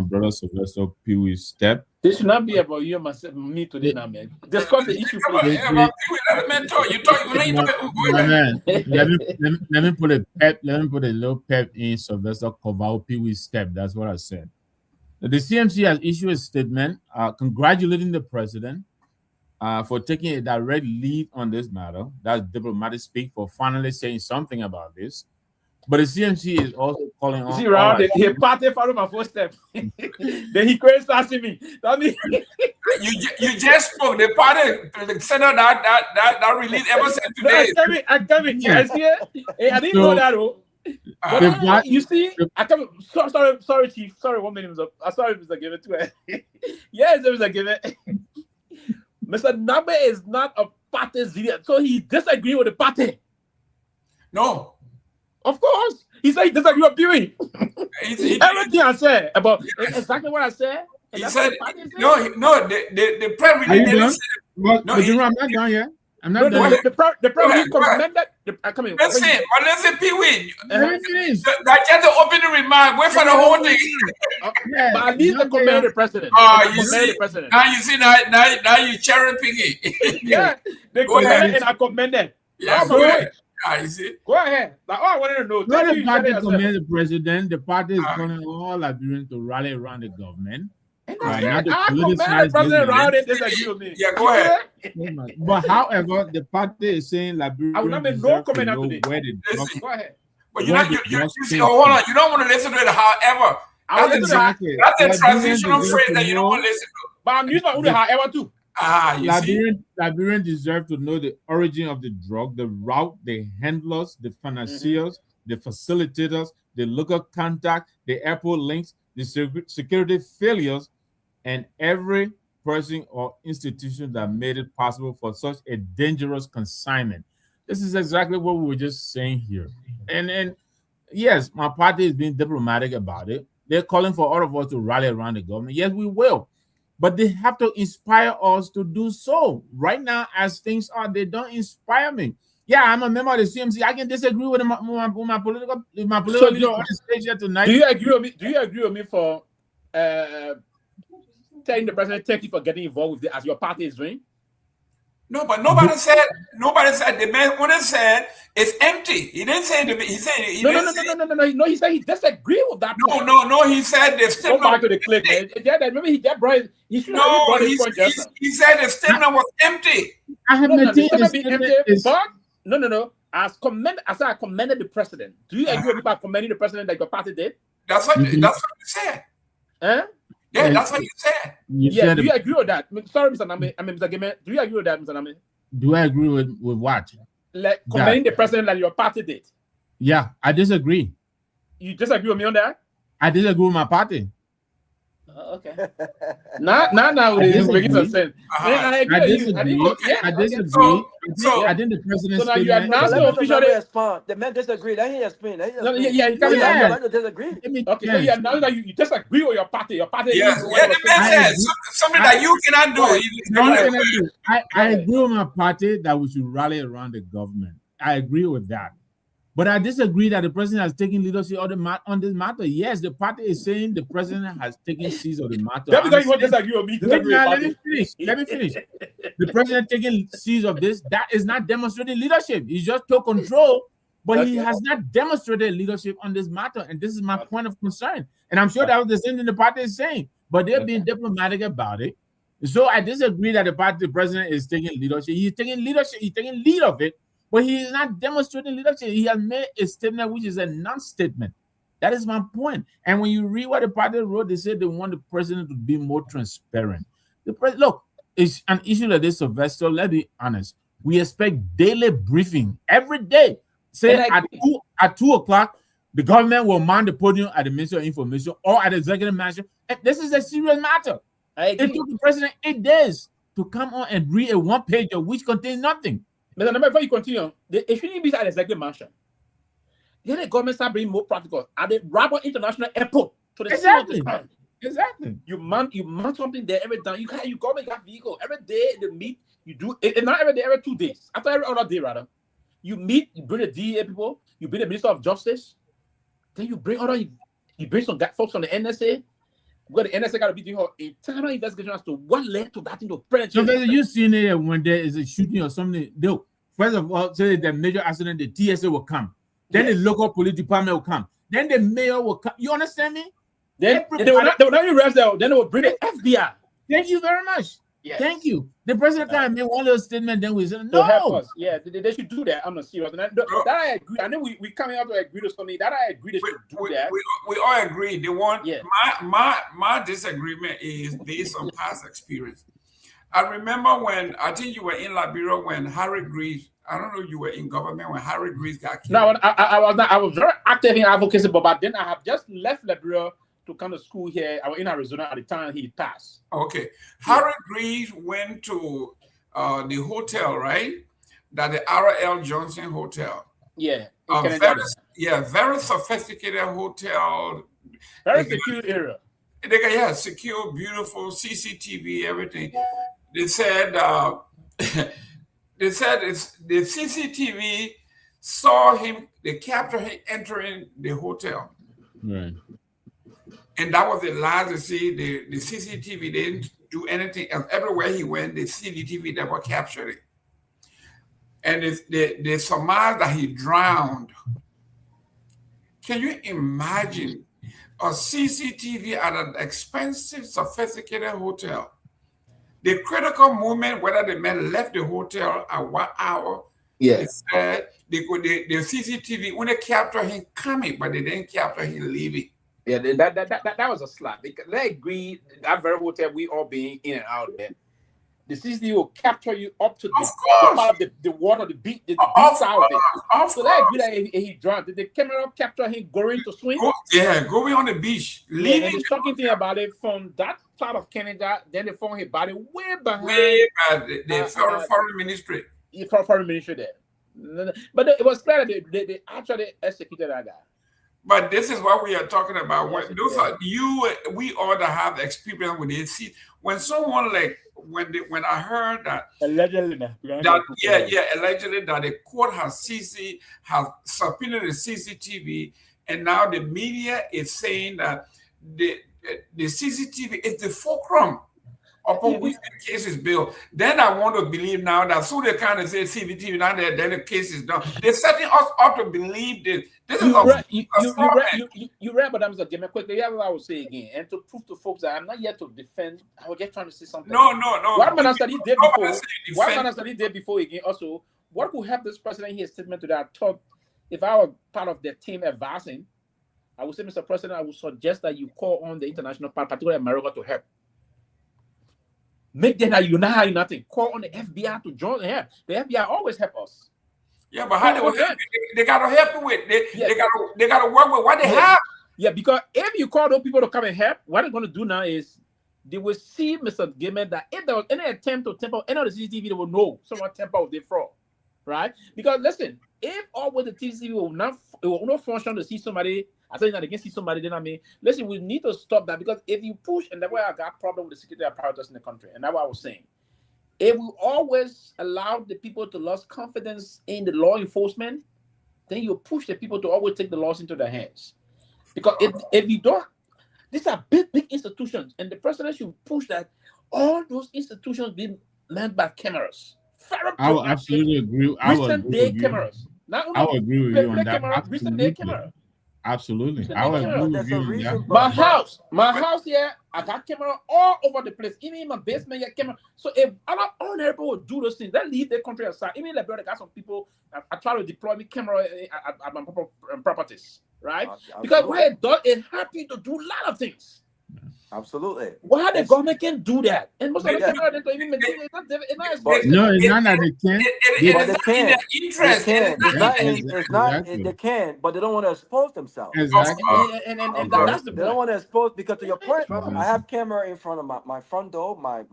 brother Sylvester Pewee's step. This should not be about you and me today, now, man. Discuss the issue, please. Let me put a little pep in Sylvester Pewee's step. That's what I said. The CMC has issued a statement congratulating the president for taking a direct lead on this matter. That's diplomatic speak for finally saying something about this. But the CMC is also calling on. See, Rob, he party followed my first then he crazy asking me. You just spoke. The party, the senator that released ever said today. I didn't know that. You see, sorry, Chief. Sorry, 1 minute was up. Sorry, Mr. Gayman too. Yes, Mr. Gayman. Mr. Nagbe is not a party zealot, so he disagrees with the party. No. Of course. He said he disagrees with Pewee. Everything I said about exactly what I said. He said, the press release. I'm not done yet. I'm not done. The press commended. Listen, Pewee. That's just the opening remark. Wait for the whole thing. But at least they commended the president. You see, now you see, now you cherry picking. Yeah, they commended and I commended. Yeah, go ahead. You see? Go ahead. Like, I wanted to know. When the party commends the president, the party is calling all Liberians to rally around the government. I commend the president around it. Disagree with me. Yeah, go ahead. But however, the party is saying Liberians I will not make no comment after this. Go ahead. But you hold on. You don't want to listen to it. However, that's a transitional phrase that you don't want to listen to. But I'm using my own however too. Liberians deserve to know the origin of the drug, the route, the handlers, the financiers, the facilitators, the local contact, the airport links, the security failures, and every person or institution that made it possible for such a dangerous consignment. This is exactly what we were just saying here. And yes, my party is being diplomatic about it. They're calling for all of us to rally around the government. Yes, we will. But they have to inspire us to do so. Right now, as things are, they don't inspire me. Yeah, I'm a member of the CMC. I can disagree with my political leader on the stage here tonight. Do you agree with me for telling the president thank you for getting involved with it as your party is doing? No, but nobody said the man when it said it's empty. He didn't say he said No. He said he disagreed with that. No. He said the statement. Go back to the clip, man. Yeah, remember he brought his point just now. He said the statement was empty. I have the statement no. As I commended the president. Do you agree with me by commending the president that your party did? That's what you said. Huh? Yeah, that's what you said. Do you agree with that? Sorry, Mr. Nagbe. Mr. Gayman. Do you agree with that, Mr. Nagbe? Do I agree with what? Like commending the president that your party did. Yeah, I disagree. You disagree with me on that? I disagree with my party. Okay. Now it's making some sense. I disagree. I disagree. I think the president's so now you are now officially respond. The man disagreed. Let him explain. You disagree. Okay, so you now that you disagree with your party. Your party. Yes. The man said something that you cannot do. I agree with my party that we should rally around the government. I agree with that. But I disagree that the president has taken leadership on this matter. Yes, the party is saying the president has taken seize of the matter. That's because you want to disagree with me. Let me finish. The president taking seize of this, that is not demonstrating leadership. He just took control, but he has not demonstrated leadership on this matter. And this is my point of concern. And I'm sure that was the same thing the party is saying, but they're being diplomatic about it. So I disagree that the president is taking leadership. He's taking leadership. He's taking lead of it. But he is not demonstrating leadership. He has made a statement which is a non-statement. That is my point. And when you read what the party wrote, they said they want the president to be more transparent. Look, it's an issue like this, Sylvester. Let's be honest. We expect daily briefing every day. Say at 2 o'clock, the government will mount the podium at the Ministry of Information or at the Executive Mansion. This is a serious matter. It took the president 8 days to come on and read a one-pager which contains nothing. Mr. Nagbe, before you continue, it shouldn't be at the Executive Mansion. Then the government start bringing more protocols at the Garguah International Airport to the Exactly. You mount something there every time. You government got vehicle every day. They meet. You do it not every day, every 2 days. After every other day, rather. You meet. You bring the DEA people. You bring the Minister of Justice. Then you bring You bring some folks from the NSA. Because the NSA got to be doing an internal investigation as to what led to that into president. So you seen it when there is a shooting or something? First of all, say the major accident, the TSA will come. Then the local police department will come. Then the mayor will come. You understand me? Then they will not arrest them. Then they will bring the FBI. Thank you very much. Yes. Thank you. The president can make one little statement, then we say no. Help us. Yeah, they should do that. I'm not serious. That I agree. I know we coming out to agree to something. That I agree they should do that. We all agree. They want my disagreement is based on past experience. I remember when I think you were in Liberia when Harry Greaves. I don't know if you were in government when Harry Greaves got killed. No, I was not. I was very active in advocacy, but then I have just left Liberia to come to school here. I was in Arizona at the time he passed. Okay. Harry Greaves went to the hotel, right? That the R.L. Johnson Hotel. Yeah. Very sophisticated hotel. Very secure area. Secure, beautiful, CCTV, everything. They said it's the CCTV saw him, they captured him entering the hotel. Right. And that was the last to see. The CCTV didn't do anything else. Everywhere he went, the CCTV never captured it. And they surmised that he drowned. Can you imagine a CCTV at an expensive, sophisticated hotel? The critical moment, whether the man left the hotel at 1 hour, yes, the CCTV only captured him coming, but they didn't capture him leaving. Yeah, that was a slap. They agreed that very hotel we all being in and out there. The CCTV will capture you up to the part of the water, the beach side of it. So they agreed that he drowned. The camera capture him going to swim. Going on the beach. Leaving. And the shocking thing about it, from that part of Canada, then they found his body way behind the foreign ministry. Foreign ministry there. But it was clear that they actually executed that guy. But this is what we are talking about. We all that have experience with it. See, when someone like when I heard that allegedly that the court has subpoenaed the CCTV, and now the media is saying that the CCTV is the fulcrum upon which the case is built. Then I want to believe now that soon they kind of say CVT now that then the case is done. They're setting us up to believe this. This is You a read, strawman. you read, but I'm just give me quickly. Yeah, what I will say again, and to prove to folks that I'm not here to defend. I was just trying to say something. No. What man said he did before. Nobody said What defend. man said he did before again. Also, what could help this president hear statement to that? I thought if I were part of the team advising, I would say, Mr. President, I would suggest that you call on the international part, particularly America, to help. Make them that unite nothing. Call on the FBI to join help. The FBI always help us. Yeah, but how they gotta help you with? They gotta work with what they have. Yeah, because if you call those people to come and help, what they're gonna do now is they will see Mr. Gayman that if there was any attempt to tamper any of the CCTV, they will know someone tamper with the fraud, right? Because listen, if always the CCTV will not function to see somebody, I say that against see somebody, then I mean, listen, we need to stop that because if you push, and that's why I got problem with the security apparatus in the country, and that's what I was saying. If we always allow the people to lose confidence in the law enforcement, then you push the people to always take the laws into their hands. Because if you don't, these are big institutions, and the president should push that all those institutions be manned by cameras. I will absolutely agree. I will agree with you. Cameras. I will agree with you on that. Recent day cameras. Absolutely. I will agree with you on that. My house here, I got camera all over the place. Even in my basement, yeah, camera. So if other people will do those things, they leave their country aside. Even like I got some people, I try to deploy me camera at my properties, right? Because what it does, it helps you to do a lot of things. Absolutely. Why the government can do that? And most of the camera they don't even maintain it. No, it's not that they can't. But they can. They can, but they don't want to expose themselves. Exactly. And that's the they don't want to expose because to your point, I have camera in front of my front door, my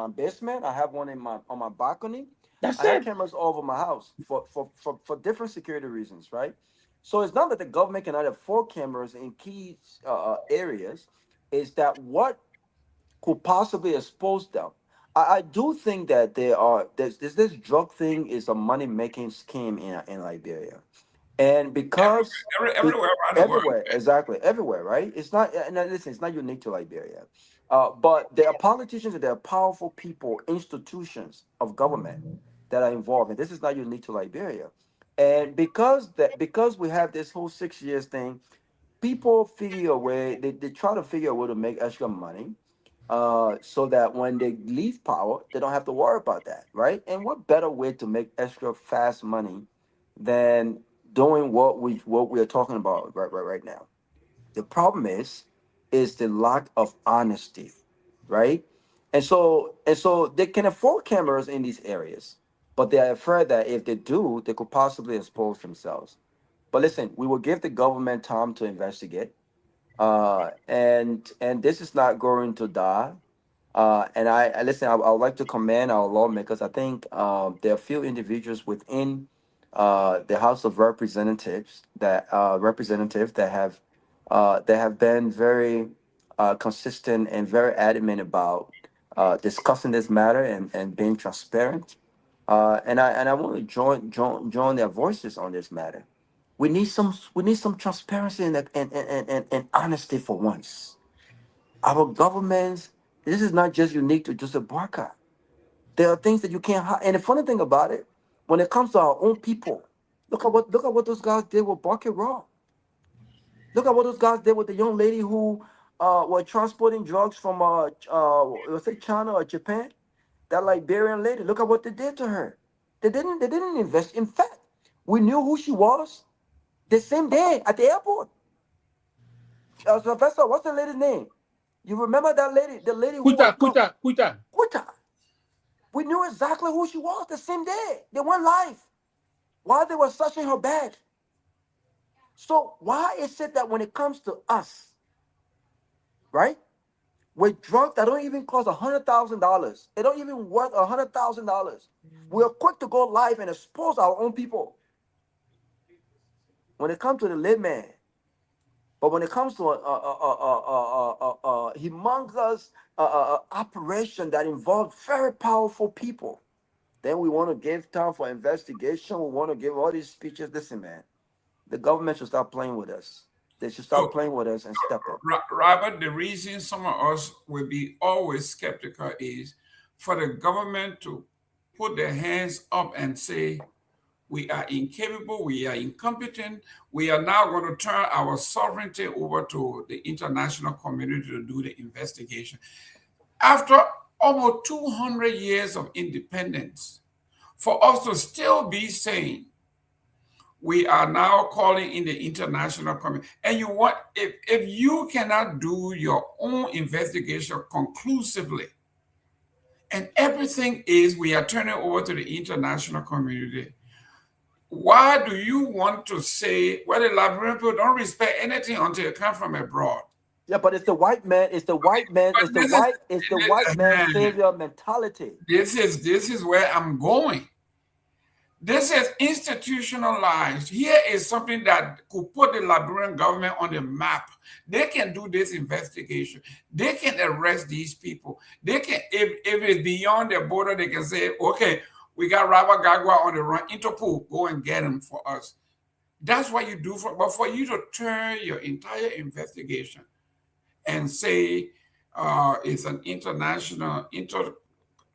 basement. I have one on my balcony. I have cameras all over my house for different security reasons, right? So it's not that the government cannot afford cameras in key areas. Is that what could possibly expose them? I do think that this drug thing is a money making scheme in Liberia, and because everywhere, exactly everywhere, right? It's not. And listen, it's not unique to Liberia, but there are politicians and there are powerful people, institutions of government that are involved, and this is not unique to Liberia, and because we have this whole 6 years thing. People figure a way, they try to figure a way to make extra money so that when they leave power, they don't have to worry about that, right? And what better way to make extra fast money than doing what we are talking about right now? The problem is the lack of honesty, right? And so they can afford cameras in these areas, but they are afraid that if they do, they could possibly expose themselves. But listen, we will give the government time to investigate, and this is not going to die. And I listen. I would like to commend our lawmakers. I think there are a few individuals within the House of Representatives that have been very consistent and very adamant about discussing this matter and being transparent. And I want to join their voices on this matter. We need some transparency and honesty for once. Our governments, this is not just unique to Joseph Barker. There are things that you can't hide. And the funny thing about it, when it comes to our own people, look at what those guys did with Barker Raw. Look at what those guys did with the young lady who were transporting drugs from was it China or Japan? That Liberian lady. Look at what they did to her. They didn't invest. In fact, we knew who she was the same day at the airport. Sylvester, what's the lady's name? You remember that lady? The lady who Quita. We knew exactly who she was the same day. They went live while they were searching her bag. So why is it that when it comes to us, right, with drugs that don't even cost $100,000, they don't even worth $100,000, we are quick to go live and expose our own people. When it comes to the layman, but when it comes to a humongous operation that involves very powerful people, then we want to give time for investigation. We want to give all these speeches. Listen, man, the government should stop playing with us. They should stop playing with us and step up. Robert, the reason some of us will be always skeptical is for the government to put their hands up and say, we are incapable, we are incompetent, we are now going to turn our sovereignty over to the international community to do the investigation. After almost 200 years of independence, for us to still be saying, we are now calling in the international community. And you want, if you cannot do your own investigation conclusively, and everything is we are turning over to the international community, why do you want to say, well, the Liberian people don't respect anything until it comes from abroad? Yeah, but it's the white man, it's the white man, it's the white man savior mentality. This is where I'm going. This is institutionalized. Here is something that could put the Liberian government on the map. They can do this investigation. They can arrest these people. They can, if it's beyond their border, they can say, okay, we got Robert Garguah on the run. Interpol, go and get him for us. That's what you do. But for you to turn your entire investigation and say it's an international,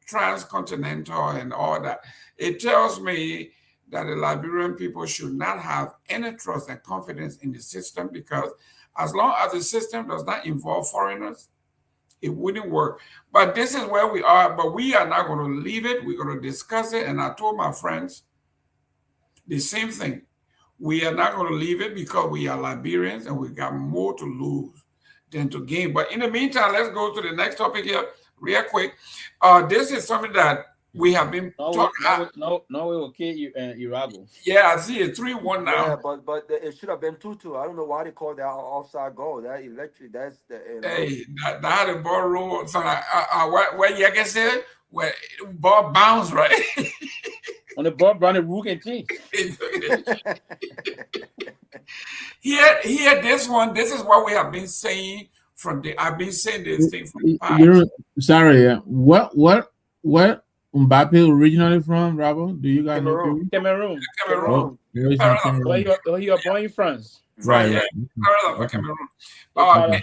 transcontinental and all that, it tells me that the Liberian people should not have any trust and confidence in the system, because as long as the system does not involve foreigners, it wouldn't work. But this is where we are, but we are not going to leave it. We're going to discuss it. And I told my friends the same thing. We are not going to leave it because we are Liberians and we got more to lose than to gain. But in the meantime, let's go to the next topic here real quick. This is something that we have been talking about. No, we will kill you, Irago. Yeah, I see it 3-1 now. Yeah, but it should have been 2-2. I don't know why they called that offside goal. That electric. That's the. Hey, that the ball roll. So where you can say where the ball bounce right. On the ball, Brandon the Rook and G. Here, this one. This is what we have been saying from the. I've been saying this thing from the past. Sorry, what Mbappe originally from, Rabo? Do you guys know? Cameroon. Cameroon. Oh, he was born in France. Right. Yeah. Cameroon.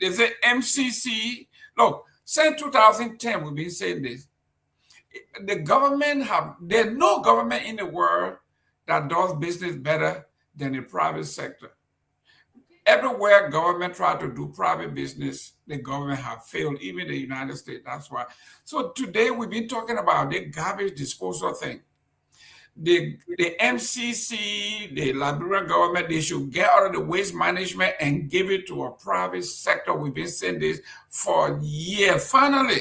They say MCC. Look, since 2010, we've been saying this. The government there's no government in the world that does business better than the private sector. Everywhere government try to do private business, the government have failed, even the United States. That's why. So today we've been talking about the garbage disposal thing. The MCC, the Liberian government, they should get out of the waste management and give it to a private sector. We've been saying this for years. Finally,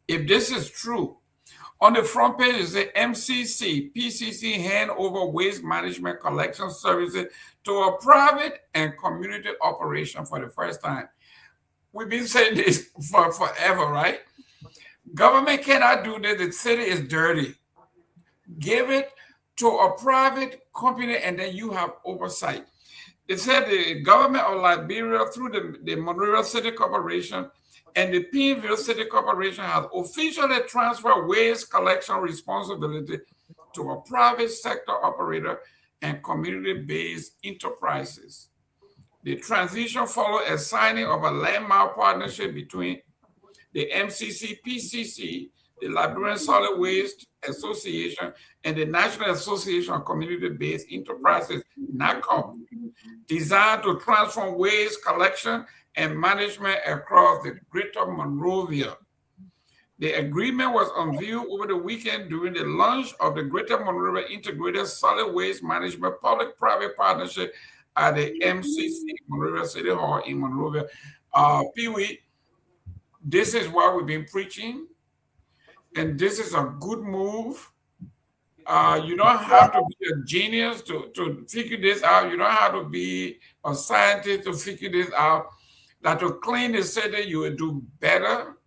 if this is true, on the front page is the MCC, PCC hand over waste management collection services to a private and community operation for the first time. We've been saying this for forever, right? Government cannot do this. The city is dirty. Give it to a private company and then you have oversight. It said the government of Liberia through the Monrovia City Corporation and the Peenville City Corporation has officially transferred waste collection responsibility to a private sector operator and community-based enterprises. The transition followed a signing of a landmark partnership between the MCC, PCC, the Liberian Solid Waste Association, and the National Association of Community-Based Enterprises, NACOM, designed to transform waste collection and management across the Greater Monrovia. The agreement was unveiled over the weekend during the launch of the Greater Monrovia Integrated Solid Waste Management Public-Private Partnership at the MCC Monrovia City Hall in Monrovia. Pewee, this is what we've been preaching, and this is a good move. You don't have to be a genius to figure this out. You don't have to be a scientist to figure this out. That to clean the city, you will do better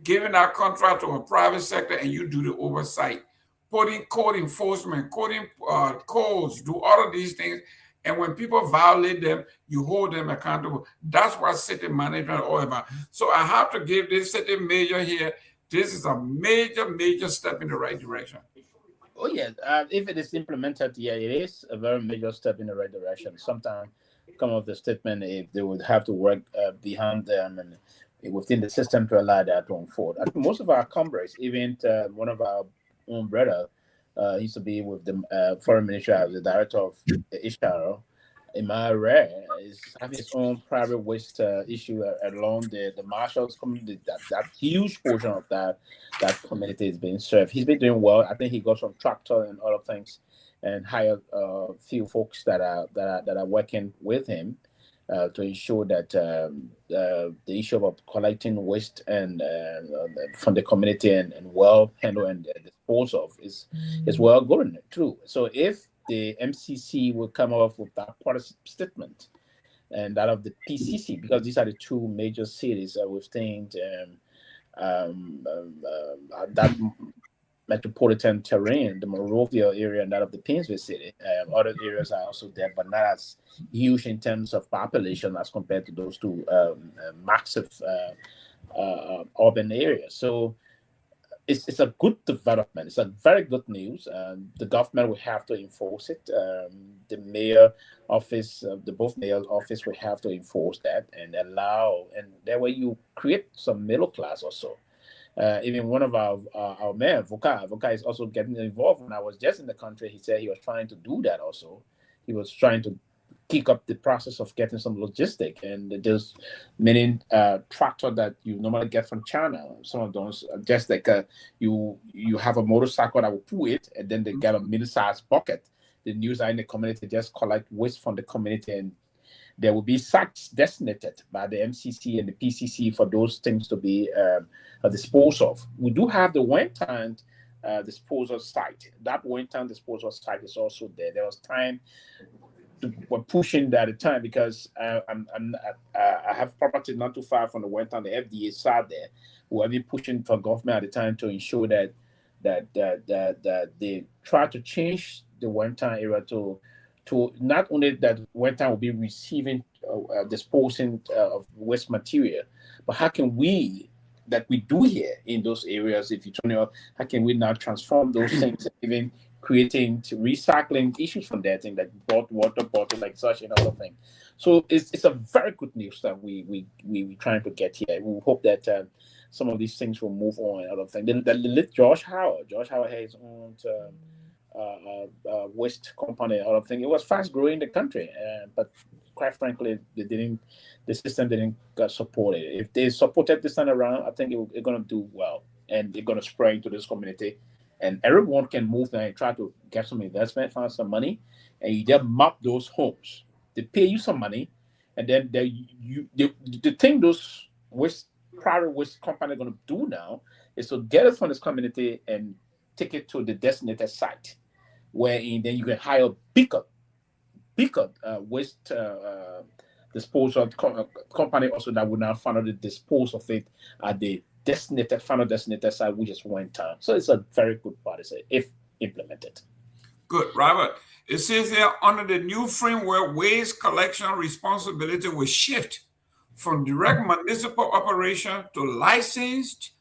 giving that contract to a private sector and you do the oversight. Putting code enforcement, coding codes, do all of these things. And when people violate them, you hold them accountable. That's what city management is all about. So I have to give this city mayor here, this is a major, major step in the right direction. Oh yeah, if it is implemented, yeah, it is a very major step in the right direction. Sometimes come up with the statement if they would have to work behind them and within the system to allow that to unfold. I think most of our comrades, even one of our own brother, used to be with the foreign ministry as the director of Ishara. Imara Rare is having his own private waste issue along the Marshalls community. That huge portion of that community is being served. He's been doing well. I think he got some tractor and other things, and hired few folks that are working with him to ensure that the issue of collecting waste and from the community and well handled and disposed of is well going through. So if the MCC will come up with that policy statement and that of the PCC, because these are the two major cities within that metropolitan terrain, the Monrovia area and that of the Painesville city. Other areas are also there, but not as huge in terms of population as compared to those two massive urban areas. So it's a good development. It's a very good news. The government will have to enforce it. The mayor office, the both mayor's office will have to enforce that and allow, and that way you create some middle class also. Even one of our mayor, Voka is also getting involved. When I was just in the country, he said he was trying to do that also. He was trying to kick up the process of getting some logistic, and there's many tractor that you normally get from China. Some of those just like you have a motorcycle that will pull it, and then they get a mini-sized bucket. The news are in the community just collect waste from the community, and there will be sites designated by the MCC and the PCC for those things to be disposed of. We do have the one-time disposal site. That one-time disposal site is also there. There was time we're pushing that at the time because I have property not too far from the one-time the FDA side there. We have been pushing for government at the time to ensure that they try to change the one-time area to not only that one-time will be receiving disposing of waste material, but how can we that we do here in those areas, if you turn it up, how can we now transform those things, even creating recycling issues from that thing, like water bottle, like such and other thing. So it's a very good news that we trying to get here. We hope that some of these things will move on and other things. The late George Howard has his own waste company and other thing. It was fast growing in the country, but quite frankly, the system didn't support it. If they supported this time around, I think it's going to do well, and it's going to spread into this community, and everyone can move there and try to get some investment, find some money, and you just map those homes. They pay you some money, and then the thing those private waste company are going to do now is to get it from this community and take it to the designated site, where then you can hire bigger waste disposal company also that will now finally dispose of it at the final designated site, which is one time. So it's a very good policy if implemented. Good, Robert. It says here under the new framework, waste collection responsibility will shift from direct municipal operation to licensed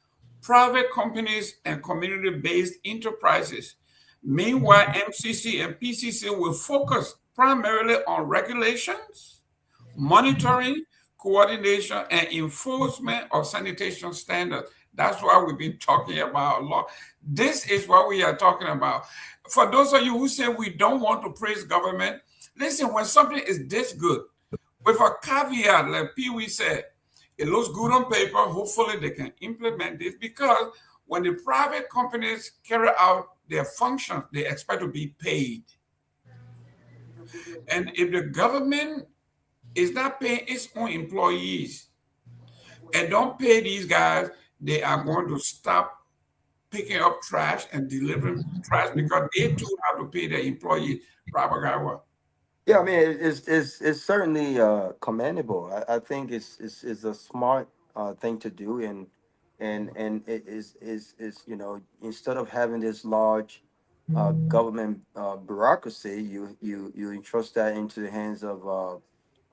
private companies and community-based enterprises. Meanwhile, MCC and PCC will focus primarily on regulations, monitoring, coordination, and enforcement of sanitation standards. That's why we've been talking about a lot. This is what we are talking about. For those of you who say we don't want to praise government, listen, when something is this good, with a caveat, like Pewee said, it looks good on paper. Hopefully they can implement this, because when the private companies carry out their functions, they expect to be paid. And if the government is not paying its own employees and don't pay these guys, they are going to stop picking up trash and delivering trash, because they too have to pay their employees. Robert Garguah. Yeah, I mean, it's certainly commendable. I think it's a smart thing to do, and it is instead of having this large government bureaucracy, you entrust that into the hands of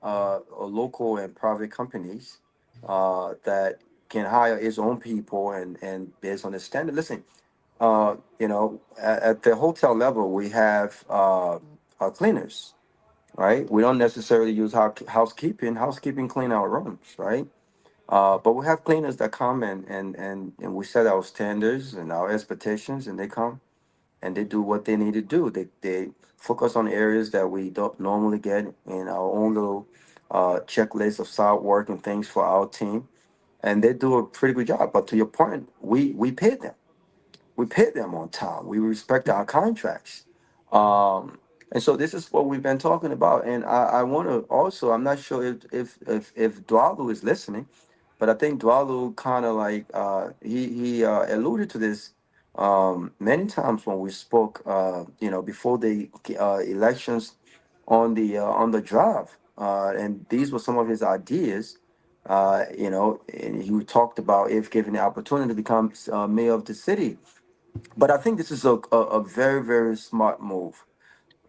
local and private companies that can hire its own people and based on the standard. Listen, at the hotel level, we have cleaners, right? We don't necessarily use housekeeping. Housekeeping clean our rooms, right? But we have cleaners that come and we set our standards and our expectations, and they come and they do what they need to do. They focus on areas that we don't normally get in our own little checklist of side work and things for our team, and they do a pretty good job. But to your point, we pay them. We pay them on time. We respect our contracts. And so this is what we've been talking about. And I want to also, I'm not sure if Dwalu is listening, but I think Dwalu kind of like he alluded to this many times when we spoke, before the elections on the drive, and these were some of his ideas. And he talked about if given the opportunity to become mayor of the city. But I think this is a very, very smart move.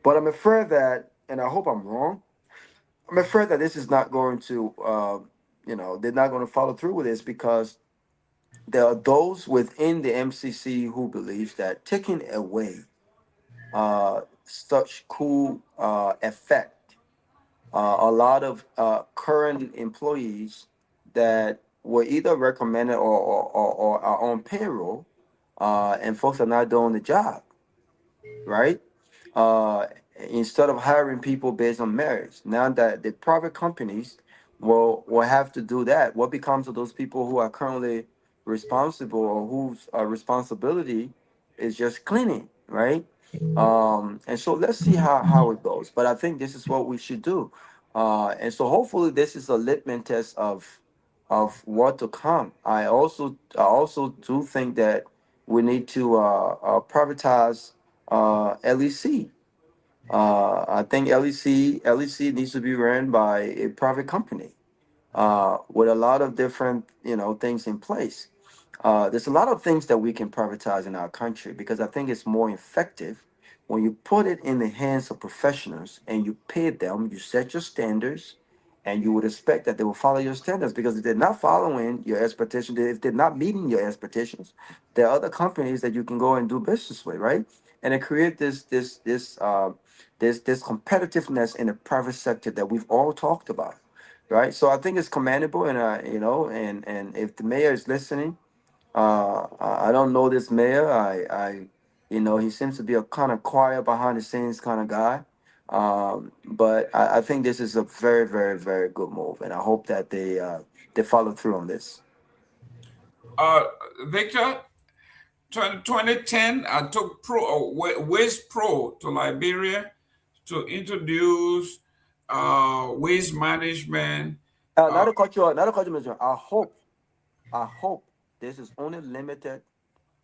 But I'm afraid that, and I hope I'm wrong, I'm afraid that this is not going to, they're not going to follow through with this, because there are those within the MCC who believes that taking away such cool effect, a lot of current employees that were either recommended or are on payroll, and folks are not doing the job, right? uh, Instead of hiring people based on merits. Now that the private companies will have to do that, what becomes of those people who are currently responsible, or whose responsibility is just cleaning, right? And so let's see how it goes. But I think this is what we should do. And so hopefully this is a litmus test of what to come. I also do think that we need to privatize LEC. I think LEC needs to be run by a private company with a lot of different things in place. There's a lot of things that we can privatize in our country, because I think it's more effective when you put it in the hands of professionals and you pay them, you set your standards, and you would expect that they will follow your standards. Because if they're not following your expectations, if they're not meeting your expectations, there are other companies that you can go and do business with, right? And it create this competitiveness in the private sector that we've all talked about, right? So I think it's commendable, and and if the mayor is listening, I don't know this mayor. He seems to be a kind of quiet behind the scenes kind of guy. But I think this is a very, very, very good move, and I hope that they follow through on this. Victor, 2010, I took Waste Pro to Liberia to introduce waste management. Not to cut you off, Mr. I hope this is only limited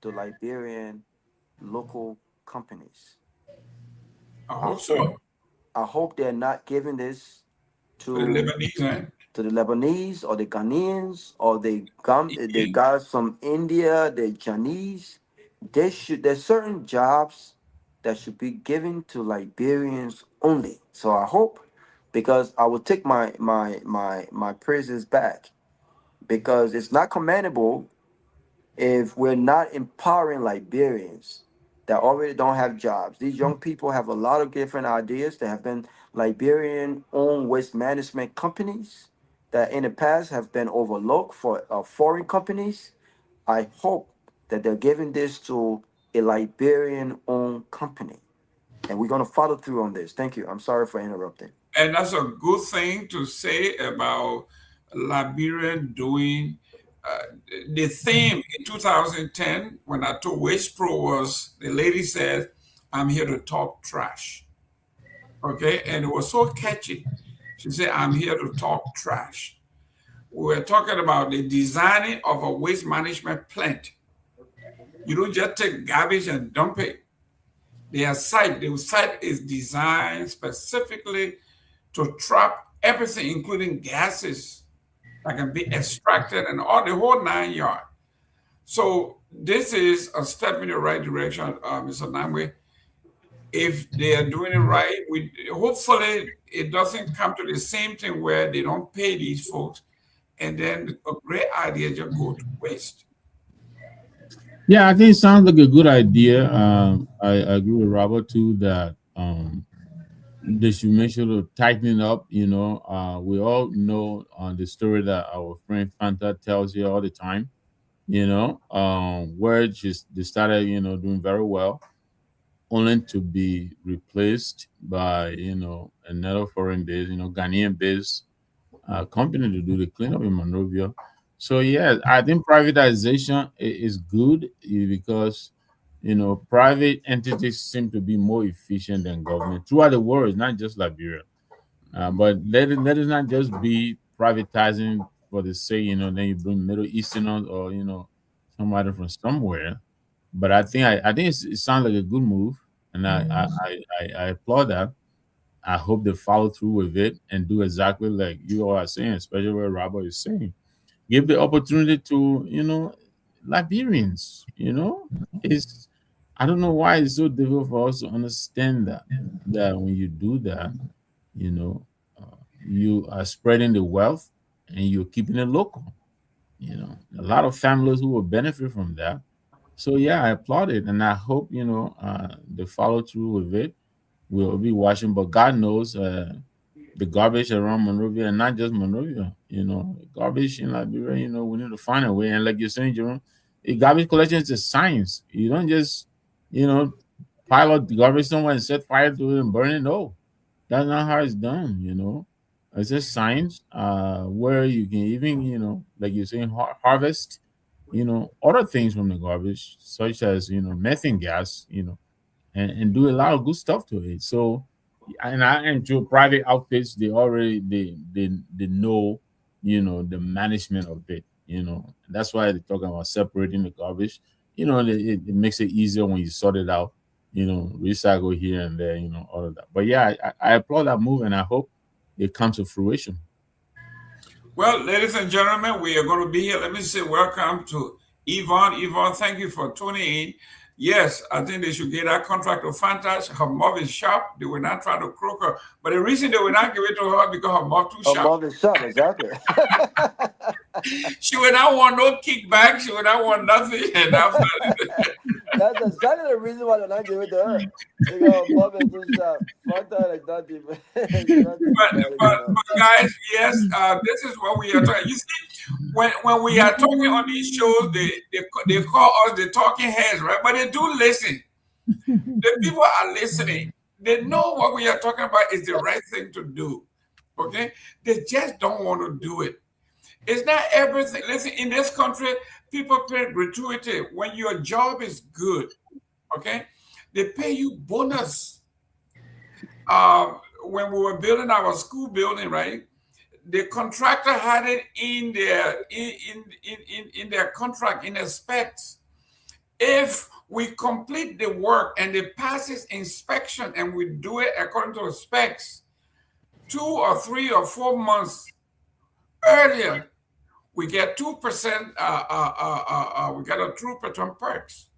to Liberian local companies. I hope so. I hope they're not giving this to the Lebanese, to the Lebanese or the Ghanaians or the guys from India, the Chinese. There's certain jobs that should be given to Liberians only. So I hope, because I will take my praises back, because it's not commendable if we're not empowering Liberians that already don't have jobs. These young people have a lot of different ideas. There have been Liberian-owned waste management companies that in the past have been overlooked for foreign companies. I hope that they're giving this to a Liberian-owned company. And we're going to follow through on this. Thank you. I'm sorry for interrupting. And that's a good thing to say about Liberia doing. The theme in 2010, when I took Waste Pro, was the lady said, "I'm here to talk trash." Okay, and it was so catchy. She said, "I'm here to talk trash." We were talking about the designing of a waste management plant. You don't just take garbage and dump it. The site is designed specifically to trap everything, including gases that can be extracted and all the whole 9 yards. So this is a step in the right direction, Mr. Nagbe. If they are doing it right, hopefully it doesn't come to the same thing where they don't pay these folks, and then a great idea just go to waste. Yeah, I think it sounds like a good idea. I agree with Robert too that they should make sure to tighten it up. We all know the story that our friend Fanta tells you all the time. Where just they started, doing very well, only to be replaced by another foreign base, Ghanaian base company to do the cleanup in Monrovia. So yeah, I think privatization is good because private entities seem to be more efficient than government throughout the world. It's not just Liberia, but let it not just be privatizing for the sake, then you bring Middle Easterners or somebody from somewhere. But I think it sounds like a good move, and I applaud that. I hope they follow through with it and do exactly like you all are saying, especially what Robert is saying. Give the opportunity to, Liberians, It's I don't know why it's so difficult for us to understand that when you do that, you know, you are spreading the wealth and you're keeping it local. A lot of families who will benefit from that. So yeah, I applaud it, and I hope they follow through with it. We'll be watching, but God knows the garbage around Monrovia, and not just Monrovia. Garbage in Liberia. We need to find a way. And like you're saying, Jerome, garbage collection is a science. You don't just you know pile up the garbage somewhere and set fire to it and burn it. No, that's not how it's done. It's a science where you can even like you're saying harvest other things from the garbage, such as methane gas. And do a lot of good stuff to it. So, and to private outfits, they already they know the management of it. That's why they're talking about separating the garbage. It makes it easier when you sort it out. Recycle here and there. All of that. But yeah, I applaud that move, and I hope it comes to fruition. Well, ladies and gentlemen, we are going to be here. Let me say welcome to Yvonne. Yvonne, thank you for tuning in. Yes, I think they should get that contract to Fantas. Her mom is sharp. They will not try to crook her. But the reason they will not give it to her because her mom too Her sharp. mom is sharp, exactly. She will not want no kickback. She will not want nothing. And after That's exactly the reason why they're not giving it to her. Because her mom is too sharp. Fanta is not even. but guys, yes, this is what we are talking. You see, when we are talking on these shows, they call us the talking heads, right? But they do listen. The people are listening. They know what we are talking about is the right thing to do. Okay? They just don't want to do it. It's not everything. Listen, in this country, people pay gratuity when your job is good. Okay? They pay you bonus. When we were building our school building, right? The contractor had it in their contract, in their specs. If we complete the work and it passes inspection and we do it according to the specs, 2 or 3 or 4 months earlier, we get 2%, we get a 2% perks.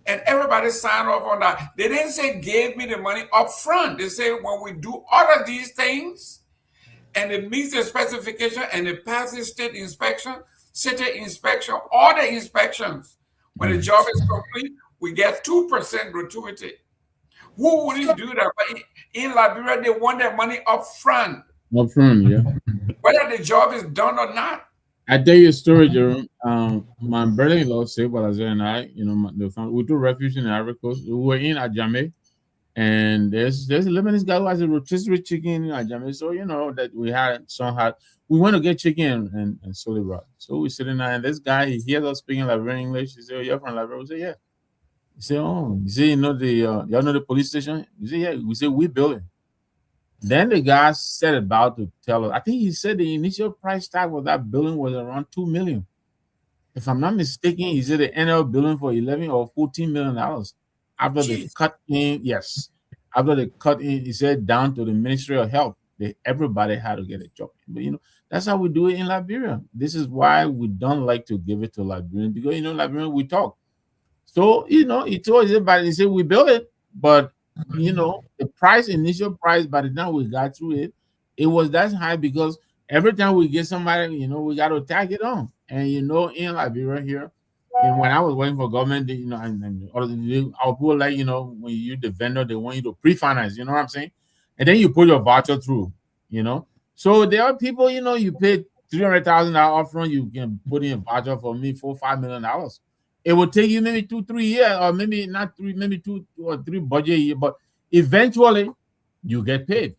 And everybody signed off on that. They didn't say give me the money up front. They say when we do all of these things and it meets the specification and it passes state inspection, city inspection, all the inspections, when the job is complete, we get 2% gratuity. Who wouldn't do that? But in Liberia, they want their money up front. Up front, yeah. Whether the job is done or not. I tell you a story, Jerome. My brother-in-law, Sylvester and I, we do refuge in the Ivory Coast. We were in Ajame, and there's a Lebanese guy who has a rotisserie chicken in Ajame. So that we went to get chicken and solid rock. So we sitting there, and this guy he hears us speaking Liberian English. He said, "Oh, you're from Liberia?" We say, "Yeah." He said, "Oh," he said, y'all know the police station?" We say, "Yeah." We say, "We build it." Then the guy said about to tell us. I think he said the initial price tag for that building was around $2 million. If I'm not mistaken, he said the NL building for $11 or $14 million. After the cut in, yes. After the cut in, he said down to the Ministry of Health. Everybody had to get a job. But that's how we do it in Liberia. This is why we don't like to give it to Liberians, because Liberian we talk. So he told everybody, he said we built it, but the initial price, by the time we got through it, it was that high because every time we get somebody, we got to tag it on. And in Liberia here, And when I was working for government, you know, and our people like, you know, when you the vendor, they want you to pre-finance, you know what I'm saying? And then you put your voucher through, you know. So there are people, you know, you pay $300,000 upfront, you can put in a voucher for me $4-5 million. It will take you maybe 2-3 years, or maybe not 3, maybe 2 or 3 budget year, but eventually you get paid,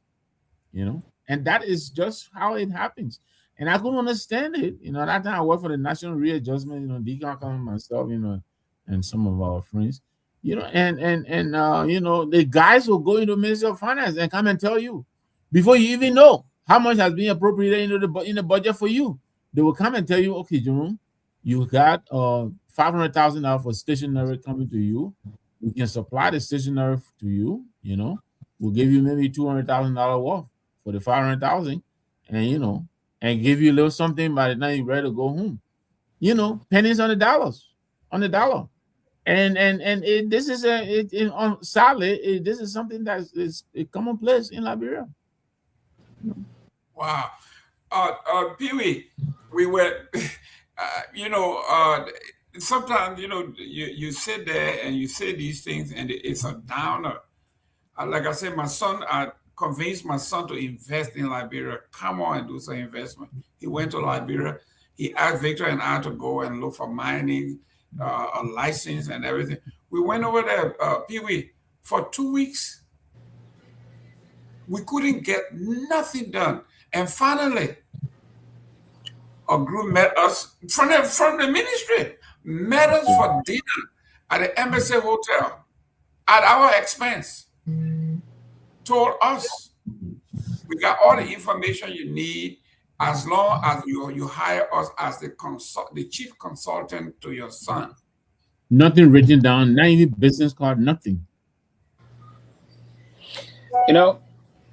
you know. And that is just how it happens. And I couldn't understand it. You know, that time I worked for the National Readjustment, you know, Deacon myself, you know, and some of our friends, you know, and you know, the guys will go into Ministry of Finance and come and tell you before you even know how much has been appropriated into the budget for you. They will come and tell you, okay, Jerome, you got $500,000 for stationery coming to you. We can supply the stationery to you, you know. We'll give you maybe $200,000 worth for the 500,000, and you know, and give you a little something by the time you're ready to go home. You know, pennies on the dollar. And this is sadly, this is something that is a commonplace in Liberia. Wow. Pewee, we were, you know, sometimes, you know, you sit there and you say these things and it's a downer. Like I said, my son, I convinced my son to invest in Liberia. Come on and do some investment. He went to Liberia. He asked Victor and I to go and look for mining, a license and everything. We went over there, Pewee, for 2 weeks. We couldn't get nothing done. And finally, a group met us from the ministry, met us for dinner at the Embassy Hotel at our expense. Told us we got all the information you need as long as you hire us as the chief consultant to your son. Nothing written down, not even business card, nothing. You know,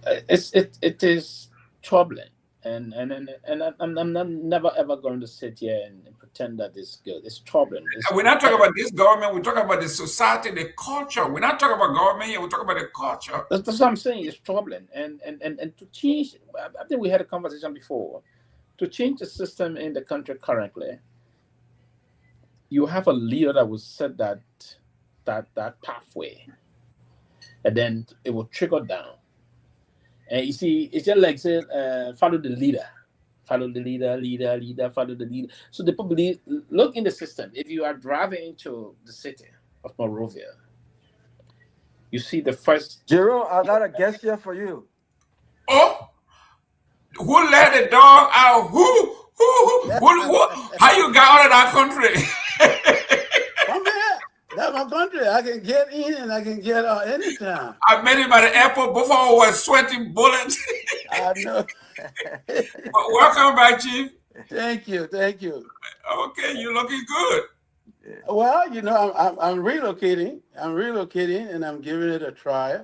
it is troubling, and I'm never ever going to sit here and pretend that it's good. It's troubling. We're not talking about this government. We're talking about the society, the culture. We're not talking about government here. We're talking about the culture. That's what I'm saying. It's troubling, and to change. I think we had a conversation before. To change the system in the country currently, you have a leader that will set that pathway, and then it will trickle down. And you see, it's just like say, follow the leader, follow the leader, follow the leader. So the people look in the system. If you are driving into the city of Monrovia, you see the first. Jerome, I got a guest here for you. Oh, who let the dog out? Who? How you got out of that country? Come here. That's my country. I can get in and I can get out anytime. I met him at the airport. Both of us were sweating bullets. I know. Welcome back, Chief. Thank you. Okay, you're looking good. Well, you know, I'm relocating. And I'm giving it a try.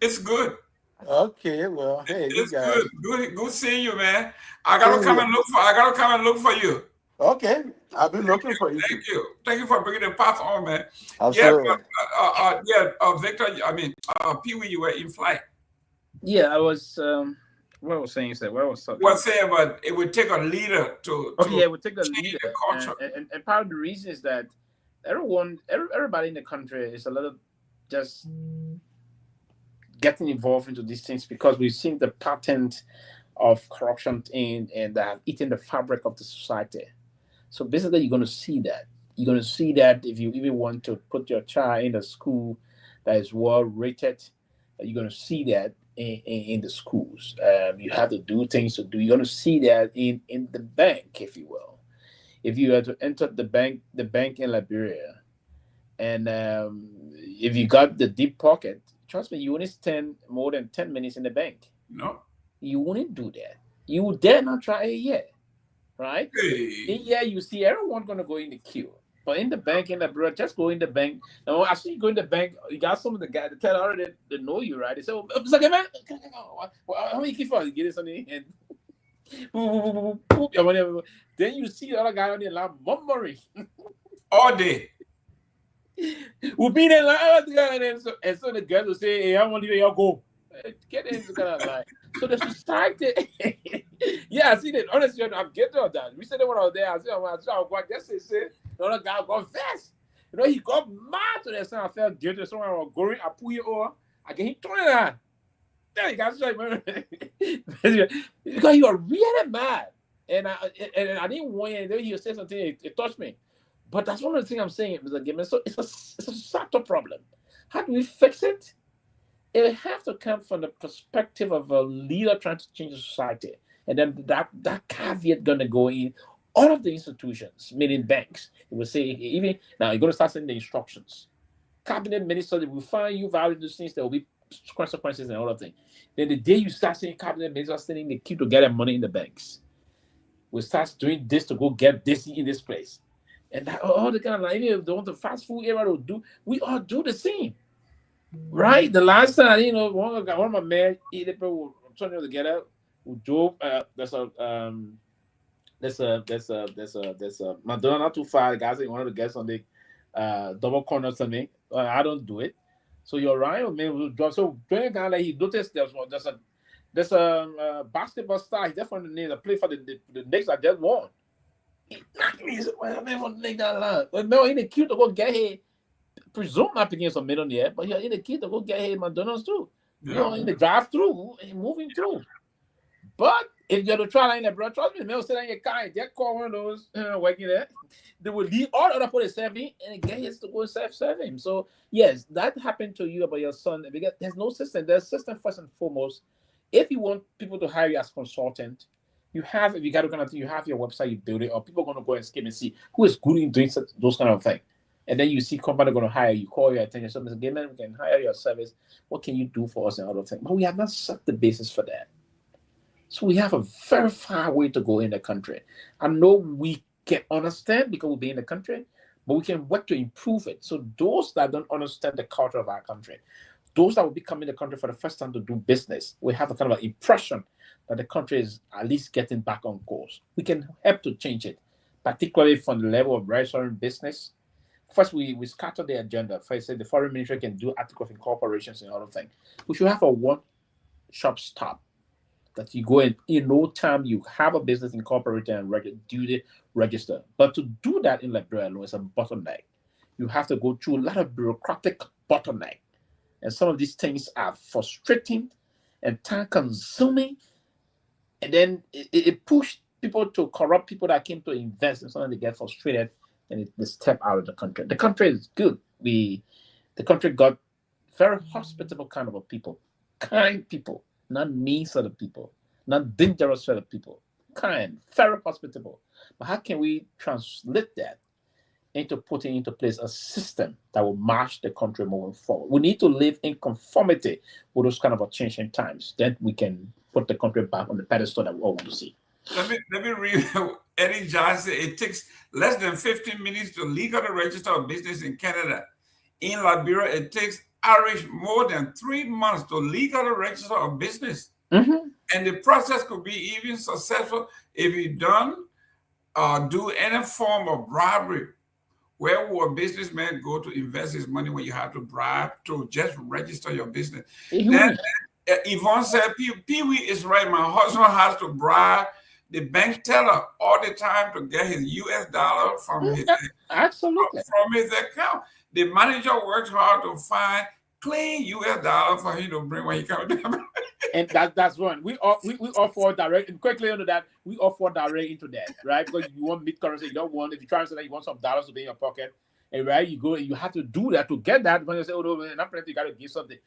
It's good. Okay, well, hey, it's you guys. Good seeing you, man. I gotta come and look for you. Okay, I'll be looking for you. Thank you for bringing the path on, man. Absolutely. Victor. I mean, Pewee, you were in flight. Yeah, I was. What I was saying is that what I was talking. Well, saying, but it would take a leader to. Okay, yeah, it would take a leader. The culture. And part of the reason is that everybody in the country is a little just getting involved into these things because we've seen the pattern of corruption and that have eaten the fabric of the society. So basically, you're going to see that. You're going to see that if you even want to put your child in a school that is well rated, you're going to see that in the schools. You have to do things to do. You're going to see that in the bank, if you will. If you are to enter the bank in Liberia, and if you got the deep pocket, trust me, you wouldn't spend more than 10 minutes in the bank. No. You wouldn't do that. You would dare not try it yet. Right? Hey. Yeah, you see everyone going to go in the queue. But in the bank, in Liberia, just go in the bank. Now, as you go in the bank, you got some of the guys that tell already they know you, right? They say, oh, it's like, man, how many keep on? Get this on the hand. Then you see the other guy on the line murmuring. All day. We'll be there and so the guys will say, hey, I want to y'all go. Get into kind of line. So the society, Yeah, I see that. Honestly, I'm getting on that. We said when I was there, I said, I guess they said, the other guy got vexed. You know, he got mad to that. So I felt guilty. So I was going, I pull it over, I get him 29. There you go. Because he was really mad. And I didn't want him. He said something, it touched me. But that's one of the things I'm saying, Mr. Gayman. So it's a subtle problem. How do we fix it? It have to come from the perspective of a leader trying to change the society. And then that caveat going to go in all of the institutions, meaning banks. It will say, even now, you're going to start sending the instructions. Cabinet minister will find you violating those things, there will be consequences and all of things. Then the day you start seeing cabinet ministers sending the key to get their money in the banks, we start doing this to go get this in this place. And that all the kind of like, if they want the fast food era to do, we all do the same. Right? The last time, one of my men, people were trying to get out, who drove, there's a Madonna not too far. The guy said he wanted to get on the double corner something. I don't do it. So you're right, man. Will drop. So during kind of like he noticed there's a basketball star. He definitely needs to play for the Knicks that just won. He knocked me. He said, "Well, I'm never think that line." But no, in the queue to go get here. Presume not picking some million yet, but you're in the queue to go get here McDonald's too. Yeah. You know, in the drive-through and moving through. But if you're to try in the bro, trust me, they'll sit in your car and just call one of those working there. They will leave all the other people serving and get his to go serve him. So yes, that happened to you about your son. Because there's no system. There's a system first and foremost. If you want people to hire you as consultant, you have, if you got to kind of thing, you have your website, you build it, or people are going to go and skim and see who is good in doing those kind of things. And then you see company going to hire you, call your attention. So, Mr. Gayman, we can hire your service. What can you do for us and other things? But we have not set the basis for that. So we have a very far way to go in the country. I know we can understand because we'll be in the country, but we can work to improve it. So those that don't understand the culture of our country, those that will be coming to the country for the first time to do business, we have a kind of an impression that the country is at least getting back on course. We can help to change it, particularly from the level of registering business. First, we scatter the agenda. First, say the foreign ministry can do article of incorporations and other things. We should have a one-shop stop that you go in no time you have a business incorporated and register. But to do that in Liberia alone is a bottleneck. You have to go through a lot of bureaucratic bottleneck. And some of these things are frustrating and time-consuming. And then it pushed people to corrupt people that came to invest, and suddenly they get frustrated and they step out of the country. The country is good. The country got very hospitable kind of a people, kind people, not mean sort of people, not dangerous sort of people, kind, very hospitable. But how can we translate that into putting into place a system that will match the country moving forward? We need to live in conformity with those kind of changing times. Then we can put the country back on the pedestal that we all want to see. Let me read Eddie Johnson. It takes less than 15 minutes to legally register a business in Canada. In Liberia, it takes average more than 3 months to legally register a business. Mm-hmm. And the process could be even successful if you don't do any form of bribery. Where will a businessman go to invest his money when you have to bribe to just register your business? Mm-hmm. Then Yvonne said, Pewee is right. My husband has to bribe the bank teller all the time to get his US dollar from his account. The manager works hard to find clean US dollar for him to bring when he comes down. And that's one. We offer direct, and quickly under that, we offer direct into that, right? Because you want mid currency, you don't want, if you try to say that you want some dollars to be in your pocket, and right, you go, you have to do that to get that. When you say, oh no, man, you got to give something.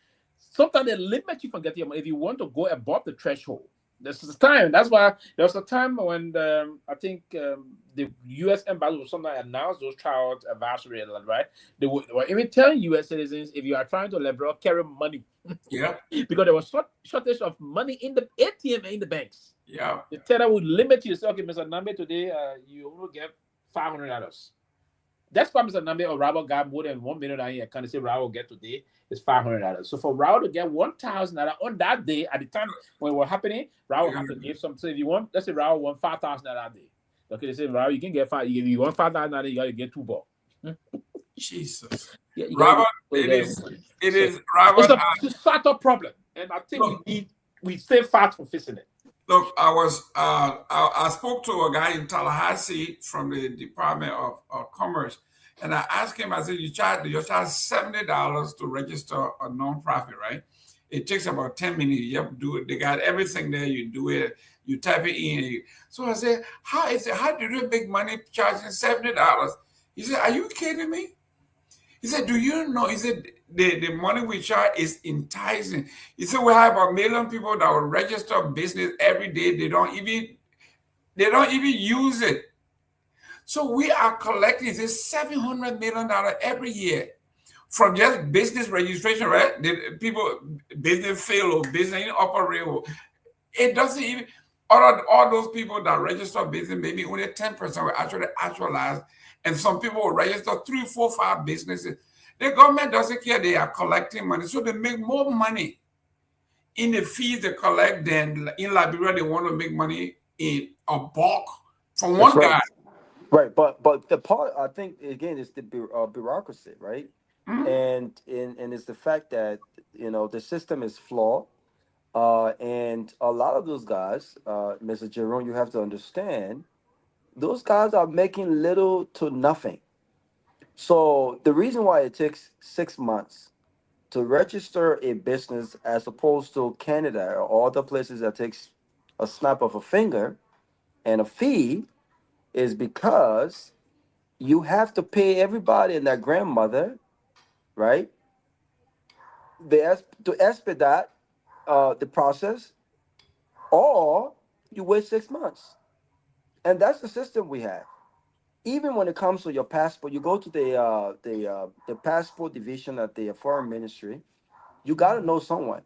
Sometimes they limit you from getting your money. If you want to go above the threshold, this is the time. That's why there was a time when I think the U.S. embassy was sometimes announced those child advisory, right? They were even telling U.S. citizens, if you are trying to liberal, carry money. Yeah. Because there was shortage of money in the ATM and in the banks. Yeah. The teller would limit you. Say, okay, Mr. Nagbe, today you only get $500. That's why Mr. Nagbe or Raul got more than $1 million in your account. Say Raul get today is $500. So for Raul to get $1,000 on that day, at the time when it was happening, Raul have to give some. So if you want, let's say Raul won $5,000 that day. Okay, they say Raul, you can get $5,000. If you want $5,000, you got to get $2. Jesus. Yeah, Robert, it is Robert. It's a startup problem, and I think we stay far from fixing it. Look, I spoke to a guy in Tallahassee from the Department of Commerce, and I asked him. I said, you charge $70 to register a nonprofit, right? It takes about 10 minutes. You have to do it. They got everything there. You do it. You type it in. So I said, how do you make money charging $70? He said, are you kidding me? He said, do you know? He said, the money we charge is enticing. He said, we have 1 million people that will register business every day. They don't even use it. So we are collecting this $700 million every year from just business registration, right? The people, business fail or business operate. It doesn't even, all those people that register business, maybe only 10% will actually actualize. And some people will register 3, 4, 5 businesses. The government doesn't care. They are collecting money. So they make more money in the fees they collect than in Liberia. They want to make money in a bulk from That's one right. guy. Right, but the part I think again is the bureaucracy, right? And it's the fact that the system is flawed, and a lot of those guys, Mr. Jerome, you have to understand, those guys are making little to nothing. So the reason why it takes 6 months to register a business as opposed to Canada or other places that takes a snap of a finger and a fee is because you have to pay everybody and their grandmother, right? To expedite the process, or you wait 6 months, and that's the system we have. Even when it comes to your passport, you go to the passport division at the foreign ministry. You got to know someone.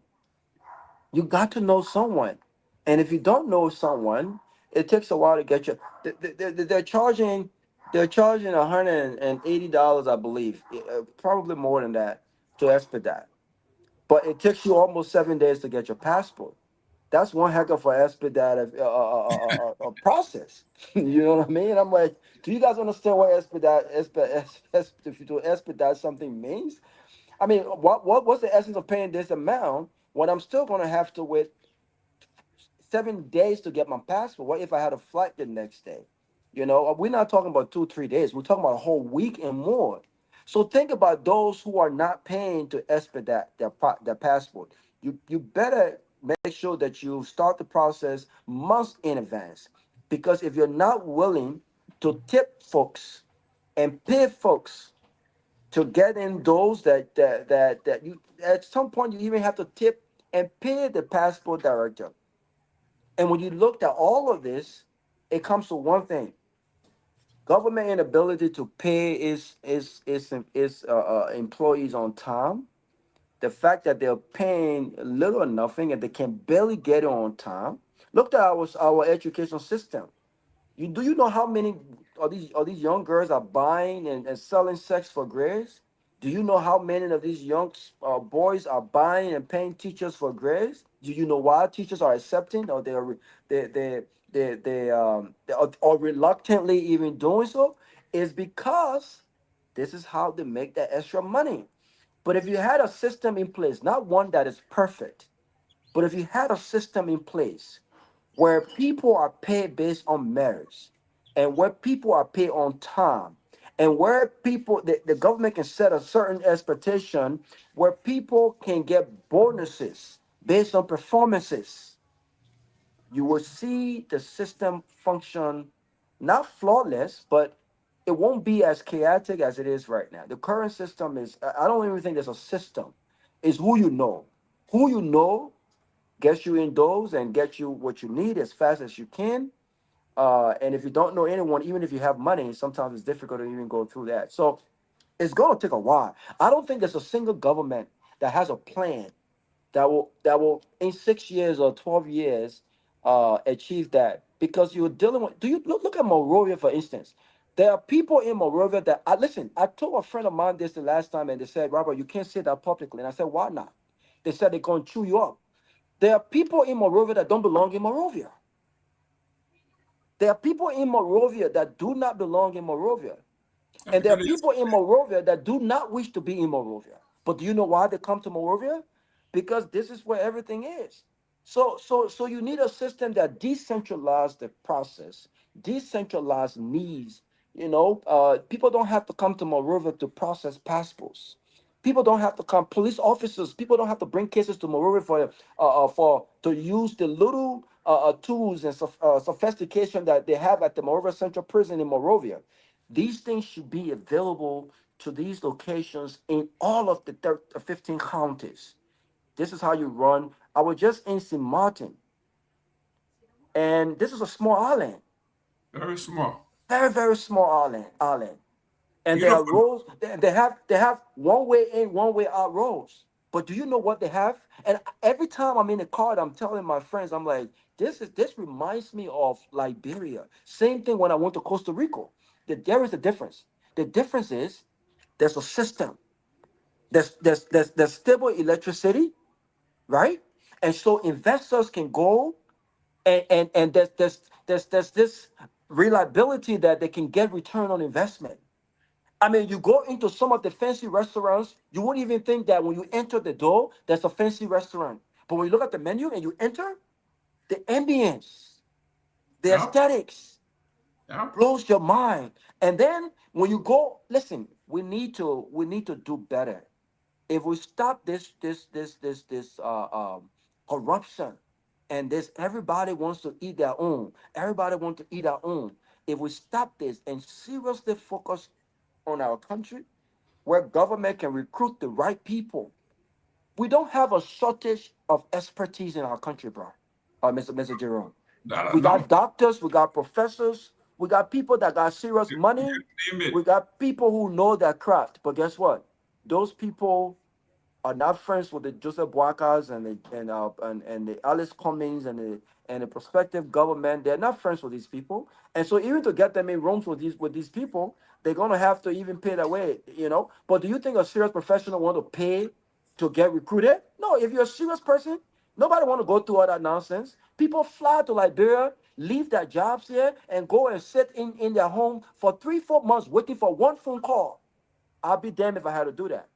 You got to know someone, and if you don't know someone, it takes a while to get you. They're charging. They're charging $180, I believe, probably more than that, to expedite. But it takes you almost 7 days to get your passport. That's one heck of a expedite process. You know what I mean? I'm like, do you guys understand what to expedite something means? I mean, what's the essence of paying this amount when I'm still going to have to wait 7 days to get my passport? What if I had a flight the next day? We're not talking about 2, 3 days. We're talking about a whole week and more. So think about those who are not paying to expedite their passport. You better make sure that you start the process months in advance, because if you're not willing to tip folks and pay folks to get in those that you, at some point, you even have to tip and pay the passport director. And when you looked at all of this, it comes to one thing: government inability to pay its employees on time. The fact that they're paying little or nothing and they can barely get it on time. Look at our education system. Do you know how many of these young girls are buying and selling sex for grades? Do you know how many of these young boys are buying and paying teachers for grades? Do you know why teachers are accepting, or or reluctantly even doing so? Is because this is how they make that extra money. But if you had a system in place, not one that is perfect, but if you had a system in place where people are paid based on merits, and where people are paid on time, and where the government can set a certain expectation where people can get bonuses based on performances, you will see the system function not flawless, but it won't be as chaotic as it is right now. The current system is, I don't even think there's a system. It's who you know. Who you know gets you in those and get you what you need as fast as you can. And if you don't know anyone, even if you have money, sometimes it's difficult to even go through that. So it's going to take a while. I don't think there's a single government that has a plan that will in 6 years or 12 years achieve that, because you're dealing with. Do you look at Monrovia, for instance? There are people in Monrovia that I listen. I told a friend of mine this the last time, and they said, "Robert, you can't say that publicly." And I said, "Why not?" They said they're going to chew you up. There are people in Monrovia that don't belong in Monrovia. There are people in Monrovia that do not belong in Monrovia. And there are people in Monrovia that do not wish to be in Monrovia. But do you know why they come to Monrovia? Because this is where everything is. So you need a system that decentralizes the process, decentralized needs. People don't have to come to Monrovia to process passports. People don't have to come. Police officers. People don't have to bring cases to Monrovia for to use the little tools and sophistication that they have at the Monrovia Central Prison in Monrovia. These things should be available to these locations in all of the 15 counties. This is how you run. I was just in St. Martin, and this is a small island, Very small. very very small island, and there are Beautiful. roads. They have one way in, one way out roads. But do you know what they have? And every time I'm in the car, I'm telling my friends, I'm like, this reminds me of Liberia. Same thing when I went to Costa Rica. There is a difference. The difference is there's a system. There's stable electricity, right? And so investors can go and there's this reliability that they can get return on investment. I mean, you go into some of the fancy restaurants, you wouldn't even think that when you enter the door, there's a fancy restaurant. But when you look at the menu and you enter, the ambience, the aesthetics blows your mind. And then when you go, listen, we need to do better. If we stop this corruption, and this everybody wants to eat their own, everybody wants to eat our own. If we stop this and seriously focus on our country, where government can recruit the right people, we don't have a shortage of expertise in our country, bro. Mr. Jerome, we got doctors, we got professors, we got people that got serious money, we got people who know their craft. But guess what? Those people are not friends with the Joseph Boakas and the Alice Cummings and the prospective government. They're not friends with these people, and so even to get them in rooms with these people, they're gonna have to even pay their way. But do you think a serious professional want to pay to get recruited? No. If you're a serious person, nobody want to go through all that nonsense. People fly to Liberia, leave their jobs here, and go and sit in their home for 3-4 months waiting for one phone call. I'll be damned if I had to do that.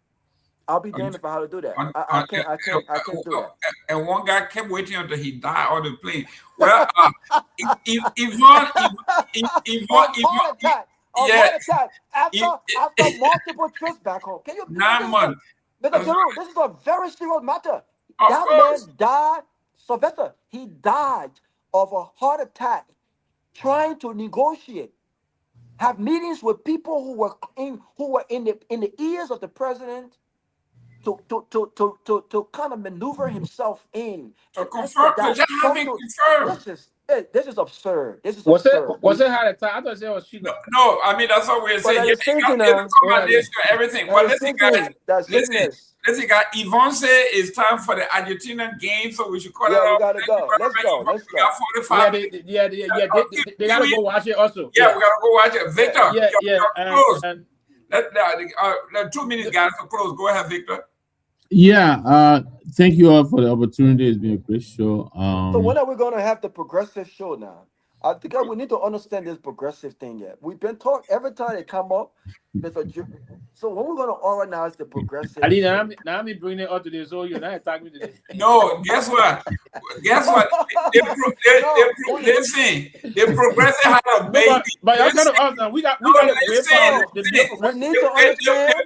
I'll be damned if I had to do that. I can't do that. And one guy kept waiting until he died on the plane. Well, Yvonne, Heart attack after multiple trips back home. Can you 9 months? Because this is a very serious matter. Of That course. man died, Sylvester. He died of a heart attack trying to negotiate, have meetings with people who were in the ears of the president to kind of maneuver himself in and confirm, to just have it confirmed. This is absurd. This is Was absurd. it heart attack? I thought it was sugar. No, I mean that's what we're saying. But You got accommodation, everything. But listen, guys, listen, guys. Yvonne said it's time for the Argentina game, so we should call it off. We gotta go. Let's go. We got 45. They gotta go watch it also. Yeah, we gotta go watch it. Victor, close. And 2 minutes, guys, to close. Go ahead, Victor. Yeah, thank you all for the opportunity. It's been a great show. So when are we gonna have the progressive show now? I think we need to understand this progressive thing yet. We've been talking every time they come up. So when we're gonna organize the progressive? Ali, now I'm bringing it up today, so you're not attacking me today. No, guess what? Listen, the progressive had a baby. But y'all kind of us now. We got We need to understand.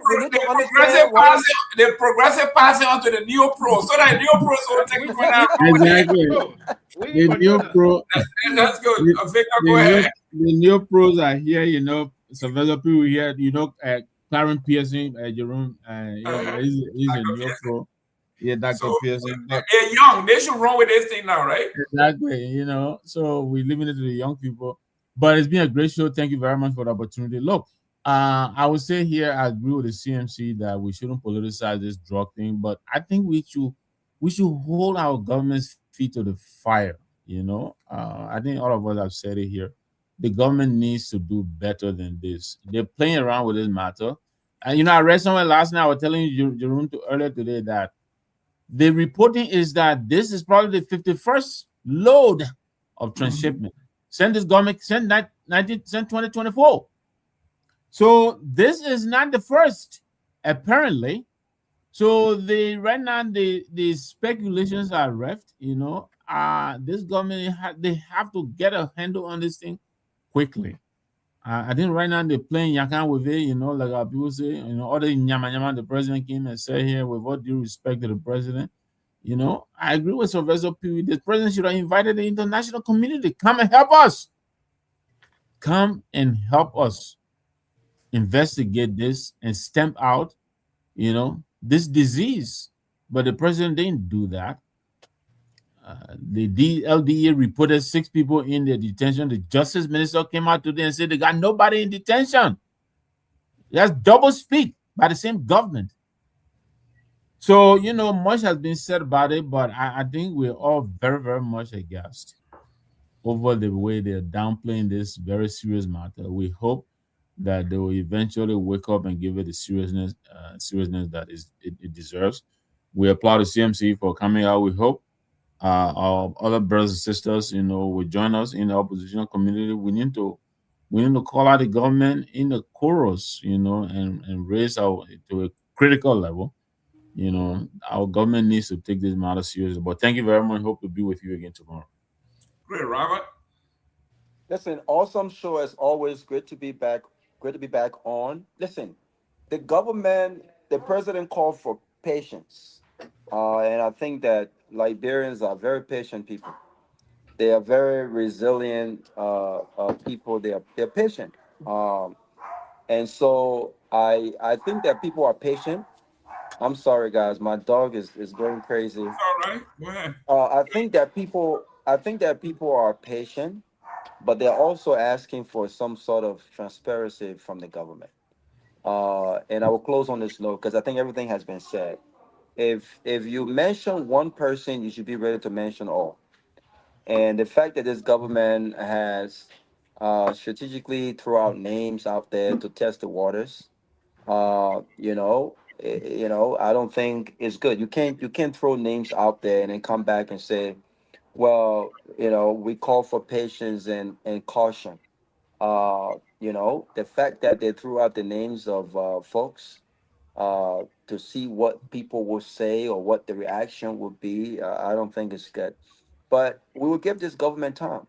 The progressive passing on to the neo pro, so that neo pros will take it Exactly. The new pro. Let's go. Victor, go ahead. The new pros are here. Sylvester Pewee here. Clarence Pearson, Jerome. He's a new pro. Yeah, Dr. Pearson. They're young. They should run with this thing now, right? Exactly. So we limit it to the young people. But it's been a great show. Thank you very much for the opportunity. Look, I would say here, I agree with the CMC that we shouldn't politicize this drug thing, but I think we should hold our government's feet to the fire. I think all of us have said it here. The government needs to do better than this. They're playing around with this matter. And I read somewhere last night, I was telling you, Jerome, earlier today, that the reporting is that this is probably the 51st load of transshipment. Send this government, send 2024. So this is not the first, apparently. So right now the speculations are reft. This government they have to get a handle on this thing quickly. I think right now they're playing yakan with it. Like our people say. Other nyama nyama. The president came and said here, with all due respect to the president. I agree with Sylvester Pewee. The president should have invited the international community. Come and help us. Come and help us investigate this and stamp out, this disease. But the president didn't do that. The LDA reported 6 people in their detention. The justice minister came out today and said they got nobody in detention. That's double speak by the same government. So, much has been said about it, but I think we're all very, very much aghast over the way they're downplaying this very serious matter. We hope that they will eventually wake up and give it the seriousness that it deserves. We applaud the CMC for coming out. We hope our other brothers and sisters, will join us in the opposition community. We need to call out the government in the chorus, and raise our to a critical level. Our government needs to take this matter seriously. But thank you very much. Hope to be with you again tomorrow. Great, Robert. Listen, awesome show as always. Great to be back. Great to be back on. Listen, the president called for patience. And I think that Liberians are very patient people. They are very resilient people. They're patient. And so I think that people are patient. I'm sorry, guys. My dog is going crazy. It's all right. Go ahead. I think that people are patient, but they're also asking for some sort of transparency from the government. And I will close on this note because I think everything has been said. If you mention one person, you should be ready to mention all. And the fact that this government has strategically throw out names out there to test the waters, I don't think it's good. You can't throw names out there and then come back and say, well, we call for patience and caution. The fact that they threw out the names of folks to see what people will say or what the reaction will be, I don't think it's good. But we will give this government time.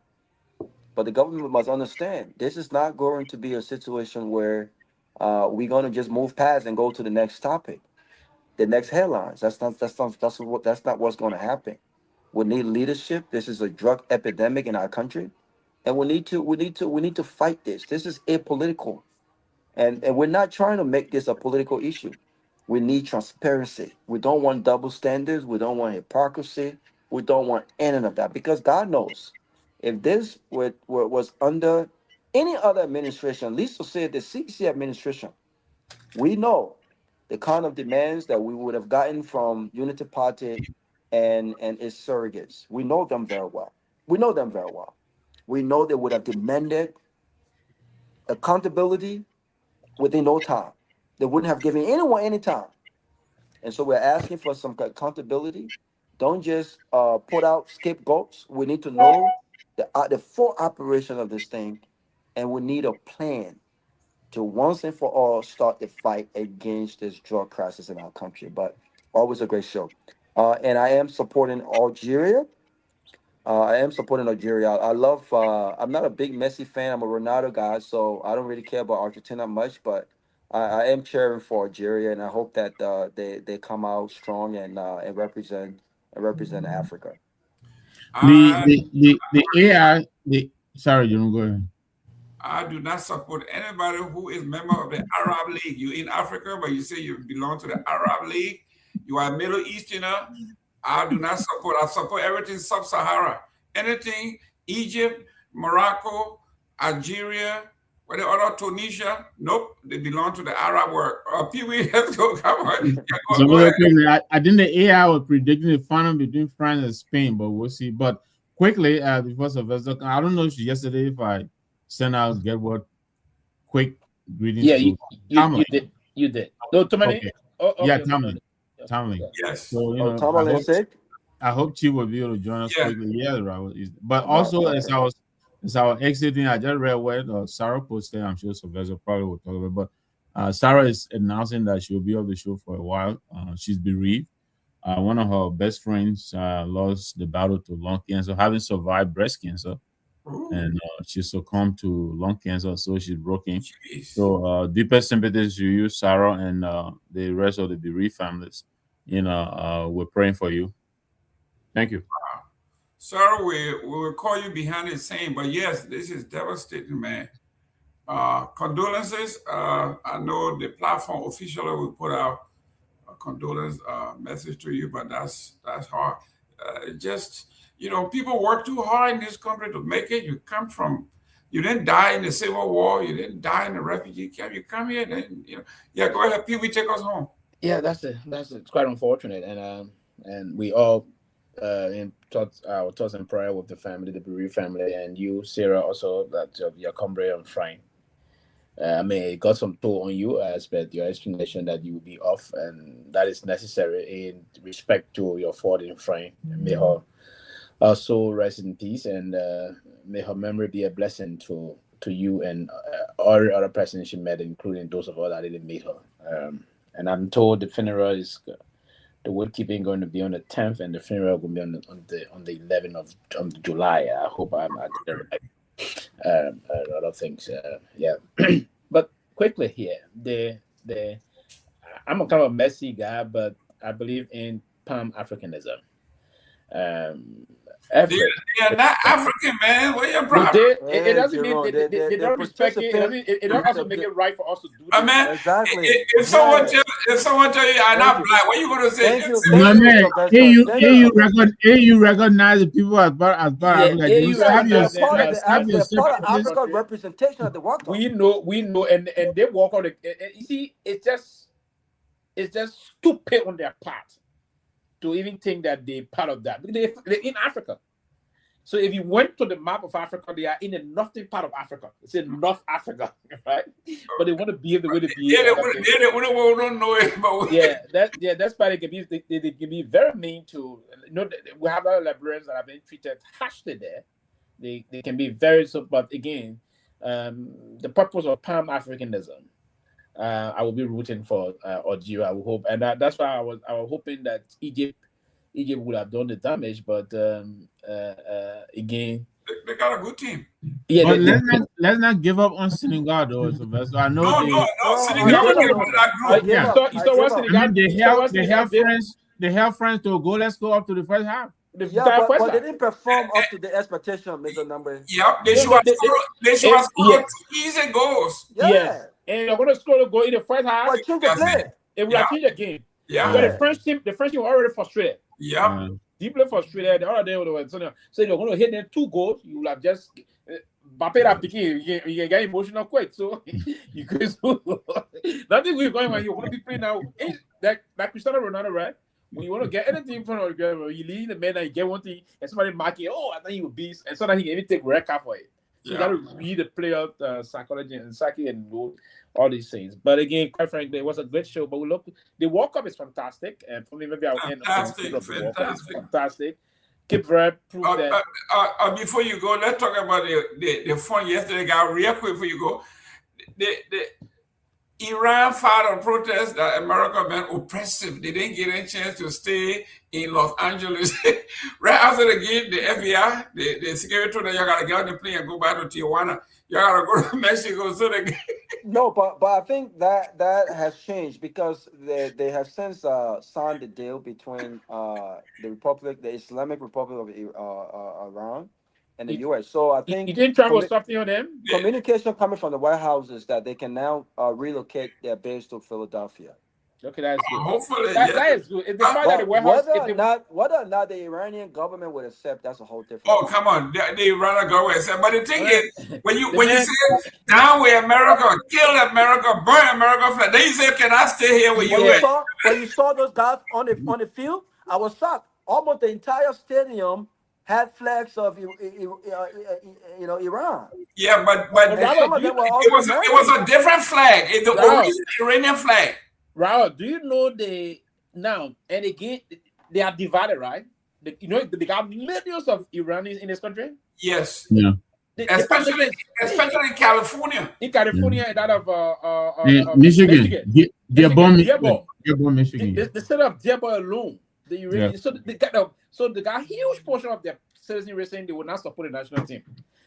But the government must understand this is not going to be a situation where we're going to just move past and go to the next topic, the next headlines. That's not what's going to happen. We need leadership. This is a drug epidemic in our country, and we need to fight this. This is apolitical, and we're not trying to make this a political issue. We need transparency. We don't want double standards. We don't want hypocrisy. We don't want any of that because God knows if this was under any other administration, at least to say the CC administration, we know the kind of demands that we would have gotten from Unity Party and its surrogates. We know them very well. We know them very well. We know they would have demanded accountability within no time. They wouldn't have given anyone any time. And so we're asking for some accountability. Don't just put out scapegoats. We need to know the full operation of this thing, and we need a plan to once and for all start the fight against this drug crisis in our country. But always a great show. And I am supporting Algeria. I love. I'm not a big Messi fan. I'm a Ronaldo guy, so I don't really care about Argentina much. But I am cheering for Algeria, and I hope that they come out strong and represent Africa. The AI. Sorry, you don't go ahead. I do not support anybody who is member of the Arab League. You in Africa, but you say you belong to the Arab League. You are Middle Easterner. I do not support. I support everything sub-Sahara. Anything Egypt, Morocco, Algeria, what the other Tunisia. Nope, they belong to the Arab world. Pewee, let's go. Come on. Go ahead. I think the AI was predicting the final between France and Spain, but we'll see. But quickly, before Sylvester, I don't know if yesterday if I sent out get what quick greetings. Yeah, you did. No, Tomalin. Okay. Okay, yeah, Tomalin. Yes. So Tomalin sick. I hope Chief will be able to join us quickly. Yeah, Robert. But Oh, also okay. as I was exiting, I just read what Sarah posted. I'm sure Sylvester probably will talk about. But Sarah is announcing that she'll be off the show for a while. She's bereaved. One of her best friends lost the battle to lung cancer, having survived breast cancer. And she succumbed to lung cancer, so she's broken. So deepest sympathies to you, Sarah, and the rest of the bereaved families. We're praying for you. Thank you. Sarah, we will call you behind the scene, but yes, this is devastating, man. Condolences. I know the platform officially will put out a condolence message to you, but that's hard. Just, people work too hard in this country to make it. You didn't die in the Civil War. You didn't die in the refugee camp. You come here, and go ahead, Pewee, take us home. Yeah, it's quite unfortunate, and we all our thoughts and prayer with the family, the bereaved family, and you, Sarah, also that your comrade on Friday. It got some toll on you, but your explanation that you will be off, and that is necessary in respect to your fallen friend. May her soul rest in peace, and may her memory be a blessing to you and all other persons she met, including those of us that didn't meet her. And I'm told the funeral is the word keeping going to be on the 10th, and the funeral will be on the 11th of July. I hope I'm at the right. A lot of things, yeah. But quickly here, I'm a kind of a messy guy, but I believe in Pan-Africanism. They're not African, man. What are your problem? It doesn't mean they don't respect it. It doesn't also make it right for us to do that. Man, exactly. If someone tell you I'm not black, what are you going to say? You recognize the people as part of African representation at the World Cup. We know, and they walk on the. You see, it's just stupid on their part to even think that they're part of that. They're in Africa. So if you went to the map of Africa, they are in a northern part of Africa. It's in North Africa, right? But they want to behave the way they behave. They don't know it. That's why they can be very mean to. We have other Liberians that have been treated harshly there. They can be very so. But again, the purpose of Pan-Africanism, I will be rooting for Algeria. I will hope, and that's why I was hoping that Egypt would have done the damage, but again, they got a good team. Yeah, but let's not give up on Senegal though. So I know they have friends to go. Let's go up to the first half. But they didn't perform up to the expectation, Mr. Number. Yep, they should have scored easy goals. Yeah. And they're going to score a goal in the first half. But change the play. It will change the game. Yeah. But the French team were already frustrated. Yeah. Deeply frustrated. The other day, so they're going to hit them 2 goals. You will have just Mbappe picking. You get emotional quick. So you could. Nothing we're going when you want to be playing now. Like Cristiano Ronaldo, right? When you want to get anything from you lead the man and you get one thing, and somebody mark it. Oh, I think you beast, and sometimes he can even take red card for it. So you got to read the player psychology and psyche and all these things. But again, quite frankly, it was a great show. But the World Cup is fantastic, and for me, maybe I'll end up fantastic. Cape Verde proved that. Before you go, let's talk about the fun yesterday, guy. Real quick before you go, the Iran filed a protest that America been oppressive. They didn't get a chance to stay in Los Angeles. Right after the game, the FBI, the security told them, y'all got to get on the plane and go back to Tijuana. Y'all got to go to Mexico. So No, but I think that has changed because they have since signed the deal between the Islamic Republic of Iran and the U.S. So I think you didn't try to something on them. Communication coming from the White House is that they can now relocate their base to Philadelphia. Okay, that's good. Hopefully, that is good. If they find that the White House, whether or not the Iranian government would accept, that's a whole different. Oh, come on, the Iranian government accept. But the thing is, when you say down with America, kill America, burn America, then you say, can I stay here with you? When you saw those guys on the field, I was shocked. Almost the entire stadium had flags of Iran. Yeah, but it was a different flag. It's the Iranian flag. Raul, do you know now and again they are divided, right? They got millions of Iranians in this country. Yes. Yeah. especially in California. In California and that of Michigan. Dearborn, Michigan. The city of Dearborn alone, they really they got a huge portion of their citizens saying they will not support the national team.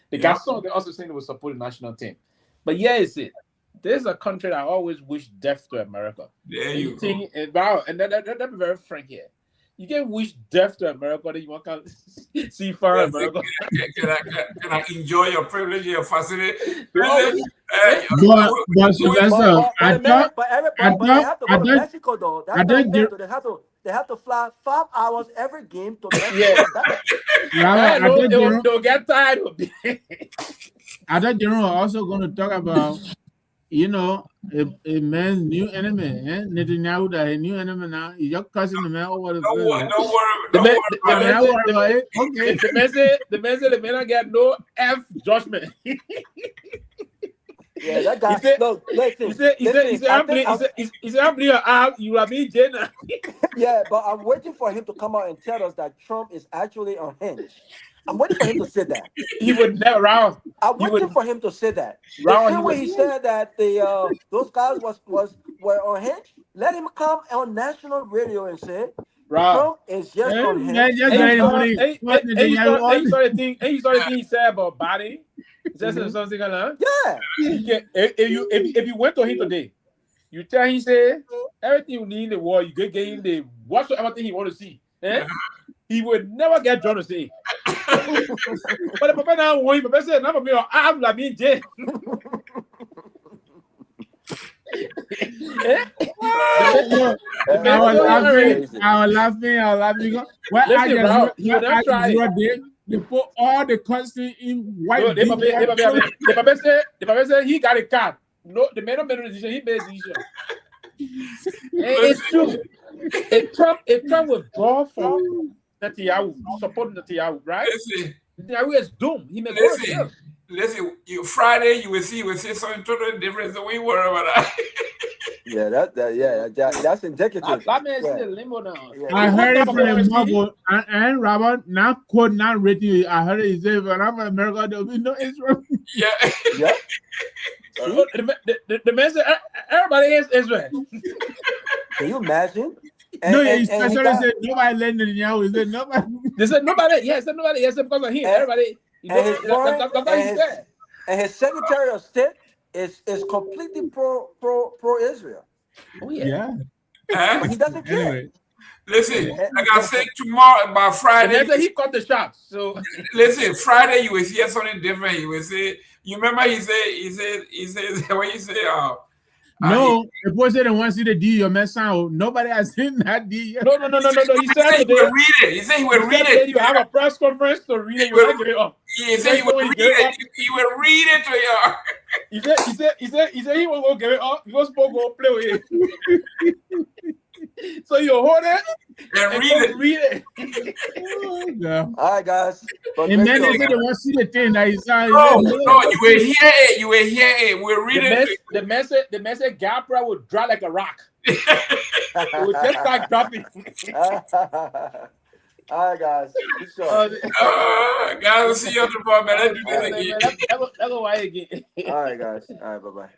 They got some they also saying they will support the national team. But yeah, it's it. There's a country that I always wish death to America. There you go. And that be very frank here. You can wish death to America, then you want to see far America. Can I enjoy your privilege, your facility? But Sylvester, I thought they have to go to Mexico though. That's not fair. They have to fly 5 hours every game to Mexico. They'll get tired of it. I thought General also going to talk about, a man's new enemy. Netanyahu, that a new enemy now. You're cussing the man over the Don't worry. Okay. The man said the man don't get no F judgment. Yeah, that guy. He said, I'm being you are being Jenna. Yeah, but I'm waiting for him to come out and tell us that Trump is actually unhinged. I'm waiting for him to say that. He would never round. I'm waiting for him to say that. The same way he said that those guys were unhinged. Let him come on national radio and say Trump is just unhinged. And you saw the thing he said about body. He said something like that. Yeah. If you went to him today, you tell him say everything you need in the world, you get him the whatsoever thing he want to see. He would never get John to say. But the papa now want papa say now me I'm like me J. I was laughing. Well, they put all the constant in white. The papa say he got a car. No, the man made a decision. He made a decision. It's true. If Trump withdraw from Netanyahu, support Netanyahu, right? Netanyahu is doomed. He may go to jail. Listen, Friday you will see something totally different than we were about that. Yeah, that's indicative. That man is in limbo now. Yeah. I heard it from the mobile, and Robert, not quote, not written. I heard it. He said, "When I'm in America, there'll be no Israel." Yeah. The man said, "Everybody is Israel." Can you imagine? He said nobody let Netanyahu. He said nobody. They said nobody. Yeah, said nobody. Yes, because of him. Everybody. And his Secretary of State is completely pro Israel. Oh yeah. But he doesn't care. Anyway. Listen, like I said, tomorrow by Friday, he cut the shots. So listen, Friday you will hear something different. You will say, you remember he said when he said no, the person that wants to see the D, your mess out. Nobody has seen that D yet. No. He said he will read it. He said he will read it. You have a press conference to read it. You will give it up. He said he will read it. He will read it to you. He said he won't go give it up. He was supposed to go play with it. So you hold it and read it. All right, guys. And then they said they want to see the thing that is no, you will hear it. You will hear it. We'll read it. The message Garguah would drop like a rock. It would just start dropping. All right, guys. Guys, we'll see you tomorrow, man. Let's do this again. All right, guys. All right, bye-bye.